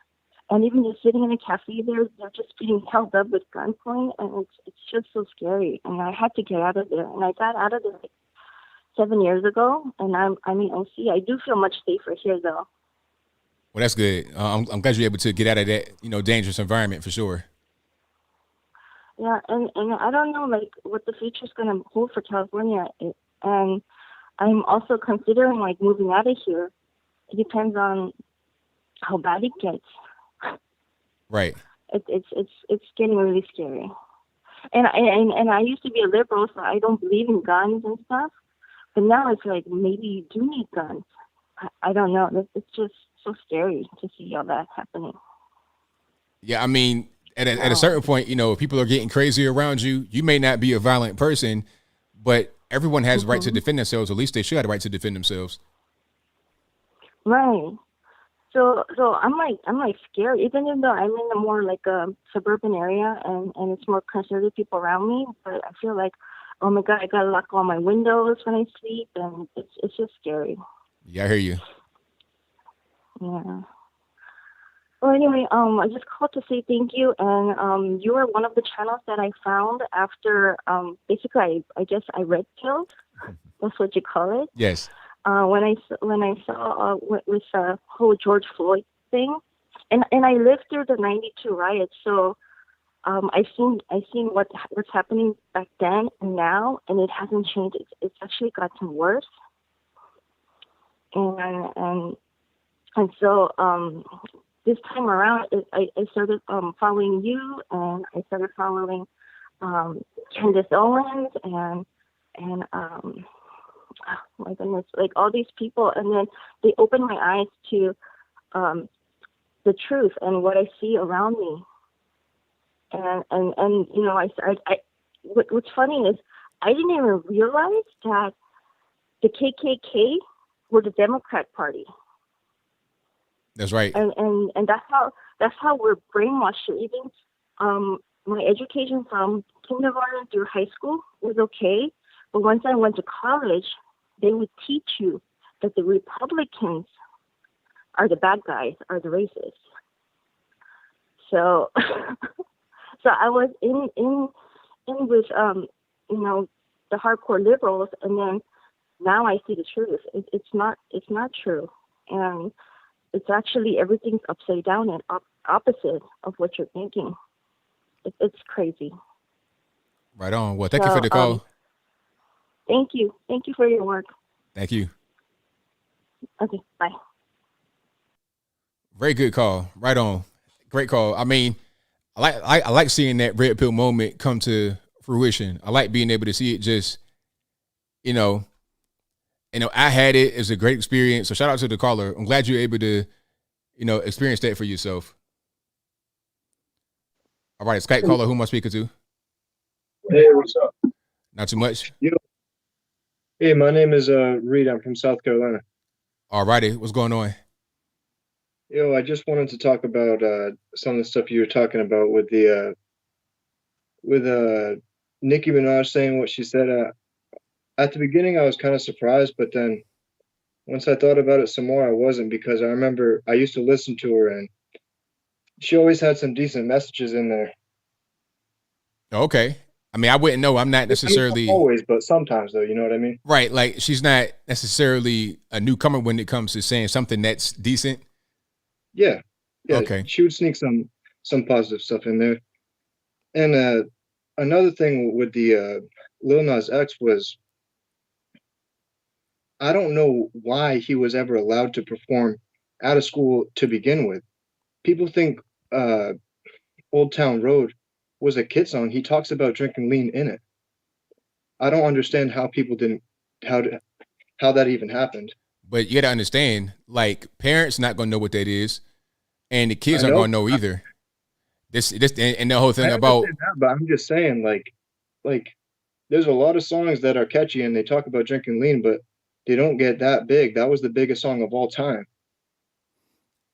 and even just sitting in a cafe there, they're just being held up with gunpoint, and it's just so scary. And I had to get out of there, and I got out of there like 7 years ago, and I'm in OC. I do feel much safer here, though. Well, that's good. I'm glad you're able to get out of that, dangerous environment for sure. Yeah, and I don't know like what the future's gonna hold for California, and I'm also considering like moving out of here. It depends on how bad it gets. Right. It's getting really scary. And I used to be a liberal, so I don't believe in guns and stuff. But now it's like maybe you do need guns. I don't know. It's just so scary to see all that happening. Yeah, I mean, at a certain point, you know, if people are getting crazy around you, you may not be a violent person, but everyone has the right to defend themselves. At least they should have the right to defend themselves. Right. So I'm like scared, even though I'm in a more like a suburban area and it's more conservative people around me. But I feel like, oh my God, I gotta lock all my windows when I sleep, and it's just scary. Yeah, I hear you. Yeah. Well, anyway, I just called to say thank you, and you are one of the channels that I found after basically I guess I red pilled. That's what you call it. Yes. When I saw with the whole George Floyd thing, and I lived through the '92 riots, so I've seen what's happening back then and now, and it hasn't changed. It's actually gotten worse, and so this time around, I started following you, and I started following Candace Owens and oh my goodness, like all these people, and then they opened my eyes to the truth and what I see around me. And you know, what's funny is I didn't even realize that the KKK were the Democrat Party. That's right. And that's how we're brainwashed. Even my education from kindergarten through high school was okay, but once I went to college, they would teach you that the Republicans are the bad guys, are the racists. So, so I was in with you know, the hardcore liberals, and then now I see the truth. It's not true, and it's actually everything's upside down and opposite of what you're thinking. It's crazy. Right on. Well, thank you for the call. Thank you for your work. Thank you. Okay, bye. Very good call. Right on. Great call. I mean, I like seeing that red pill moment come to fruition. I like being able to see it just, you know, I had it. It's a great experience. So shout out to the caller. I'm glad you're able to, you know, experience that for yourself. All right, Skype caller, who am I speaking to? Hey, what's up? Not too much. Hey, my name is Reed. I'm from South Carolina. All righty, what's going on? I just wanted to talk about some of the stuff you were talking about with the Nicki Minaj saying what she said. At the beginning, I was kind of surprised, but then once I thought about it some more, I wasn't, because I remember I used to listen to her, and she always had some decent messages in there. Okay. I mean, I wouldn't know. I'm not necessarily always, but sometimes though, you know what I mean? Right. Like, she's not necessarily a newcomer when it comes to saying something that's decent. Yeah. Okay. She would sneak some positive stuff in there. And another thing with the Lil Nas X was, I don't know why he was ever allowed to perform out of school to begin with. People think Old Town Road was a kid song. He talks about drinking lean in it. I don't understand how people how that even happened. But you got to understand, like, parents not gonna know what that is, and the kids aren't gonna know either. This and the whole thing about. But I'm just saying, like, there's a lot of songs that are catchy and they talk about drinking lean, but they don't get that big. That was the biggest song of all time.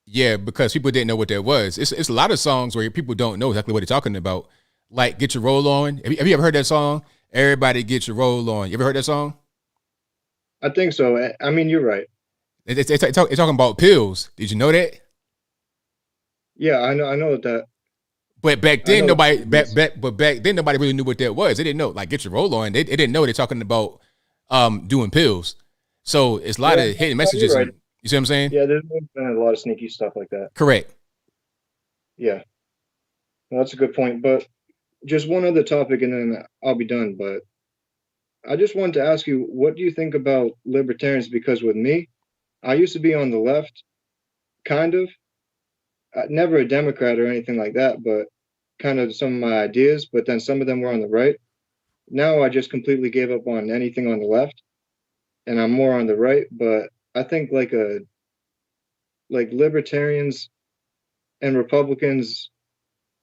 Yeah, because people didn't know what that was. It's a lot of songs where people don't know exactly what they're talking about. Like, Get Your Roll On. Have you ever heard that song? Everybody Get Your Roll On. You ever heard that song? I think so. I mean, you're right. It's talking about pills. Did you know that? Yeah, I know that. But back then nobody really knew what that was. They didn't know, like, Get Your Roll On. They didn't know they're talking about doing pills. So it's a lot of hidden messages. Right. You see what I'm saying? Yeah, there's been a lot of sneaky stuff like that. Correct. Yeah. Well, that's a good point. But just one other topic and then I'll be done. But I just wanted to ask you, what do you think about libertarians? Because with me, I used to be on the left, kind of. never a Democrat or anything like that, but kind of some of my ideas. But then some of them were on the right. Now I just completely gave up on anything on the left, and I'm more on the right. But I think like libertarians and Republicans,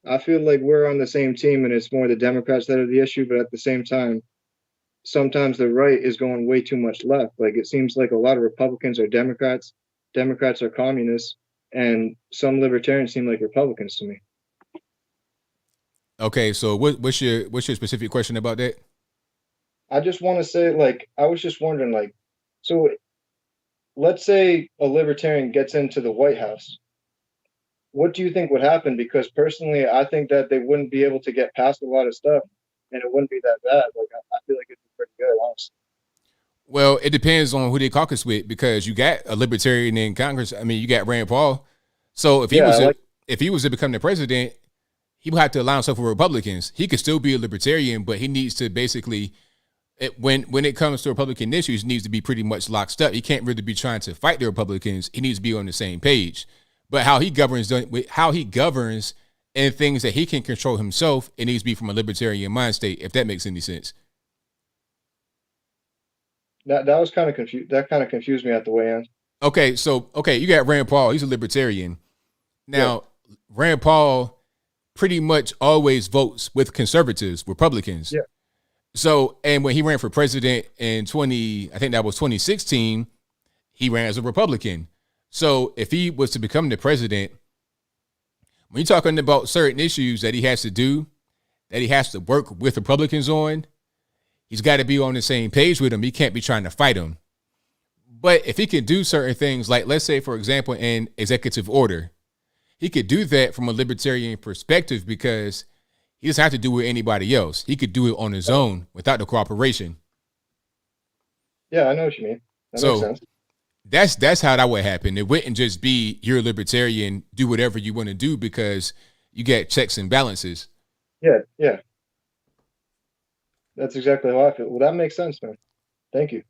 I feel like we're on the same team, and it's more the Democrats that are the issue. But at the same time, sometimes the right is going way too much left. Like it seems like a lot of Republicans are Democrats, Democrats are communists, and some libertarians seem like Republicans to me. Okay, so what's your specific question about that? I just want to say, like, I was just wondering, like, so let's say a libertarian gets into the White House. What do you think would happen? Because personally, I think that they wouldn't be able to get past a lot of stuff, and it wouldn't be that bad. Like, I feel like it'd be pretty good, honestly. Well, it depends on who they caucus with, because you got a libertarian in Congress. I mean, you got Rand Paul. So if he was to become the president, he would have to align himself with Republicans. He could still be a libertarian, but he needs to basically, when it comes to Republican issues, he needs to be pretty much locked up. He can't really be trying to fight the Republicans. He needs to be on the same page. But how he governs and things that he can control himself, it needs to be from a libertarian mind state, if that makes any sense. That was kind of confused. That kind of confused me at the way end. Okay, you got Rand Paul. He's a libertarian. Now, Rand Paul pretty much always votes with conservatives, Republicans. Yeah. So, and when he ran for president in 2016, he ran as a Republican. So if he was to become the president, when you're talking about certain issues that he has to do, that he has to work with Republicans on, he's got to be on the same page with them. He can't be trying to fight them. But if he can do certain things, like let's say, for example, in executive order, he could do that from a libertarian perspective because he doesn't have to do it with anybody else. He could do it on his own without the cooperation. Yeah, I know what you mean. That makes sense. That's how that would happen. It wouldn't just be you're a libertarian, do whatever you want to do because you get checks and balances. Yeah. That's exactly how I feel. Well, that makes sense, man. Thank you.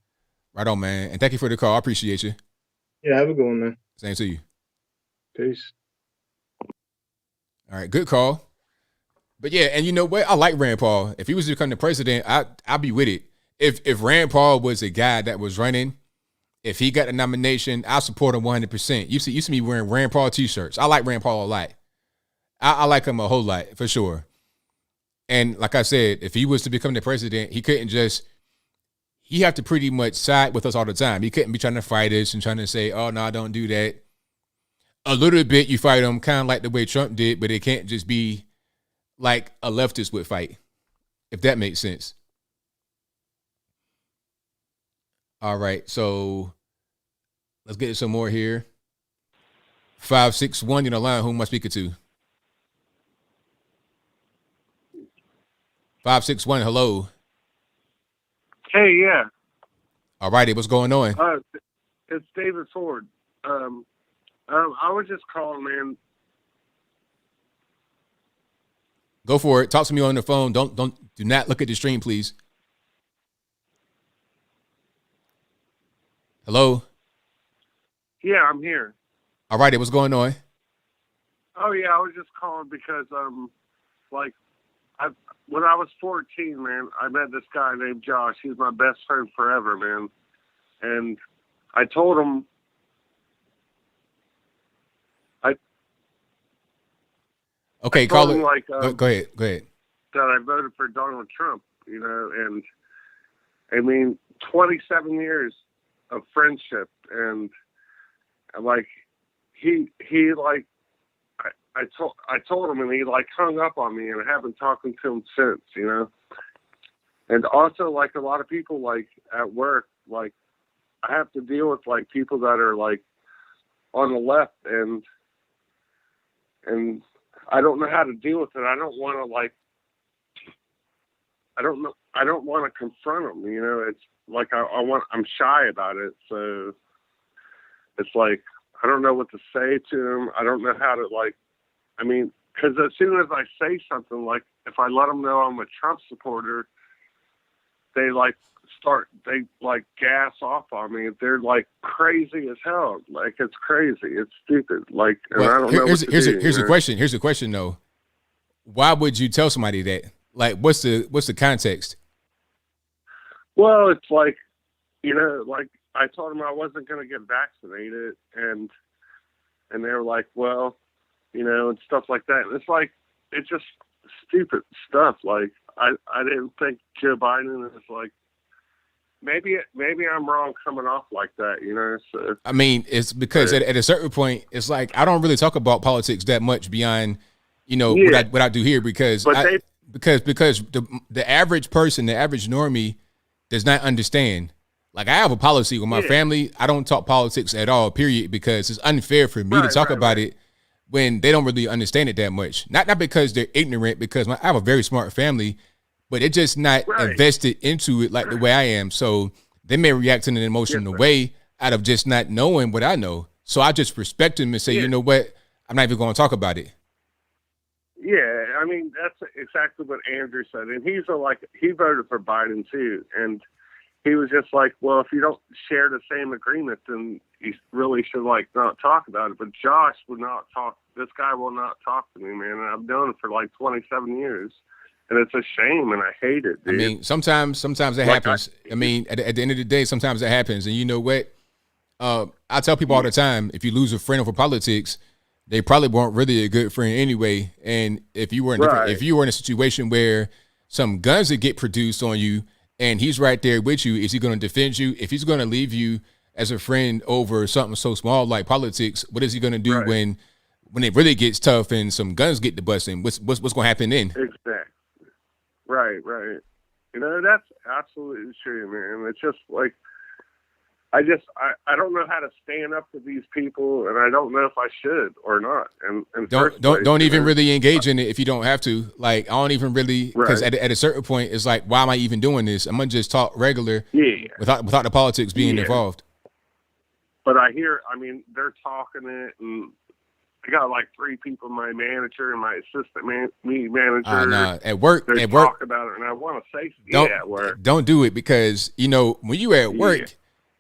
Right on, man. And thank you for the call. I appreciate you. Yeah, have a good one, man. Same to you. Peace. All right, good call. But yeah, and you know what? I like Rand Paul. If he was to become the president, I'd be with it. If Rand Paul was a guy that was running, if he got a nomination, I'll support him 100%. You see me wearing Rand Paul t-shirts. I like Rand Paul a lot. I like him a whole lot, for sure. And like I said, if he was to become the president, he have to pretty much side with us all the time. He couldn't be trying to fight us and trying to say, oh, no, don't do that. A little bit you fight him, kind of like the way Trump did, but it can't just be like a leftist would fight, if that makes sense. All right, so let's get some more here. 561, you know, line. Who am I speaking to? 561, hello. Hey, yeah. All righty, what's going on? It's David Ford. I was just calling, man. Go for it. Talk to me on the phone. Do not look at the stream, please. Hello? Yeah, I'm here. All righty, what's going on? Oh, yeah, I was just calling because, when I was 14, man, I met this guy named Josh. He's my best friend forever, man. And I told him, okay, call it. Go ahead. That I voted for Donald Trump, you know, and I mean, 27 years of friendship, and like he like I told him, and he like hung up on me, and I haven't talked to him since, you know. And also, like a lot of people, like at work, like I have to deal with like people that are like on the left, and I don't know how to deal with it. I don't want to I don't want to confront them, you know. It's like I'm shy about it, so it's like I don't know what to say to them. I don't know how to because as soon as I say something, like if I let them know I'm a Trump supporter, they like they like gas off on me. They're like crazy as hell. Like it's crazy. It's stupid. Like, and I don't know what to do. Here's a question. Here's a question though. Why would you tell somebody that? Like, what's the context? Well, it's like, like I told them I wasn't going to get vaccinated, and they were like, well, and stuff like that. And it's like, it's just stupid stuff. Like, I didn't think Joe Biden is like, maybe I'm wrong coming off like that, So I mean, it's because at a certain point, it's like I don't really talk about politics that much beyond, what I do here because the average person, the average normie, does not understand. Like I have a policy with my family. I don't talk politics at all, period, because it's unfair for me to talk about it when they don't really understand it that much. Not because they're ignorant, because I have a very smart family, but they're just not invested into it like the way I am. So they may react in an emotional way out of just not knowing what I know. So I just respect them and say, you know what? I'm not even going to talk about it. Yeah, I mean, that's exactly what Andrew said. And he voted for Biden too. And he was just like, well, if you don't share the same agreement, then you really should not talk about it. But Josh would not talk. This guy will not talk to me, man. And I've known him for 27 years. And it's a shame, and I hate it, dude. I mean, sometimes it happens. I mean, at the end of the day, sometimes it happens. And you know what? I tell people all the time, if you lose a friend over politics, they probably weren't really a good friend anyway. And if you were in a situation where some guns would get produced on you and he's right there with you, is he going to defend you? If he's going to leave you as a friend over something so small like politics, what is he going to do when it really gets tough and some guns get to busting? What's going to happen then? Exactly. Right. That's absolutely true, man. It's just like, I don't know how to stand up to these people, and I don't know if I should or not. And don't even really engage in it if you don't have to. Like, I don't even really, because at a certain point, it's like, why am I even doing this? I'm gonna just talk regular, without the politics being involved. But they're talking it, and I got 3 people, my manager and my assistant manager. At work, talk about it, and I want to say, at work. Don't do it because when you at work.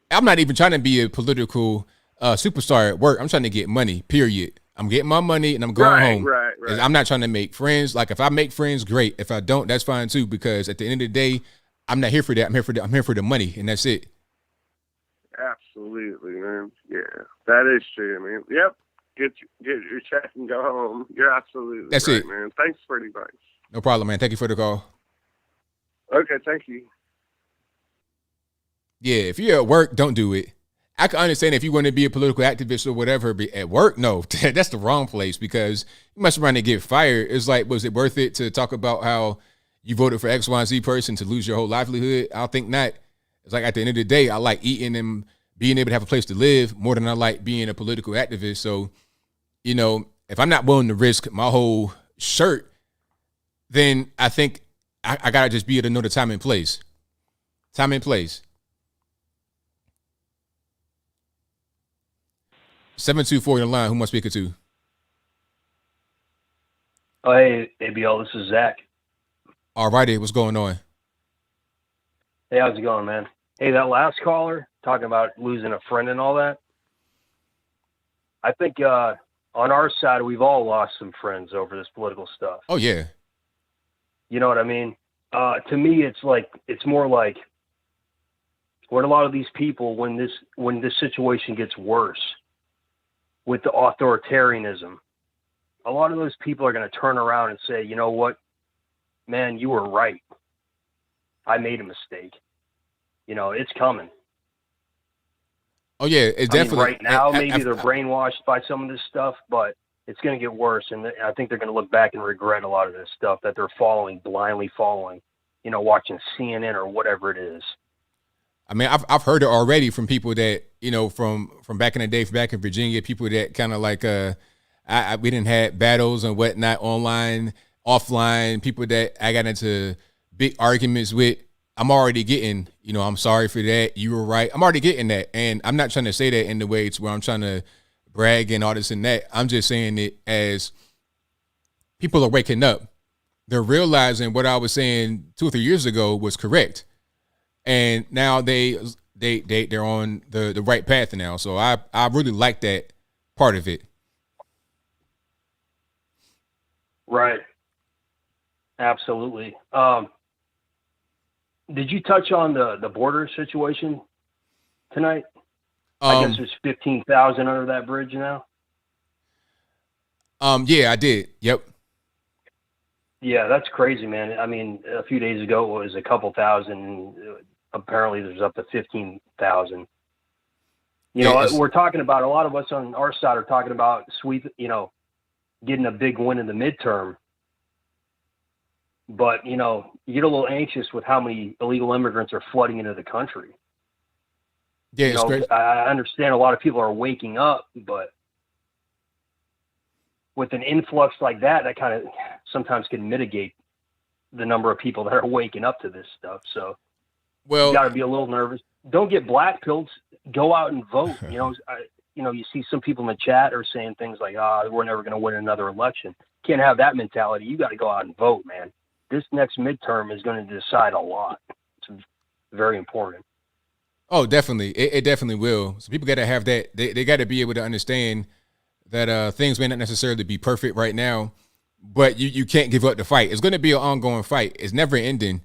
I'm not even trying to be a political superstar at work. I'm trying to get money, period. I'm getting my money and I'm going home. Right. I'm not trying to make friends. Like, if I make friends, great. If I don't, that's fine too, because at the end of the day, I'm not here for that. I'm here for the money, and that's it. Absolutely, man. Yeah, that is true, man. Yep. Get your check and go home. You're absolutely that's right, it, man. Thanks for the advice. No problem, man. Thank you for the call. Okay, thank you. Yeah, if you're at work, don't do it. I can understand if you want to be a political activist or whatever, but at work, no, that's the wrong place, because you must run to get fired. It's like, was it worth it to talk about how you voted for X, Y, and Z person to lose your whole livelihood? I think not. It's like, at the end of the day, I like eating and being able to have a place to live more than I like being a political activist. So, if I'm not willing to risk my whole shirt, then I think I got to just be at another time and place. Time and place. 724 in the line. Who am I speaking to? Oh, hey, ABL, this is Zach. All righty, what's going on? Hey, how's it going, man? Hey, that last caller, talking about losing a friend and all that. I think on our side, we've all lost some friends over this political stuff. Oh, yeah. You know what I mean? To me, it's more like when a lot of these people, when this situation gets worse, with the authoritarianism, a lot of those people are going to turn around and say, you know what, man, you were right. I made a mistake. It's coming. Oh, yeah, it's definitely. Right now, maybe they're brainwashed by some of this stuff, but it's going to get worse. And I think they're going to look back and regret a lot of this stuff that they're blindly following, watching CNN or whatever it is. I mean, I've heard it already from people that, from back in the day, back in Virginia, people that kind of like, we didn't have battles and whatnot, online, offline, people that I got into big arguments with. I'm already getting, I'm sorry for that. You were right. I'm already getting that. And I'm not trying to say that in the way it's where I'm trying to brag and all this and that. I'm just saying it as people are waking up. They're realizing what I was saying 2 or 3 years ago was correct. and now they're on the right path now. So I really like that part of it. Right. Absolutely. Did you touch on the border situation tonight? I guess there's 15,000 under that bridge now. Yeah, I did. Yep. Yeah, that's crazy, man. I mean, a few days ago it was a couple thousand. Apparently, there's up to 15,000. We're talking about, a lot of us on our side are talking about getting a big win in the midterm. But, you get a little anxious with how many illegal immigrants are flooding into the country. Yeah, it's crazy. I understand a lot of people are waking up, but with an influx like that kind of sometimes can mitigate the number of people that are waking up to this stuff. So you got to be a little nervous. Don't get blackpilled. Go out and vote. You see some people in the chat are saying things like, we're never going to win another election. Can't have that mentality. You got to go out and vote, man. This next midterm is going to decide a lot. It's very important. Oh, definitely. It definitely will. So people got to have that. They got to be able to understand that things may not necessarily be perfect right now, but you can't give up the fight. It's going to be an ongoing fight. It's never ending.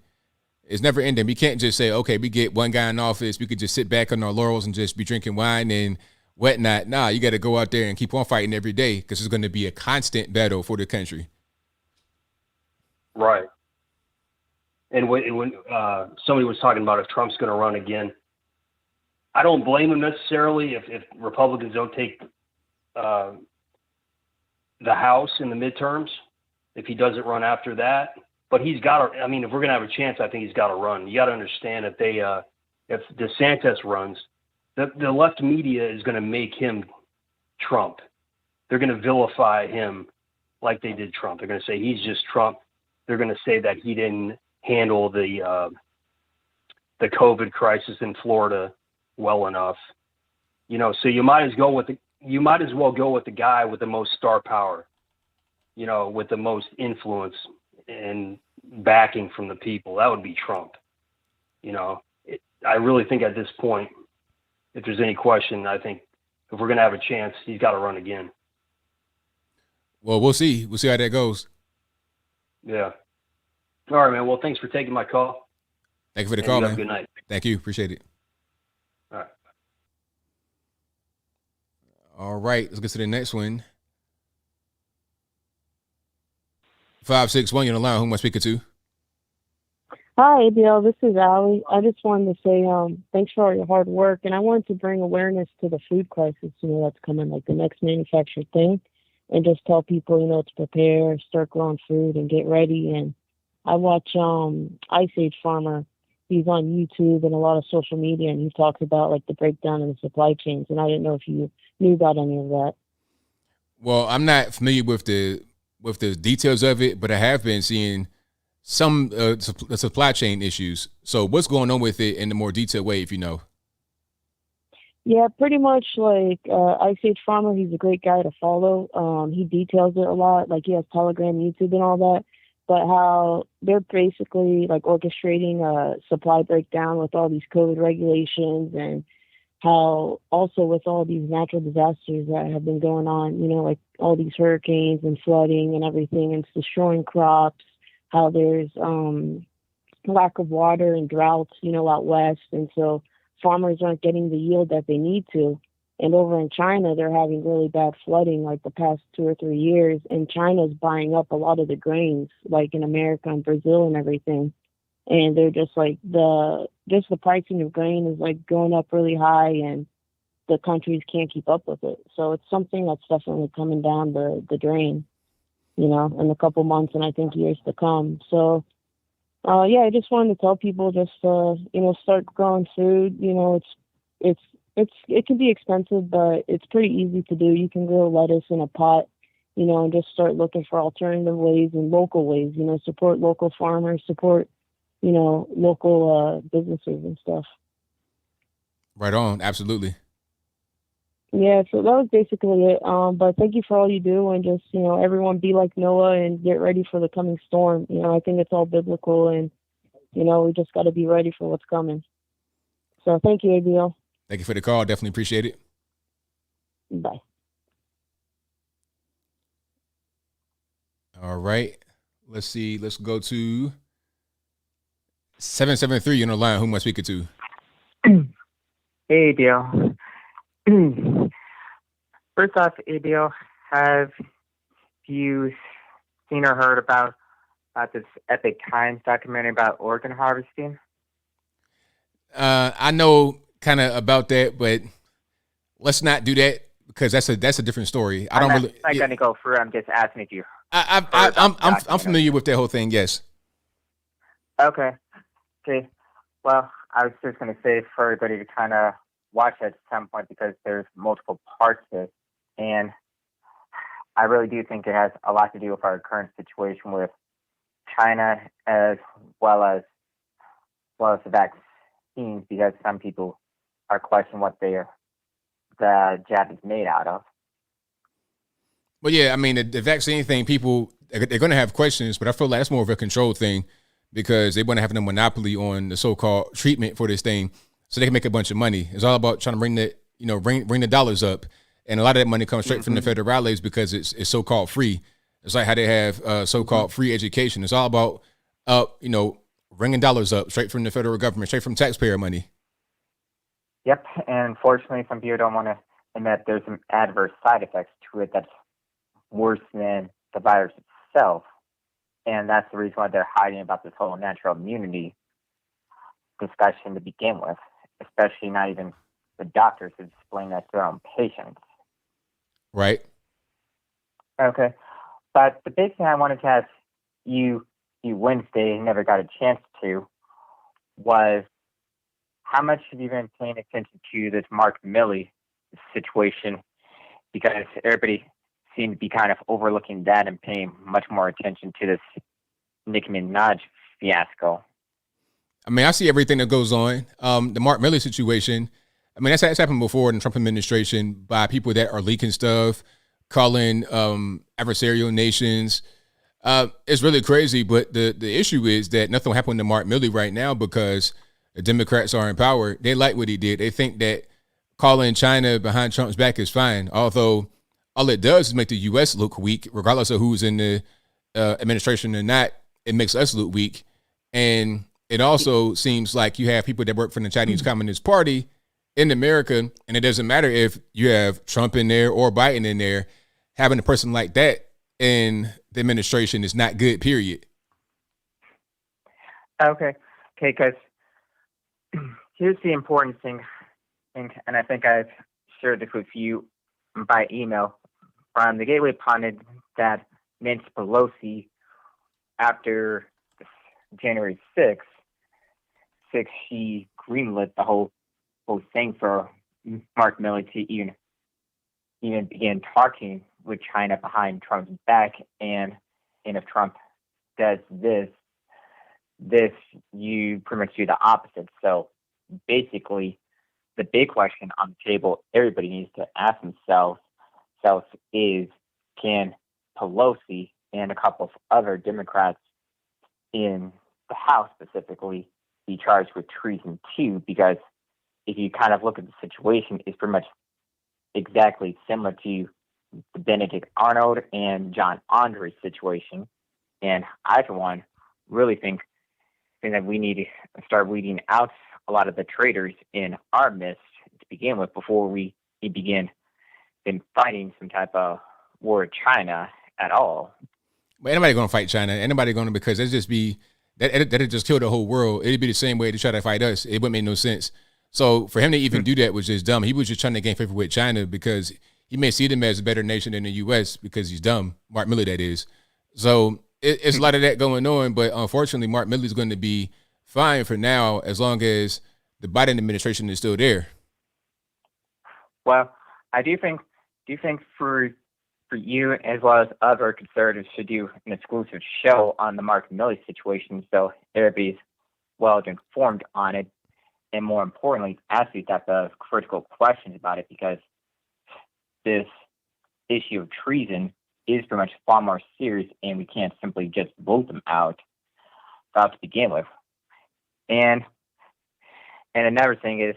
It's never ending. We can't just say, okay, we get one guy in office, we could just sit back on our laurels and just be drinking wine and whatnot. Nah, you got to go out there and keep on fighting every day, because it's going to be a constant battle for the country. Right. And when somebody was talking about if Trump's going to run again, I don't blame him necessarily if Republicans don't take the House in the midterms, if he doesn't run after that. But he's got to, if we're going to have a chance, I think he's got to run. You got to understand that if DeSantis runs, the left media is going to make him Trump. They're going to vilify him like they did Trump. They're going to say he's just Trump. They're going to say that he didn't handle the COVID crisis in Florida well enough. So you might as well go with the guy with the most star power, with the most influence and backing from the people. That would be Trump. I really think at this point, if there's any question, I think if we're going to have a chance, he's got to run again. Well, we'll see. We'll see how that goes. Yeah. All right, man. Well, thanks for taking my call. Thank you for the call, man. Have a good night. Thank you. Appreciate it. All right. All right. Let's get to the next one. 561, you're on the line. Who am I speaking to? Hi, ABL. This is Allie. I just wanted to say thanks for all your hard work, and I wanted to bring awareness to the food crisis, that's coming, like the next manufactured thing, and just tell people, to prepare, start growing food, and get ready. And I watch Ice Age Farmer. He's on YouTube and a lot of social media, and he talks about like the breakdown in the supply chains. And I didn't know if you knew about any of that. Well, I'm not familiar with the details of it, but I have been seeing some supply chain issues. So what's going on with it in a more detailed way, if you know? Yeah, pretty much like Ice Age Farmer. He's a great guy to follow. He details it a lot. Like he has Telegram, YouTube, and all that. But how they're basically like orchestrating a supply breakdown with all these COVID regulations, and how also with all these natural disasters that have been going on, like all these hurricanes and flooding and everything, and it's destroying crops, how there's lack of water and droughts, out west. And so farmers aren't getting the yield that they need to. And over in China, they're having really bad flooding like the past 2 or 3 years. And China's buying up a lot of the grains, like in America and Brazil and everything. And they're just like the pricing of grain is like going up really high, and the countries can't keep up with it. So it's something that's definitely coming down the drain, in a couple months, and I think years to come. So, I just wanted to tell people just start growing food. It can be expensive, but it's pretty easy to do. You can grow lettuce in a pot, and just start looking for alternative ways and local ways. Support local farmers, support local businesses and stuff. Right on. Absolutely. Yeah, so that was basically it. But thank you for all you do, and just, everyone be like Noah and get ready for the coming storm. I think it's all biblical, and, we just got to be ready for what's coming. So thank you, ABL. Thank you for the call. Definitely appreciate it. Bye. All right. Let's see. Let's go to 773 on the line. Who am I speaking to? Hey, ABL. First off, ABL, have you seen or heard about this Epic Times documentary about organ harvesting? I know kind of about that, but let's not do that because that's a different story. I'm not going to go through. I'm just asking if you. I'm familiar with that whole thing. Yes. Okay. Well, I was just going to say for everybody to kind of watch it at some point because there's multiple parts to it, and I really do think it has a lot to do with our current situation with China as well as the vaccines, because some people are questioning what the jab is made out of. Well, yeah, I mean, the vaccine thing, people, they're going to have questions, but I feel like that's more of a control thing because they want to have a monopoly on the so-called treatment for this thing so they can make a bunch of money. It's all about trying to bring the dollars up. And a lot of that money comes straight from the federales because it's so-called free. It's like how they have so-called free education. It's all about, bringing dollars up straight from the federal government, straight from taxpayer money. Yep, and unfortunately, some people don't want to admit there's some adverse side effects to it that's worse than the virus itself. And that's the reason why they're hiding about this whole natural immunity discussion to begin with, especially not even the doctors who explain that to their own patients. Right. Okay. But the big thing I wanted to ask you Wednesday, never got a chance to, was how much have you been paying attention to this Mark Milley situation? Because everybody seemed to be kind of overlooking that and paying much more attention to this Nicki Minaj fiasco. I mean, I see everything that goes on. The Mark Milley situation, I mean, that's happened before in the Trump administration by people that are leaking stuff, calling adversarial nations. It's really crazy, but the issue is that nothing will happen to Mark Milley right now because the Democrats are in power. They like what he did. They think that calling China behind Trump's back is fine, although all it does is make the U.S. look weak, regardless of who's in the administration or not. It makes us look weak. And it also seems like you have people that work for the Chinese Communist Party in America, and it doesn't matter if you have Trump in there or Biden in there. Having a person like that in the administration is not good, period. Okay, because here's the important thing, and I think I've shared this with you by email. The gateway pundit that Nancy Pelosi, after January 6th, she greenlit the whole thing for Mark Milley to even begin talking with China behind Trump's back. And if Trump does this, you pretty much do the opposite. So basically, the big question on the table everybody needs to ask themselves is, can Pelosi and a couple of other Democrats in the House specifically be charged with treason too? Because if you kind of look at the situation, it's pretty much exactly similar to the Benedict Arnold and John Andre situation. And I, for one, really think that we need to start weeding out a lot of the traitors in our midst to begin with before we begin fighting some type of war with China at all. But anybody going to fight China? Anybody going to, because it'd just be, that'd just kill the whole world. It'd be the same way to try to fight us. It wouldn't make no sense. So for him to even do that was just dumb. He was just trying to gain favor with China because he may see them as a better nation than the U.S. because he's dumb. Mark Milley, that is. So it's a lot of that going on. But unfortunately, Mark Milley's going to be fine for now as long as the Biden administration is still there. Well, I do think for you as well as other conservatives should do an exclusive show on the Mark Milley situation so everybody's well informed on it, and more importantly, ask these type of critical questions about it, because this issue of treason is pretty much far more serious, and we can't simply just vote them out to begin with. And And another thing is,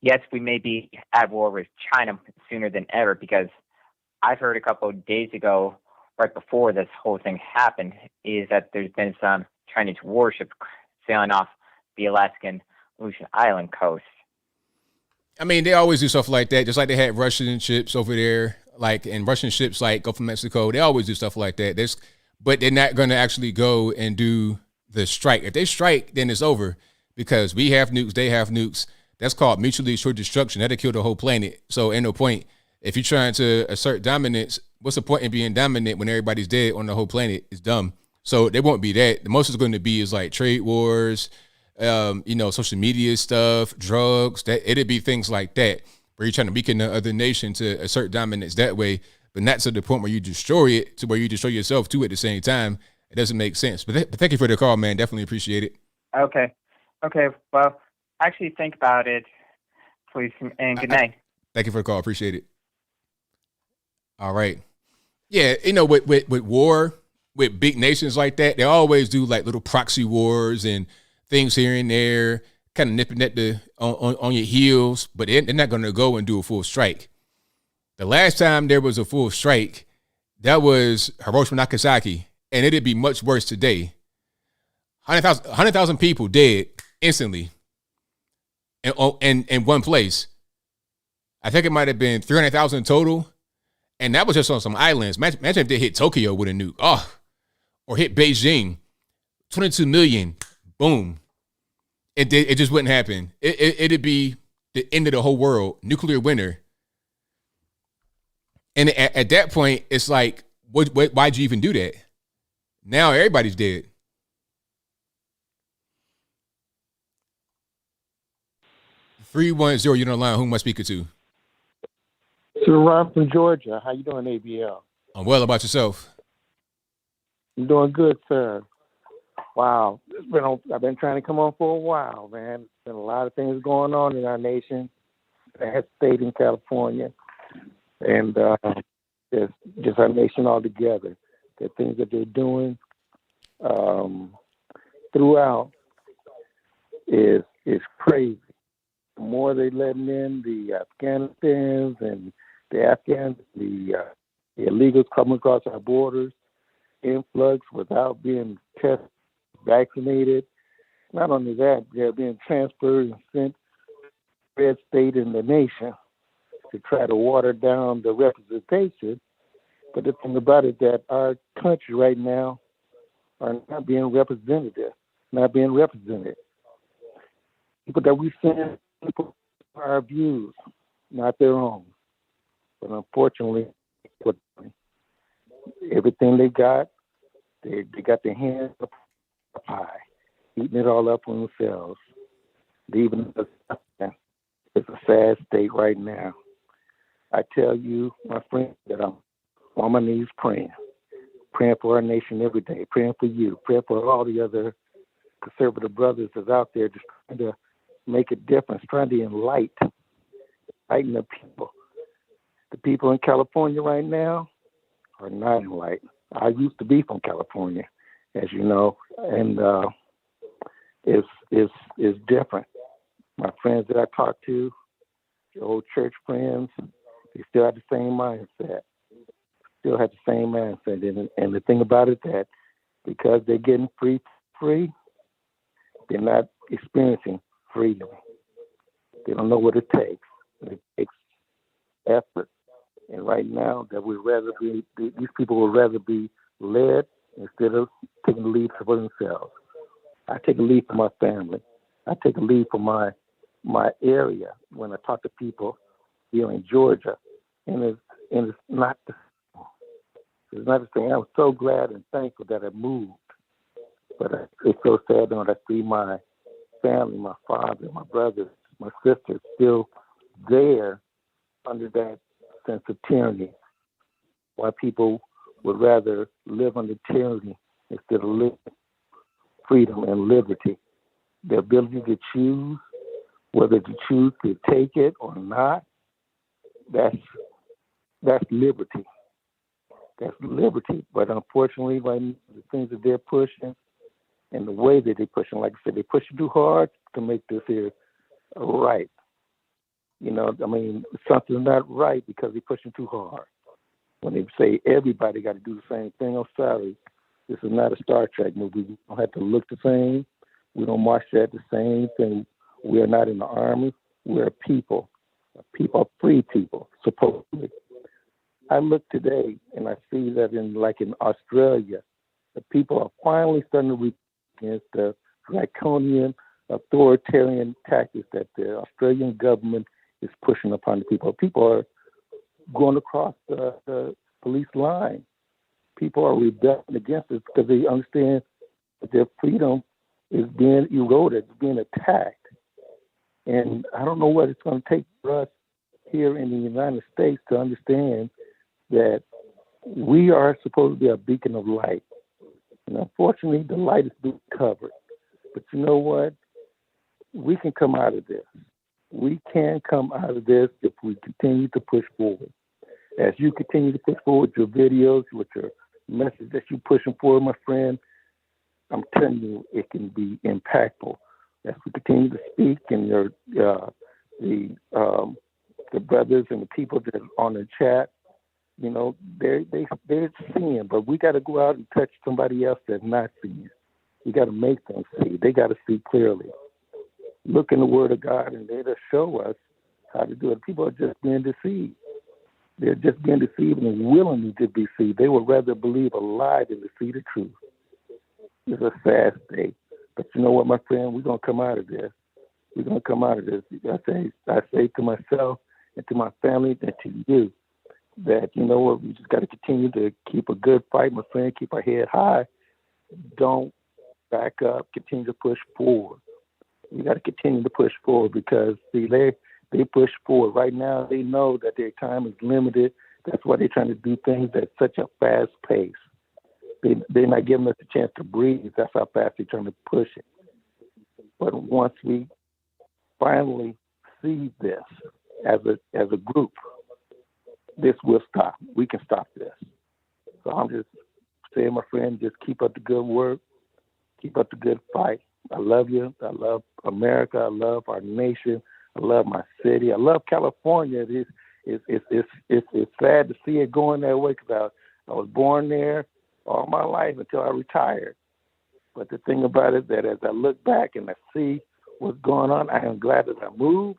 yes, we may be at war with China sooner than ever, because I've heard a couple of days ago, right before this whole thing happened, is that there's been some Chinese warship sailing off the Alaskan Aleutian Island coast. I mean, they always do stuff like that, just like they had Russian ships over there, like, and Russian ships like Gulf of Mexico. They always do stuff like that. But they're not going to actually go and do the strike. If they strike, then it's over, because we have nukes, they have nukes. That's called mutually assured destruction. That'll kill the whole planet. So ain't no point. If you're trying to assert dominance, what's the point in being dominant when everybody's dead on the whole planet? It's dumb. So they won't be that. The most it's going to be is like trade wars, social media stuff, drugs. That it'd be things like that, where you're trying to weaken the other nation to assert dominance that way, but not to the point where you destroy it, to where you destroy yourself too at the same time. It doesn't make sense. But thank you for the call, man. Definitely appreciate it. Okay. Well, actually think about it, please, and good night. Thank you for the call. Appreciate it. All right. Yeah, with war, with big nations like that, they always do like little proxy wars and things here and there, kind of nipping at on your heels, but they're not going to go and do a full strike. The last time there was a full strike, that was Hiroshima, Nagasaki, and it'd be much worse today. 100,000 people dead instantly in one place. I think it might have been 300,000 total, and that was just on some islands. Imagine if they hit Tokyo with a nuke, or hit Beijing, 22 million, boom. It just wouldn't happen. It'd be the end of the whole world, nuclear winter. And at that point, it's like, why'd you even do that? Now everybody's dead. $310, you're on the line. Who am I speaking to? Sir Ron from Georgia. How you doing, ABL? I'm well. About yourself? I'm doing good, sir. Wow. I've been trying to come on for a while, man. There's been a lot of things going on in our nation, that state in California, and just our nation altogether. The things that they're doing throughout is crazy. The more they're letting in the Afghanistans and the Afghans, the illegals coming across our borders, influx without being tested, vaccinated. Not only that, they're being transferred and sent to red state in the nation to try to water down the representation. But the thing about it, that our country right now are not being represented. People that we send our views, not their own. But unfortunately, everything they got their hands up high, eating it all up on themselves. Even it's a sad state right now. I tell you, my friend, that I'm on my knees praying for our nation every day, praying for you, praying for all the other conservative brothers that's out there just trying to make a difference, trying to enlighten the people. The people in California right now are not enlightened. I used to be from California, as you know, and it's different. My friends that I talk to, the old church friends, they still have the same mindset. And the thing about it, that because they're getting free, they're not experiencing freedom. They don't know what it takes. It takes effort. And right now, that these people would rather be led instead of taking the lead for themselves. I take a lead for my family. I take a lead for my area when I talk to people here in Georgia, and it's not the same. I'm so glad and thankful that I moved, but it's so sad when I see my family, my father, my brothers, my sisters still there under that sense of tyranny. Why people would rather live under tyranny instead of living freedom and liberty. The ability to choose whether to choose to take it or not, that's liberty. That's liberty. But unfortunately, right now, the things that they're pushing and the way that they're pushing, like I said, they push it too hard, to make this here right. You know, I mean, something's not right because they're pushing too hard. When they say everybody got to do the same thing, I'm sorry. This is not a Star Trek movie. We don't have to look the same. We don't march at the same thing. We are not in the army. We're a people. People are free people, supposedly. I look today and I see that in Australia, the people are finally starting to reach against the draconian authoritarian tactics that the Australian government is pushing upon the people. People are going across the police line. People are rebelling against it because they understand that their freedom is being eroded, it's being attacked. And I don't know what it's going to take for us here in the United States to understand that we are supposed to be a beacon of light. And unfortunately, the light is being covered. But you know what? We can come out of this. We can come out of this if we continue to push forward. As you continue to push forward your videos, with your message that you're pushing forward, my friend, I'm telling you, it can be impactful. As we continue to speak, and the brothers and the people that are on the chat, you know, they're seeing, but we got to go out and touch somebody else that's not seeing. We got to make them see. They got to see clearly. Look in the Word of God, and it'll show us how to do it. People are just being deceived. They're just being deceived and willing to be deceived. They would rather believe a lie than to see the truth. It's a sad state. But you know what, my friend? We're going to come out of this. We're going to come out of this. I say to myself and to my family and to you that, you know what, we just got to continue to keep a good fight, my friend, keep our head high. Don't back up. Continue to push forward. We got to continue to push forward because, see, they push forward. Right now, they know that their time is limited. That's why they're trying to do things at such a fast pace. They're not giving us a chance to breathe. That's how fast they're trying to push it. But once we finally see this as a group, this will stop. We can stop this. So I'm just saying, my friend, just keep up the good work. Keep up the good fight. I love you. I love America. I love our nation. I love my city. I love California. It's sad to see it going that way because I was born there all my life until I retired. But the thing about it is that as I look back and I see what's going on, I am glad that I moved.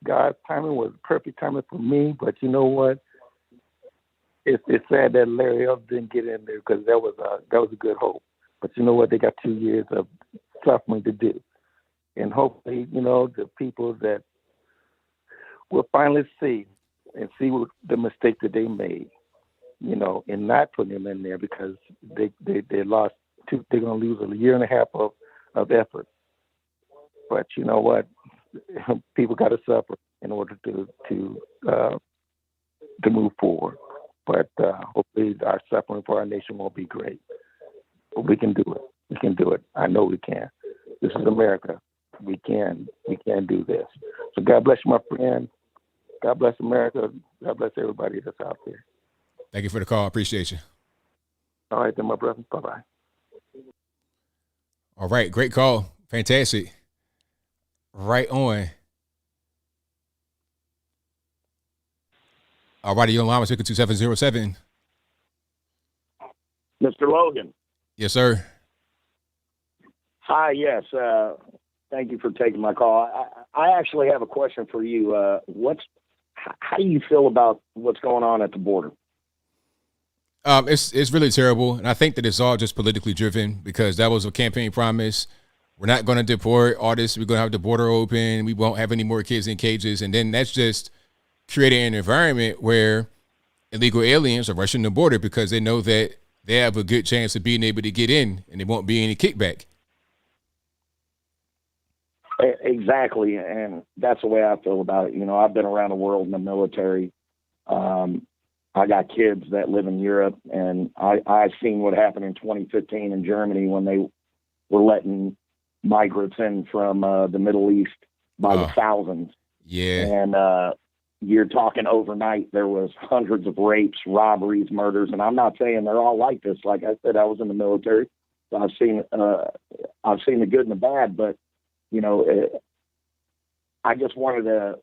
God's timing was perfect timing for me. But you know what? It's sad that Larry Elf didn't get in there because that was a good hope. But you know what? They got 2 years of suffering to do. And hopefully, you know, the people that will finally see what the mistake that they made, you know, and not putting them in there because they lost they're going to lose a year and a half of effort. But you know what? People got to suffer in order to move forward. But hopefully our suffering for our nation won't be great. But we can do it. We can do it. I know we can. This is America. We can do this. So God bless you, my friend. God bless America. God bless everybody that's out there. Thank you for the call. Appreciate you. All right, then, my brother. Bye-bye. All right. Great call. Fantastic. Right on. All righty. You're on line with 2707. Mr. Logan. Yes, sir. Hi, yes. Thank you for taking my call. I actually have a question for you. How do you feel about what's going on at the border? It's really terrible, and I think that it's all just politically driven because that was a campaign promise. We're not going to deport artists. We're going to have the border open. We won't have any more kids in cages, and then that's just creating an environment where illegal aliens are rushing the border because they know that they have a good chance of being able to get in, and there won't be any kickback. Exactly, and that's the way I feel about it. You know, I've been around the world in the military. I got kids that live in Europe, and I've seen what happened in 2015 in Germany when they were letting migrants in from the Middle East by the thousands. Yeah. And you're talking overnight, there was hundreds of rapes, robberies, murders, and I'm not saying they're all like this. Like I said, I was in the military, so I've seen the good and the bad, but you know, I just wanted to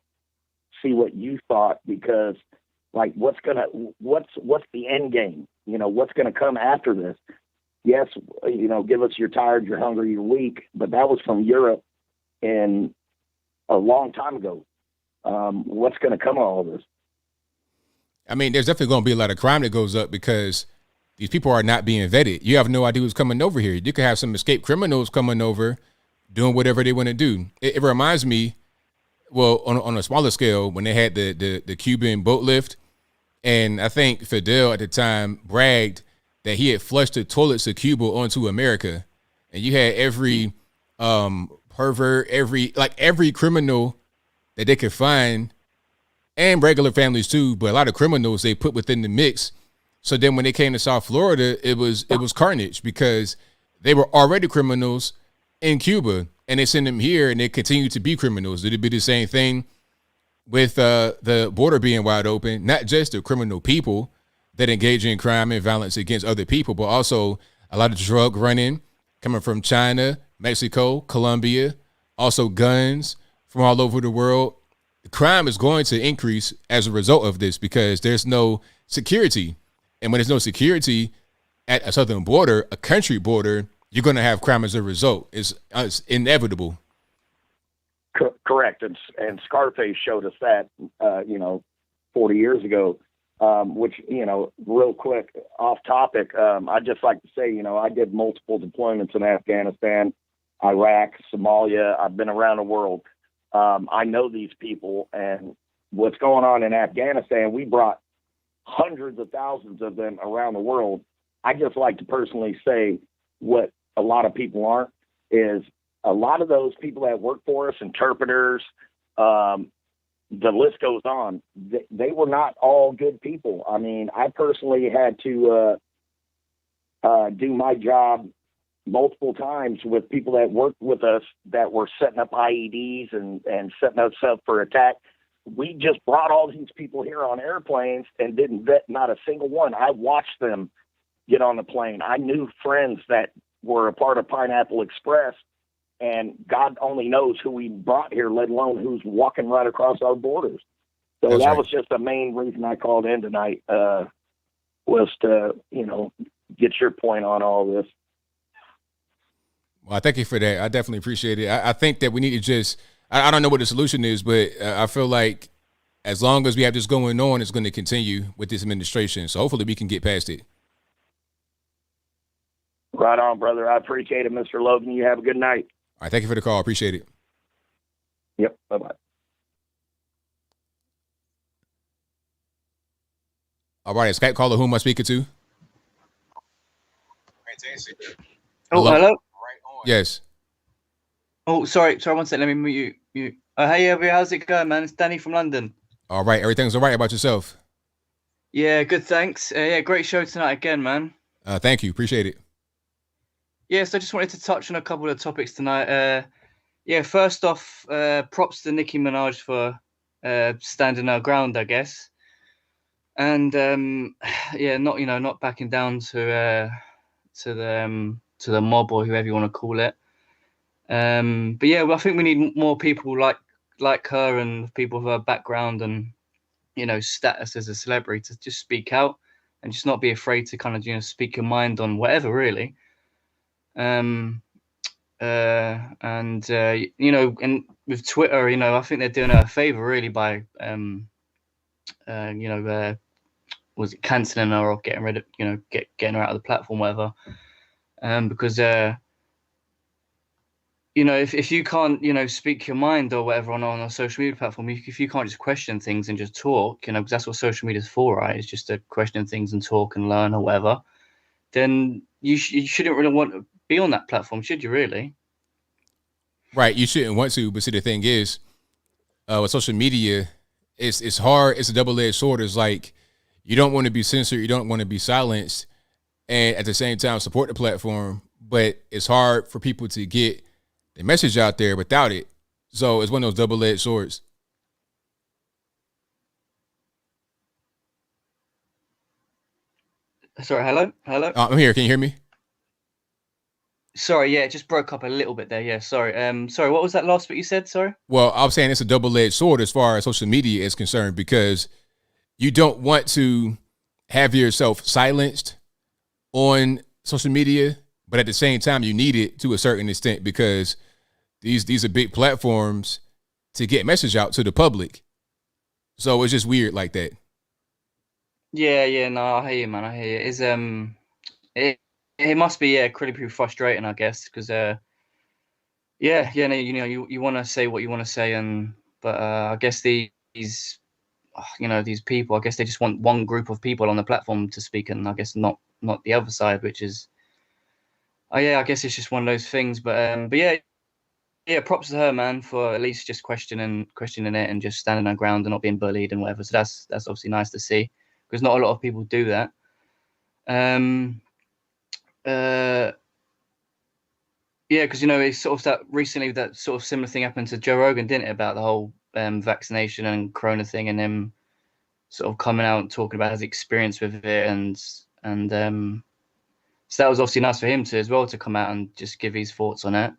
see what you thought, because like what's the end game? You know, what's going to come after this? Yes, you know, give us you're tired, you're hungry, you're weak, but that was from Europe and a long time ago. What's going to come of all this? I mean, there's definitely going to be a lot of crime that goes up because these people are not being vetted. You have no idea who's coming over here. You could have some escaped criminals coming over, doing whatever they want to do. It reminds me, well, on a smaller scale, when they had the Cuban boat lift, and I think Fidel at the time bragged that he had flushed the toilets of Cuba onto America, and you had every pervert, every criminal that they could find, and regular families too, but a lot of criminals they put within the mix. So then when they came to South Florida, it was carnage because they were already criminals in Cuba, and they send them here and they continue to be criminals. It'd be the same thing with the border being wide open, not just the criminal people that engage in crime and violence against other people, but also a lot of drug running coming from China, Mexico, Colombia, also guns from all over the world. Crime is going to increase as a result of this because there's no security. And when there's no security at a southern border, a country border, you're going to have crime as a result. It's inevitable. Correct. And Scarface showed us that, 40 years ago, which, real quick off topic. I'd just like to say, I did multiple deployments in Afghanistan, Iraq, Somalia. I've been around the world. I know these people, and what's going on in Afghanistan, we brought hundreds of thousands of them around the world. I just like to personally say what a lot of people aren't is a lot of those people that work for us, interpreters, the list goes on. They were not all good people. I mean, I personally had to do my job multiple times with people that worked with us that were setting up IEDs and setting us up for attack. We just brought all these people here on airplanes and didn't vet not a single one. I watched them get on the plane. I knew friends that were a part of Pineapple Express, and God only knows who we brought here, let alone who's walking right across our borders. So That's that right. was just the main reason I called in tonight, was to, get your point on all this. Well, thank you for that. I definitely appreciate it. I think that we need to just, I don't know what the solution is, but I feel like as long as we have this going on, it's going to continue with this administration. So hopefully we can get past it. Right on, brother. I appreciate it, Mr. Logan. You have a good night. All right. Thank you for the call. Appreciate it. Yep. Bye-bye. All right. Skype caller, who am I speaking to? Oh, hello. Yes. Oh, sorry, 1 second. Let me mute you. Hey, everybody, how's it going, man? It's Danny from London. All right. Everything's all right about yourself? Yeah, good, thanks. Yeah, great show tonight again, man. Thank you. Appreciate it. Yeah, so I just wanted to touch on a couple of topics tonight. First off, props to Nicki Minaj for standing her ground, I guess. And not backing down to the mob or whoever you want to call it. But yeah, I think we need more people like her and people with her background and status as a celebrity to just speak out and just not be afraid to kind of speak your mind on whatever, really. And with Twitter, I think they're doing her a favor really by was it canceling her or getting rid of getting her out of the platform, whatever. Because if you can't speak your mind or whatever on a social media platform, if you can't just question things and just talk, because that's what social media is for, right? It's just to question things and talk and learn or whatever. Then you shouldn't really want to be on that platform, should you really? Right. You shouldn't want to, but see, the thing is, with social media, it's hard. It's a double-edged sword. It's like you don't want to be censored. You don't want to be silenced. And at the same time, support the platform. But it's hard for people to get the message out there without it. So it's one of those double-edged swords. Sorry, hello? I'm here. Can you hear me? Sorry, yeah, it just broke up a little bit there. Yeah, sorry. Sorry, what was that last bit you said? Sorry. Well, I'm saying it's a double-edged sword as far as social media is concerned, because you don't want to have yourself silenced on social media, but at the same time, you need it to a certain extent, because these are big platforms to get message out to the public. So it's just weird like that. Yeah, no, I hear you, man. I hear you. It's it must be incredibly frustrating, I guess, because no, you want to say what you want to say, but I guess these these people, I guess they just want one group of people on the platform to speak, and I guess not the other side, which is I guess it's just one of those things. But props to her, man, for at least just questioning it and just standing on ground and not being bullied and whatever. So that's obviously nice to see, because not a lot of people do that. Because it's sort of that recently, that sort of similar thing happened to Joe Rogan, didn't it, about the whole vaccination and corona thing, and him sort of coming out and talking about his experience with it, and so that was obviously nice for him to as well, to come out and just give his thoughts on it.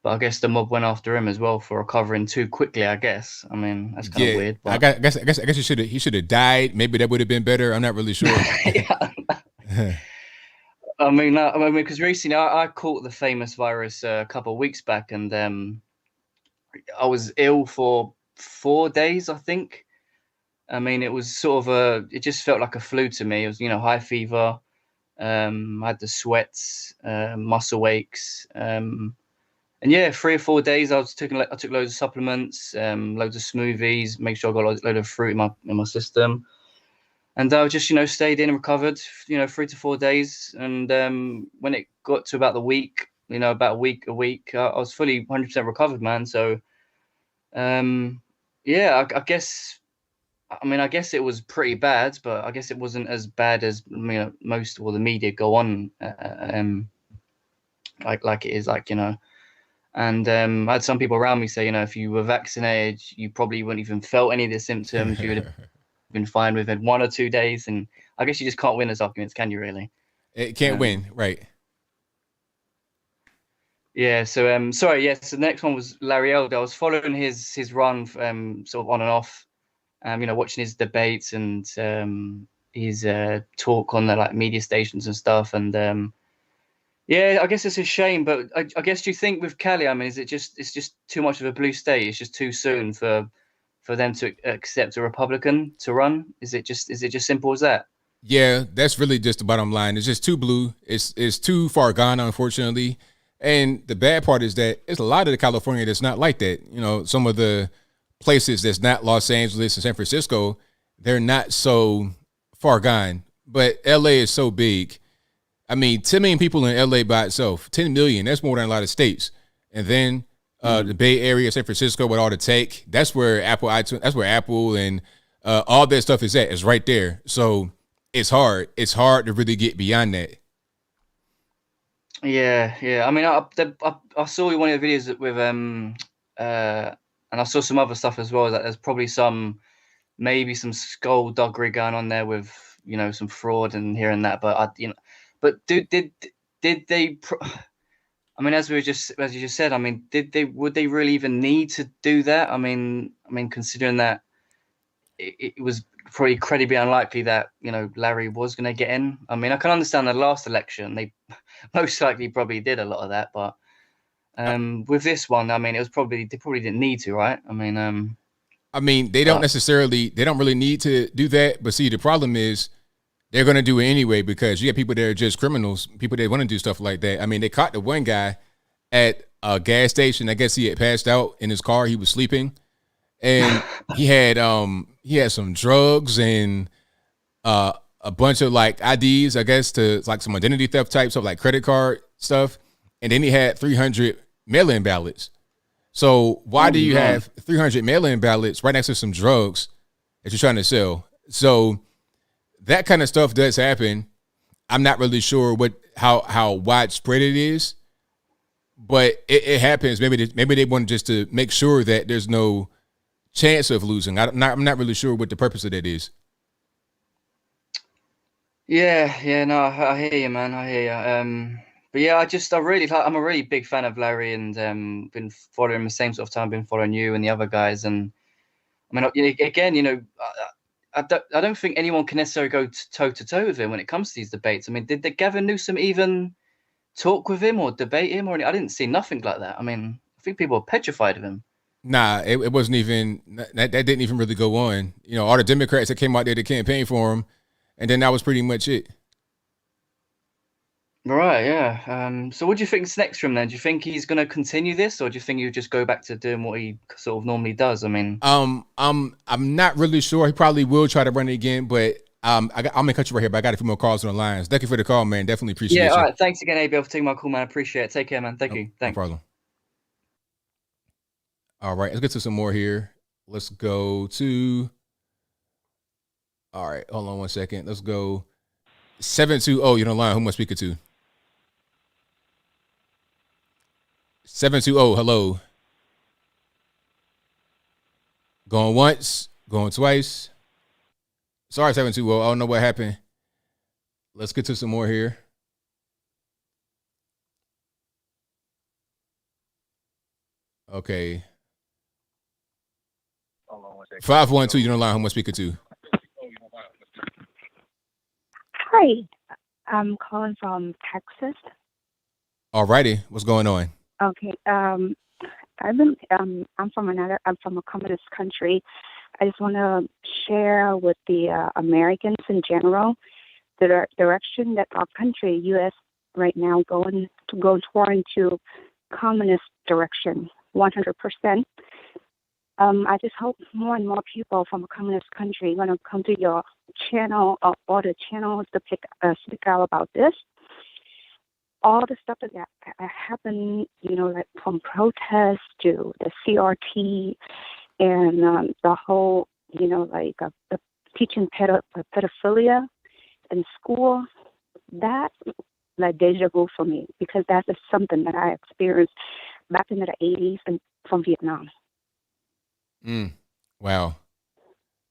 But I guess the mob went after him as well for recovering too quickly, I guess. I mean, that's kind of weird. But I guess he should have died. Maybe that would have been better. I'm not really sure. I mean, because recently I caught the famous virus a couple of weeks back, and I was ill for 4 days, I think. I mean, it was sort of it just felt like a flu to me. It was, high fever. I had the sweats, muscle aches, and 3 or 4 days I took loads of supplements, loads of smoothies, make sure I got a load of fruit in my system. And I just, stayed in and recovered, 3 to 4 days. And when it got to about the week, about a week, I was fully 100% recovered, man. So, I guess, I guess it was pretty bad, but I guess it wasn't as bad as, most of the media go on, like it is, And I had some people around me say, if you were vaccinated, you probably wouldn't even felt any of the symptoms. You would have been fine within 1 or 2 days. And I guess you just can't win those arguments, can you, really? It can't win, right? Yeah. So sorry. Yes. So the next one was Larry Elder. I was following his run, sort of on and off. Watching his debates and his talk on the media stations and stuff. And I guess it's a shame. But I guess, do you think with Cali, it's just too much of a blue state? It's just too soon for them to accept a Republican to run? Is it just simple as that? Yeah, that's really just the bottom line. It's just too blue. It's too far gone, unfortunately. And the bad part is that it's a lot of the California that's not like that. Some of the places that's not Los Angeles and San Francisco, they're not so far gone. But LA is so big. 10 million people in LA by itself, 10 million, that's more than a lot of states. And then the Bay Area, San Francisco, with all the tech, that's where Apple and all that stuff is at. It's right there. So it's hard. It's hard to really get beyond that. Yeah. I saw one of the videos with and I saw some other stuff as well. That there's probably maybe some skullduggery going on there with some fraud and here and that. But but did they? As you just said, would they really even need to do that? Considering that it was probably incredibly unlikely that Larry was going to get in. I can understand the last election; they most likely probably did a lot of that, but with this one, it was they probably didn't need to, right? They don't really need to do that. But see, the problem is they're going to do it anyway, because you have people that are just criminals, people that want to do stuff like that. They caught the one guy at a gas station. I guess he had passed out in his car. He was sleeping, and he had some drugs and a bunch of IDs, I guess, to some identity theft type stuff, like credit card stuff. And then he had 300 mail-in ballots. So why do you have 300 mail-in ballots right next to some drugs that you're trying to sell? So that kind of stuff does happen. I'm not really sure how widespread it is, but it happens. Maybe they want just to make sure that there's no chance of losing. I'm not really sure what the purpose of that is. Yeah, no, I hear you, man. I hear you. But yeah, I'm a really big fan of Larry, and been following him the same sort of time I've been following you and the other guys. And I mean, again, I don't think anyone can necessarily go toe to toe with him when it comes to these debates. I mean, did Gavin Newsom even talk with him or debate him, or I didn't see nothing like that. I mean, I think people are petrified of him. Nah, it wasn't even that didn't even really go on. All the Democrats that came out there to campaign for him, and then that was pretty much it. Right, yeah. So what do you think's next from then? Do you think he's going to continue this, or do you think he'll just go back to doing what he sort of normally does? I mean, I'm not really sure. He probably will try to run it again, but I'm gonna cut you right here. But I got a few more calls on the lines. Thank you for the call, man. Definitely appreciate it. Yeah, all right. Thanks again, ABL, for taking my call, man. I appreciate it. Take care, man. Thank you. Thanks. No problem. All right, let's get to some more here. Let's go to. All right, hold on one second. Let's go 720. You're on the line. Who am I speaking to? 720. Hello. Going once, going twice. Sorry, 720. I don't know what happened. Let's get to some more here. Okay. 512, you're on the line. Who am I speaking to? Hi, I'm calling from Texas. All righty. What's going on? Okay. I'm from a communist country. I just want to share with the Americans in general the direction that our country, U.S., right now going toward into communist direction, 100%. I just hope more and more people from a communist country going to come to your channel or the channels to speak out about this. All the stuff that happened, like from protests to the CRT and the whole, the teaching pedophilia in school, that's like deja vu for me because that is something that I experienced back in the 80s and from Vietnam. Wow.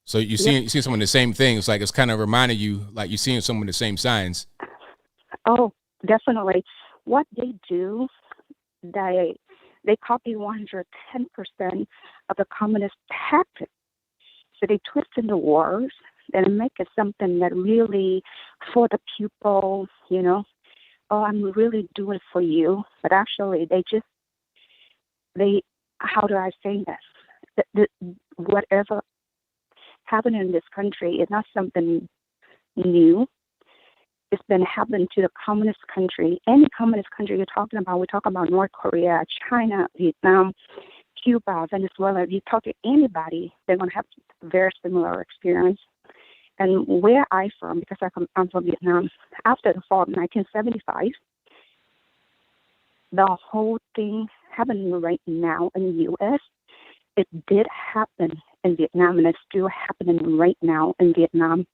So you see some of the same things, like it's kind of reminding you, like you're seeing some of the same signs. Oh, definitely. What they do, they copy 110% of the communist tactics. So they twist in the words and make it something that really for the people, oh, I'm really doing it for you. But actually, how do I say this? Whatever happened in this country is not something new. It's been happening to the communist country. Any communist country you're talking about, we talk about North Korea, China, Vietnam, Cuba, Venezuela. If you talk to anybody, they're going to have a very similar experience. And where I'm from, because I'm from Vietnam, after the fall of 1975, the whole thing happening right now in the U.S., it did happen in Vietnam, and it's still happening right now in Vietnam.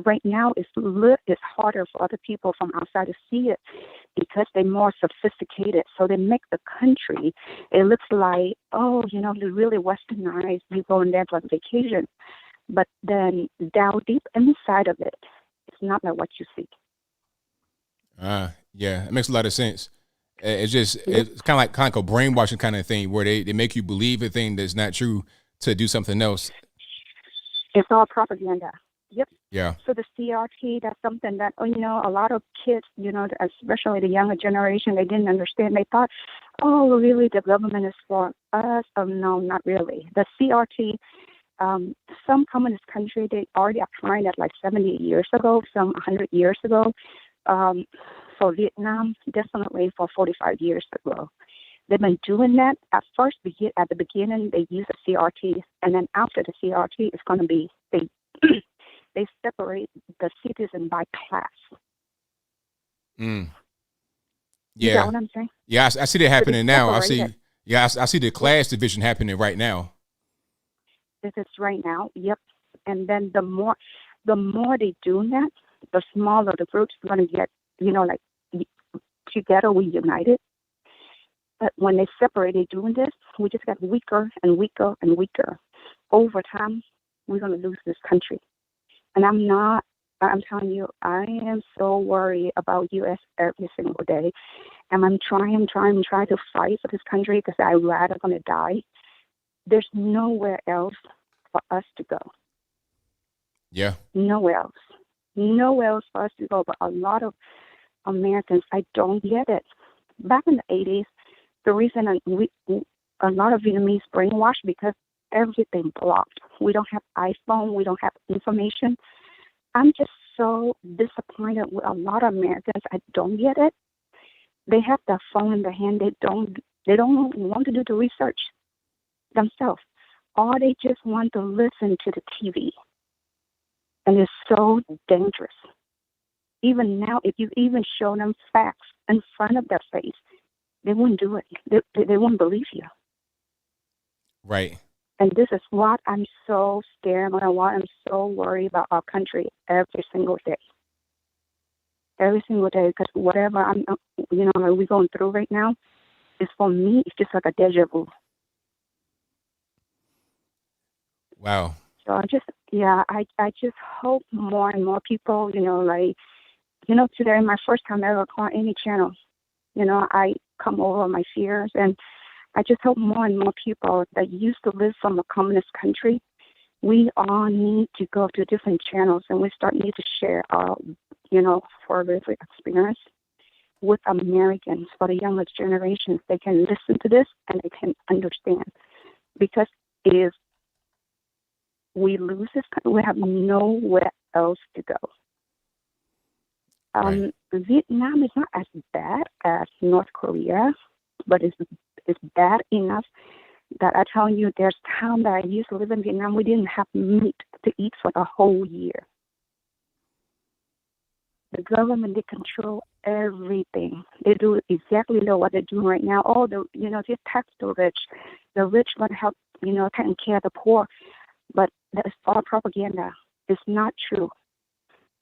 Right now, it's harder for other people from outside to see it because they're more sophisticated. So they make the country, it looks like, oh, they're really westernized. You go in there for vacation. But then down deep inside of it, it's not like what you see. Yeah, it makes a lot of sense. It's kind of like a brainwashing kind of thing where they make you believe a thing that's not true to do something else. It's all propaganda. Yep. Yeah. So the CRT, that's something that, a lot of kids, especially the younger generation, they didn't understand. They thought, oh, really, the government is for us. Oh, no, not really. The CRT, some communist country, they already applying that like 70 years ago, some 100 years ago. For Vietnam, definitely for 45 years ago. They've been doing that. At the beginning, they use the CRT, and then after the CRT, it's going to be they separate the citizen by class. Yeah. You know what I'm saying? Yeah, I see that happening now. I see the class Yep. division happening right now. This is right now. Yep. And then the more they do that, the smaller the groups are going to get. Like together we united. But when they separated doing this, we just got weaker and weaker and weaker. Over time, we're going to lose this country. And I'm not I'm telling you, I am so worried about U.S. every single day. And I'm trying to fight for this country because I'd rather going to die. There's nowhere else for us to go. Yeah. Nowhere else. Nowhere else for us to go. But a lot of Americans, I don't get it. Back in the 80s, the reason a lot of Vietnamese brainwashed because everything blocked. We don't have iPhone. We don't have information. I'm just so disappointed with a lot of Americans. I don't get it. They have their phone in their hand. They don't want to do the research themselves. Or they just want to listen to the TV. And it's so dangerous. Even now, if you even show them facts in front of their face, they wouldn't do it. They won't believe you. Right. And this is what I'm so scared about, what I'm so worried about our country every single day. Every single day, because whatever we're going through right now, is for me, it's just like a deja vu. Wow. So I just hope more and more people, today my first time ever calling any channel. I come over my fears, and I just hope more and more people that used to live from a communist country, we all need to go to different channels, and we need to share our, further experience with Americans for the younger generations. They can listen to this and they can understand, because if we lose this country, we have nowhere else to go. Right. Vietnam is not as bad as North Korea, but it's bad enough that I tell you, there's time that I used to live in Vietnam, we didn't have meat to eat for the whole year. The government, they control everything. They do exactly what they're doing right now. Oh, they tax the rich. The rich want to help, taking care of the poor. But that's all propaganda. It's not true.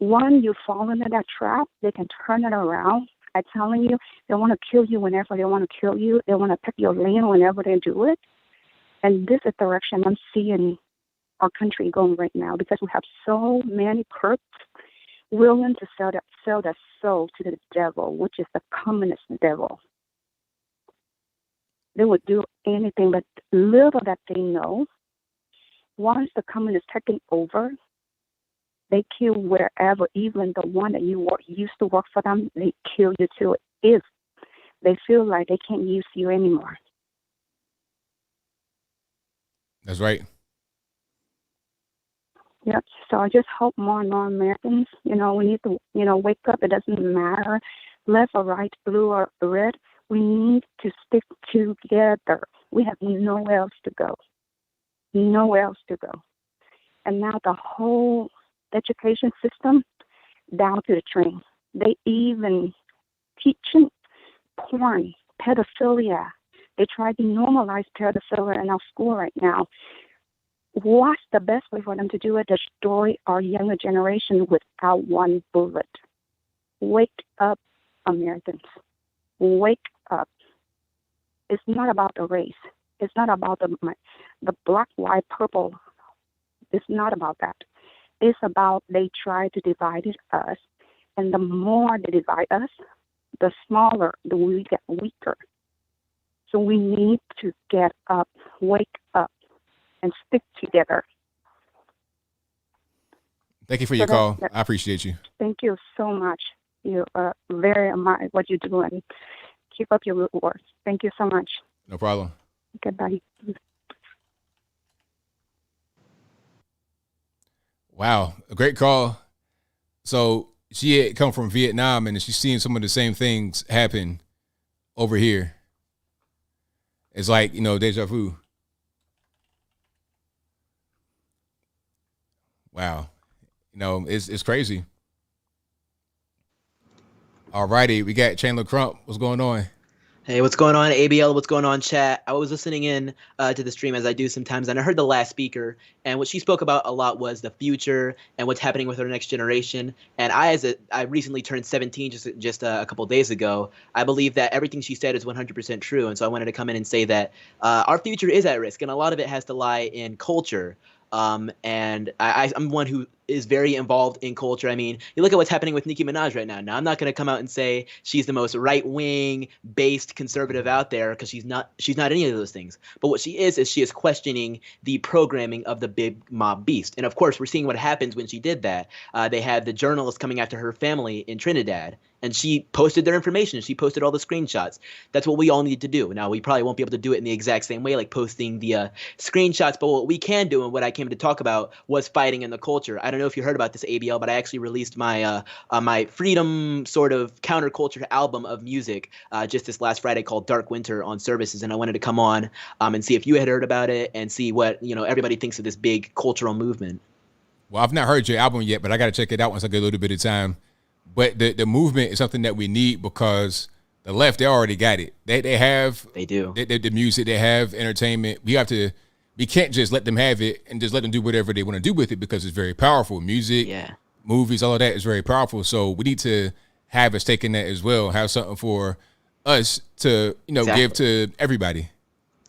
Once you fall into that trap, they can turn it around. I'm telling you, they want to kill you whenever they want to kill you. They want to take your land whenever they do it. And this is the direction I'm seeing our country going right now, because we have so many crooks willing to sell their soul to the devil, which is the communist devil. They would do anything, but little that they know. Once the communists taking over, they kill wherever, even the one that used to work for them, they kill you too if they feel like they can't use you anymore. That's right. Yep. So I just hope more and more Americans, we need to, wake up. It doesn't matter left or right, blue or red. We need to stick together. We have nowhere else to go. Nowhere else to go. And now the whole education system down to the train. They even teaching porn, pedophilia. They try to normalize pedophilia in our school right now. What's the best way for them to do it? Destroy our younger generation without one bullet. Wake up, Americans. Wake up. It's not about the race. It's not about the black, white, purple. It's not about that. It's about they try to divide us. And the more they divide us, the smaller we get weaker. So we need to get up, wake up, and stick together. Thank you for your call. I appreciate you. Thank you so much. You very admire what you do, and keep up your good work. Thank you so much. No problem. Goodbye. Wow, a great call. So she had come from Vietnam, and she's seeing some of the same things happen over here. It's like, deja vu. Wow. It's crazy. All righty, we got Chandler Crump. What's going on? Hey, what's going on, ABL? What's going on, chat? I was listening in to the stream, as I do sometimes, and I heard the last speaker, and what she spoke about a lot was the future and what's happening with our next generation. And I recently turned 17 just a couple of days ago. I believe that everything she said is 100% true, and so I wanted to come in and say that our future is at risk, and a lot of it has to lie in culture. And I'm one who is very involved in culture. I mean, you look at what's happening with Nicki Minaj right now. Now, I'm not going to come out and say she's the most right-wing based conservative out there, because she's not any of those things. But what she is she is questioning the programming of the big mob beast. And of course, we're seeing what happens when she did that. They had the journalists coming after her family in Trinidad, and she posted their information. She posted all the screenshots. That's what we all need to do. Now, we probably won't be able to do it in the exact same way, like posting the screenshots, but what we can do, and what I came to talk about, was fighting in the culture. I don't know if you heard about this, ABL, but I actually released my my freedom sort of counterculture album of music just this last Friday, called Dark Winter, on Services, and I wanted to come on and see if you had heard about it and see what everybody thinks of this big cultural movement. Well, I've not heard your album yet, but I got to check it out once I get a little bit of time. But the movement is something that we need, because the left, they already got it. They do the music, they have entertainment. We can't just let them have it and just let them do whatever they want to do with it, because it's very powerful. Music, movies, all of that is very powerful. So we need to have a stake in that as well. Have something for us to give to everybody.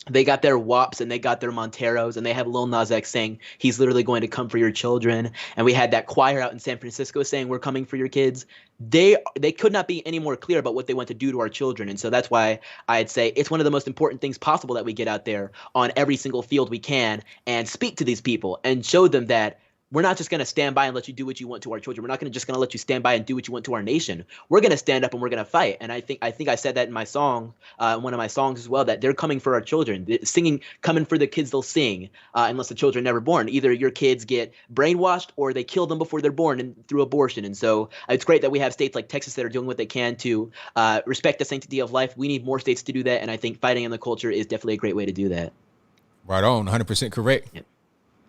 They got their WAPs and they got their Monteros, and they have Lil Nas X saying he's literally going to come for your children. And we had that choir out in San Francisco saying we're coming for your kids. They could not be any more clear about what they want to do to our children. And so that's why I'd say it's one of the most important things possible that we get out there on every single field we can and speak to these people and show them that we're not just going to stand by and let you do what you want to our children. We're not just going to let you stand by and do what you want to our nation. We're going to stand up and we're going to fight. And I think I said that in my song, one of my songs as well, that they're coming for our children. Singing, coming for the kids they'll sing, unless the children are never born. Either your kids get brainwashed or they kill them before they're born and through abortion. And so it's great that we have states like Texas that are doing what they can to respect the sanctity of life. We need more states to do that. And I think fighting in the culture is definitely a great way to do that. Right on, 100% correct. Yep.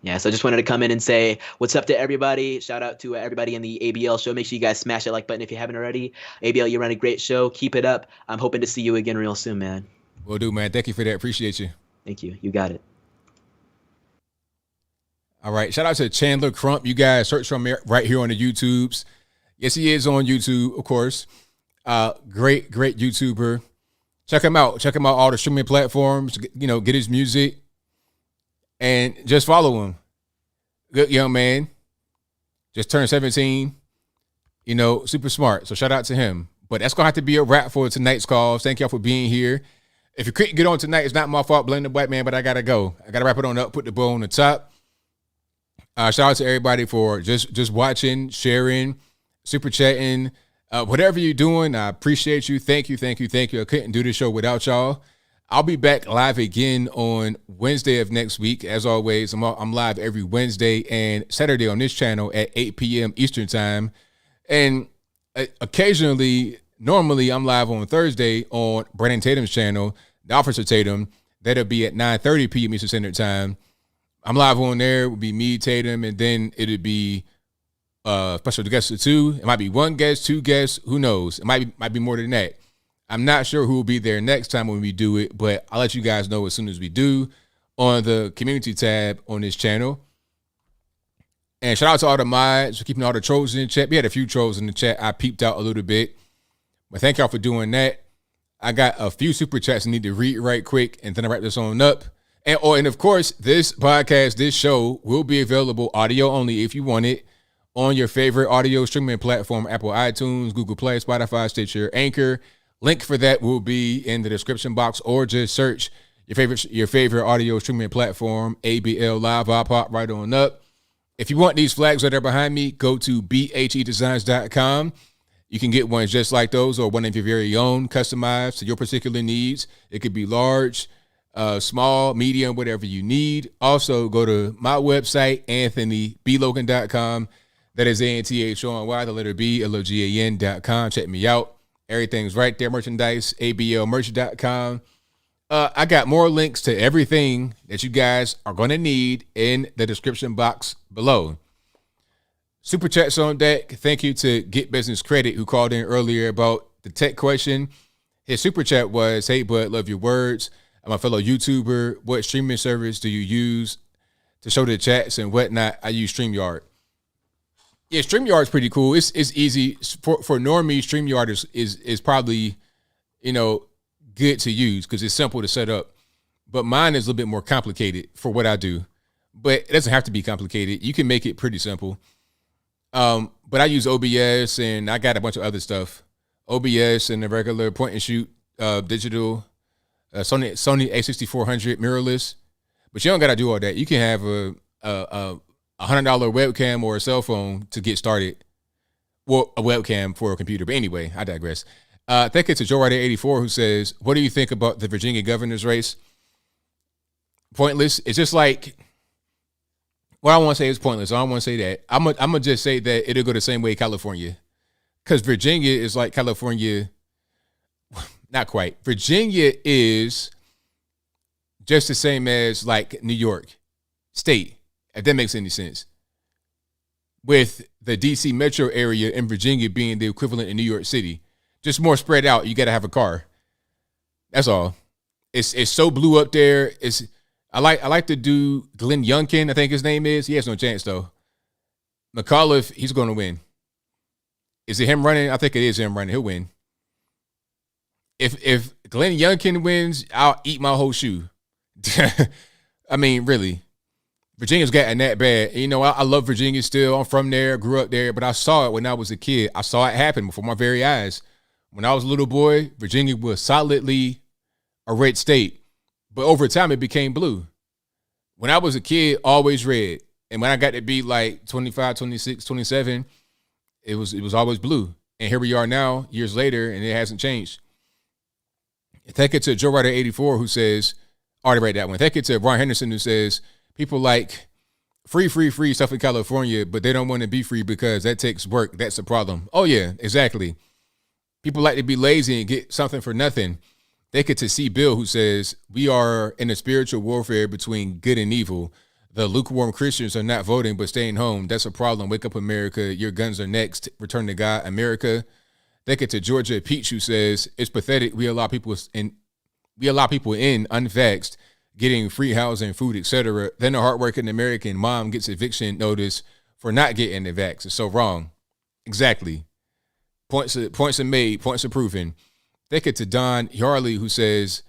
Yeah, so I just wanted to come in and say what's up to everybody. Shout out to everybody in the ABL show. Make sure you guys smash that like button if you haven't already. ABL, you run a great show. Keep it up. I'm hoping to see you again real soon, man. Will do, man. Thank you for that. Appreciate you. Thank you. You got it. All right. Shout out to Chandler Crump. You guys search for him right here on the YouTubes. Yes, he is on YouTube, of course. Great YouTuber. Check him out. Check him out all the streaming platforms. Get his music. And just follow him. Good young man. Just turned 17. Super smart. So shout out to him. But that's going to have to be a wrap for tonight's calls. Thank y'all for being here. If you couldn't get on tonight, it's not my fault. Blame the white man, but I got to go. I got to wrap it on up, put the bow on the top. Shout out to everybody for just watching, sharing, super chatting, whatever you're doing. I appreciate you. Thank you. I couldn't do this show without y'all. I'll be back live again on Wednesday of next week. As always, I'm live every Wednesday and Saturday on this channel at 8 p.m. Eastern time. And occasionally, normally, I'm live on Thursday on Brandon Tatum's channel, The Officer Tatum. That'll be at 9:30 p.m. Eastern Standard Time. I'm live on there. It will be me, Tatum, and then it'll be special guests or two. It might be one guest, two guests. Who knows? It might be more than that. I'm not sure who will be there next time when we do it, but I'll let you guys know as soon as we do on the community tab on this channel. And shout out to all the mods for keeping all the trolls in the chat. We had a few trolls in the chat. I peeped out a little bit, but thank y'all for doing that. I got a few super chats I need to read right quick, and then I wrap this on up. And of course, this podcast, this show will be available audio only if you want it on your favorite audio streaming platform, Apple iTunes, Google Play, Spotify, Stitcher, Anchor. Link for that will be in the description box, or just search your favorite audio streaming platform, ABL Live. I'll pop right on up. If you want these flags that are behind me, go to bhedesigns.com. You can get ones just like those, or one of your very own, customized to your particular needs. It could be large, small, medium, whatever you need. Also, go to my website, anthonyblogan.com. That is ANTHONY, the letter B, LOGAN.com. Check me out. Everything's right there. Merchandise, ablmerch.com. I got more links to everything that you guys are going to need in the description box below. Super chats on deck. Thank you to Get Business Credit, who called in earlier about the tech question. His super chat was, "Hey, bud, love your words. I'm a fellow YouTuber. What streaming service do you use to show the chats and whatnot?" I use StreamYard. Yeah, StreamYard's pretty cool. It's easy for normies. StreamYard is probably, good to use because it's simple to set up. But mine is a little bit more complicated for what I do. But it doesn't have to be complicated. You can make it pretty simple. But I use OBS and I got a bunch of other stuff. OBS and the regular point and shoot digital Sony A6400 mirrorless. But you don't gotta do all that. You can have a $100 webcam or a cell phone to get started. Well, a webcam for a computer. But anyway, I digress. Thank you to Joe Ryder 84 who says, what do you think about the Virginia governor's race? Pointless. It's just like, what I want to say is pointless. I don't want to say that. I'm gonna just say that it'll go the same way California. Because Virginia is like California. Not quite. Virginia is just the same as like New York State, if that makes any sense. With the DC metro area and Virginia being the equivalent in New York City. Just more spread out. You got to have a car. That's all. It's so blue up there. I like to do Glenn Youngkin, I think his name is. He has no chance though. McAuliffe, he's going to win. Is it him running? I think it is him running. He'll win. If Glenn Youngkin wins, I'll eat my whole shoe. I mean, really. Virginia's gotten that bad. You know, I love Virginia still. I'm from there, grew up there, but I saw it when I was a kid. I saw it happen before my very eyes. When I was a little boy, Virginia was solidly a red state. But over time, it became blue. When I was a kid, always red. And when I got to be like 25, 26, 27, it was always blue. And here we are now, years later, and it hasn't changed. Thank you to Joe Ryder 84 who says, already read that one. Thank you to Brian Henderson who says, people like free stuff in California, but they don't want to be free because that takes work. That's a problem. Oh, yeah, exactly. People like to be lazy and get something for nothing. Thank you to C. Bill who says, we are in a spiritual warfare between good and evil. The lukewarm Christians are not voting but staying home. That's a problem. Wake up, America. Your guns are next. Return to God, America. Thank you to Georgia Peach who says, it's pathetic. We allow people in unvaxxed, getting free housing, food, etc. Then a hardworking American mom gets eviction notice for not getting the vax. It's so wrong. Exactly. Points are made. Points are proven. Thank you to Don Harley who says,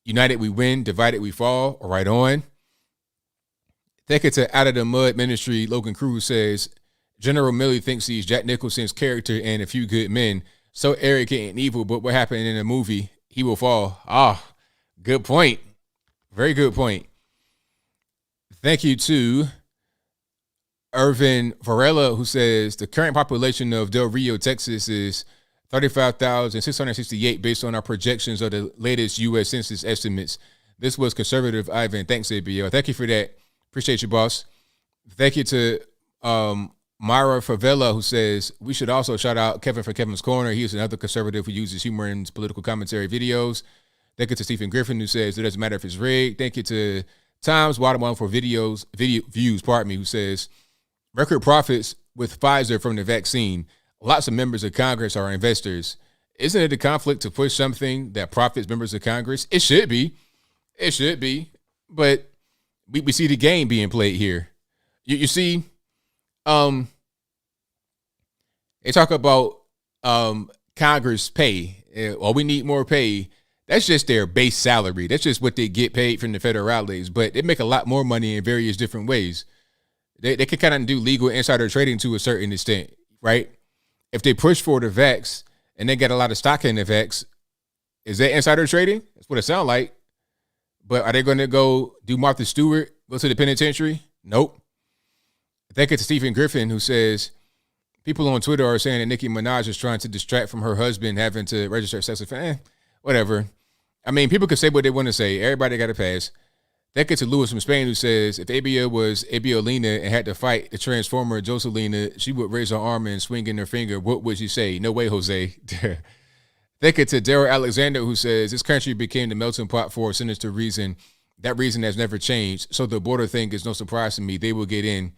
united we win, divided we fall. Right on. Thank you to Out of the Mud Ministry. Logan Cruz says, General Milley thinks he's Jack Nicholson's character in A Few Good Men. So arrogant and evil, but what happened in the movie? He will fall. Good point. Very good point. Thank you to Irvin Varela, who says the current population of Del Rio, Texas is 35,668 based on our projections of the latest U.S. Census estimates. This was conservative Ivan. Thanks, ABL. Thank you for that. Appreciate you, boss. Thank you to Myra Favela, who says we should also shout out Kevin from Kevin's Corner. He is another conservative who uses humor in his political commentary videos. Thank you to Stephen Griffin, who says it doesn't matter if it's rigged. Thank you to Times Watermelon for video views, who says record profits with Pfizer from the vaccine. Lots of members of Congress are investors. Isn't it a conflict to push something that profits members of Congress? It should be. It should be. But we see the game being played here. You see, they talk about Congress pay. Or we need more pay. That's just their base salary. That's just what they get paid from the federales. But they make a lot more money in various different ways. They can kind of do legal insider trading to a certain extent, right? If they push for the vax and they get a lot of stock in the vax, is that insider trading? That's what it sounds like. But are they going to go do Martha Stewart, go to the penitentiary? Nope. Thank you to Stephen Griffin, who says people on Twitter are saying that Nicki Minaj is trying to distract from her husband having to register sex offense. Whatever. I mean, people can say what they want to say. Everybody got to pass. Thank you to Lewis from Spain, who says if ABL was ABLina and had to fight the Transformer Joselina, she would raise her arm and swing in her finger. What would she say? No way, Jose. Thank you to Daryl Alexander, who says this country became the melting pot for a sinister reason. That reason has never changed. So the border thing is no surprise to me. They will get in.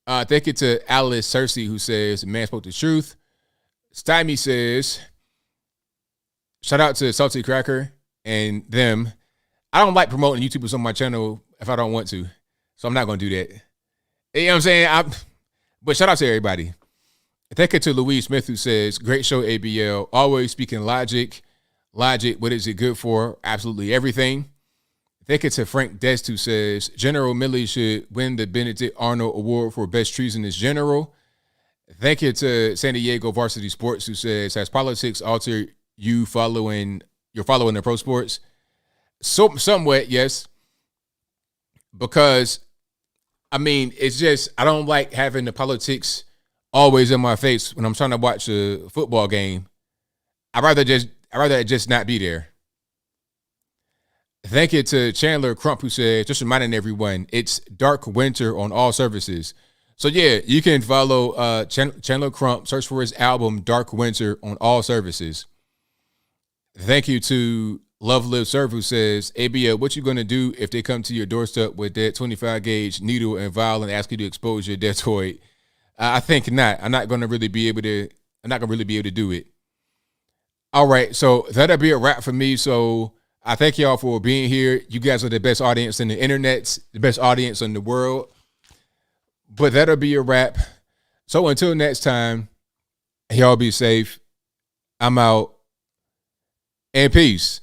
Thank you to Alice Cersei, who says man spoke the truth. Stymie says, shout out to Salty Cracker and them. I don't like promoting YouTubers on my channel if I don't want to. So I'm not going to do that. You know what I'm saying? But shout out to everybody. Thank you to Louise Smith, who says, great show, ABL. Always speaking logic. Logic, what is it good for? Absolutely everything. Thank you to Frank Dest, who says General Milley should win the Benedict Arnold Award for Best Treasonous General. Thank you to San Diego Varsity Sports, who says, has politics altered you following the pro sports? So somewhat, yes. Because I mean, it's just I don't like having the politics always in my face when I'm trying to watch a football game. I'd rather it just not be there. Thank you to Chandler Crump, who said, just reminding everyone, it's Dark Winter on all services. So yeah, you can follow Chandler Crump, search for his album Dark Winter on all services. Thank you to Love Live Serve, who says, ABL, what you gonna do if they come to your doorstep with that 25 gauge needle and vial and ask you to expose your deltoid? I think not. I'm not gonna really be able to do it. All right, so that'll be a wrap for me. So I thank y'all for being here. You guys are the best audience in the internet, the best audience in the world. But that'll be a wrap. So until next time, y'all be safe. I'm out. And peace.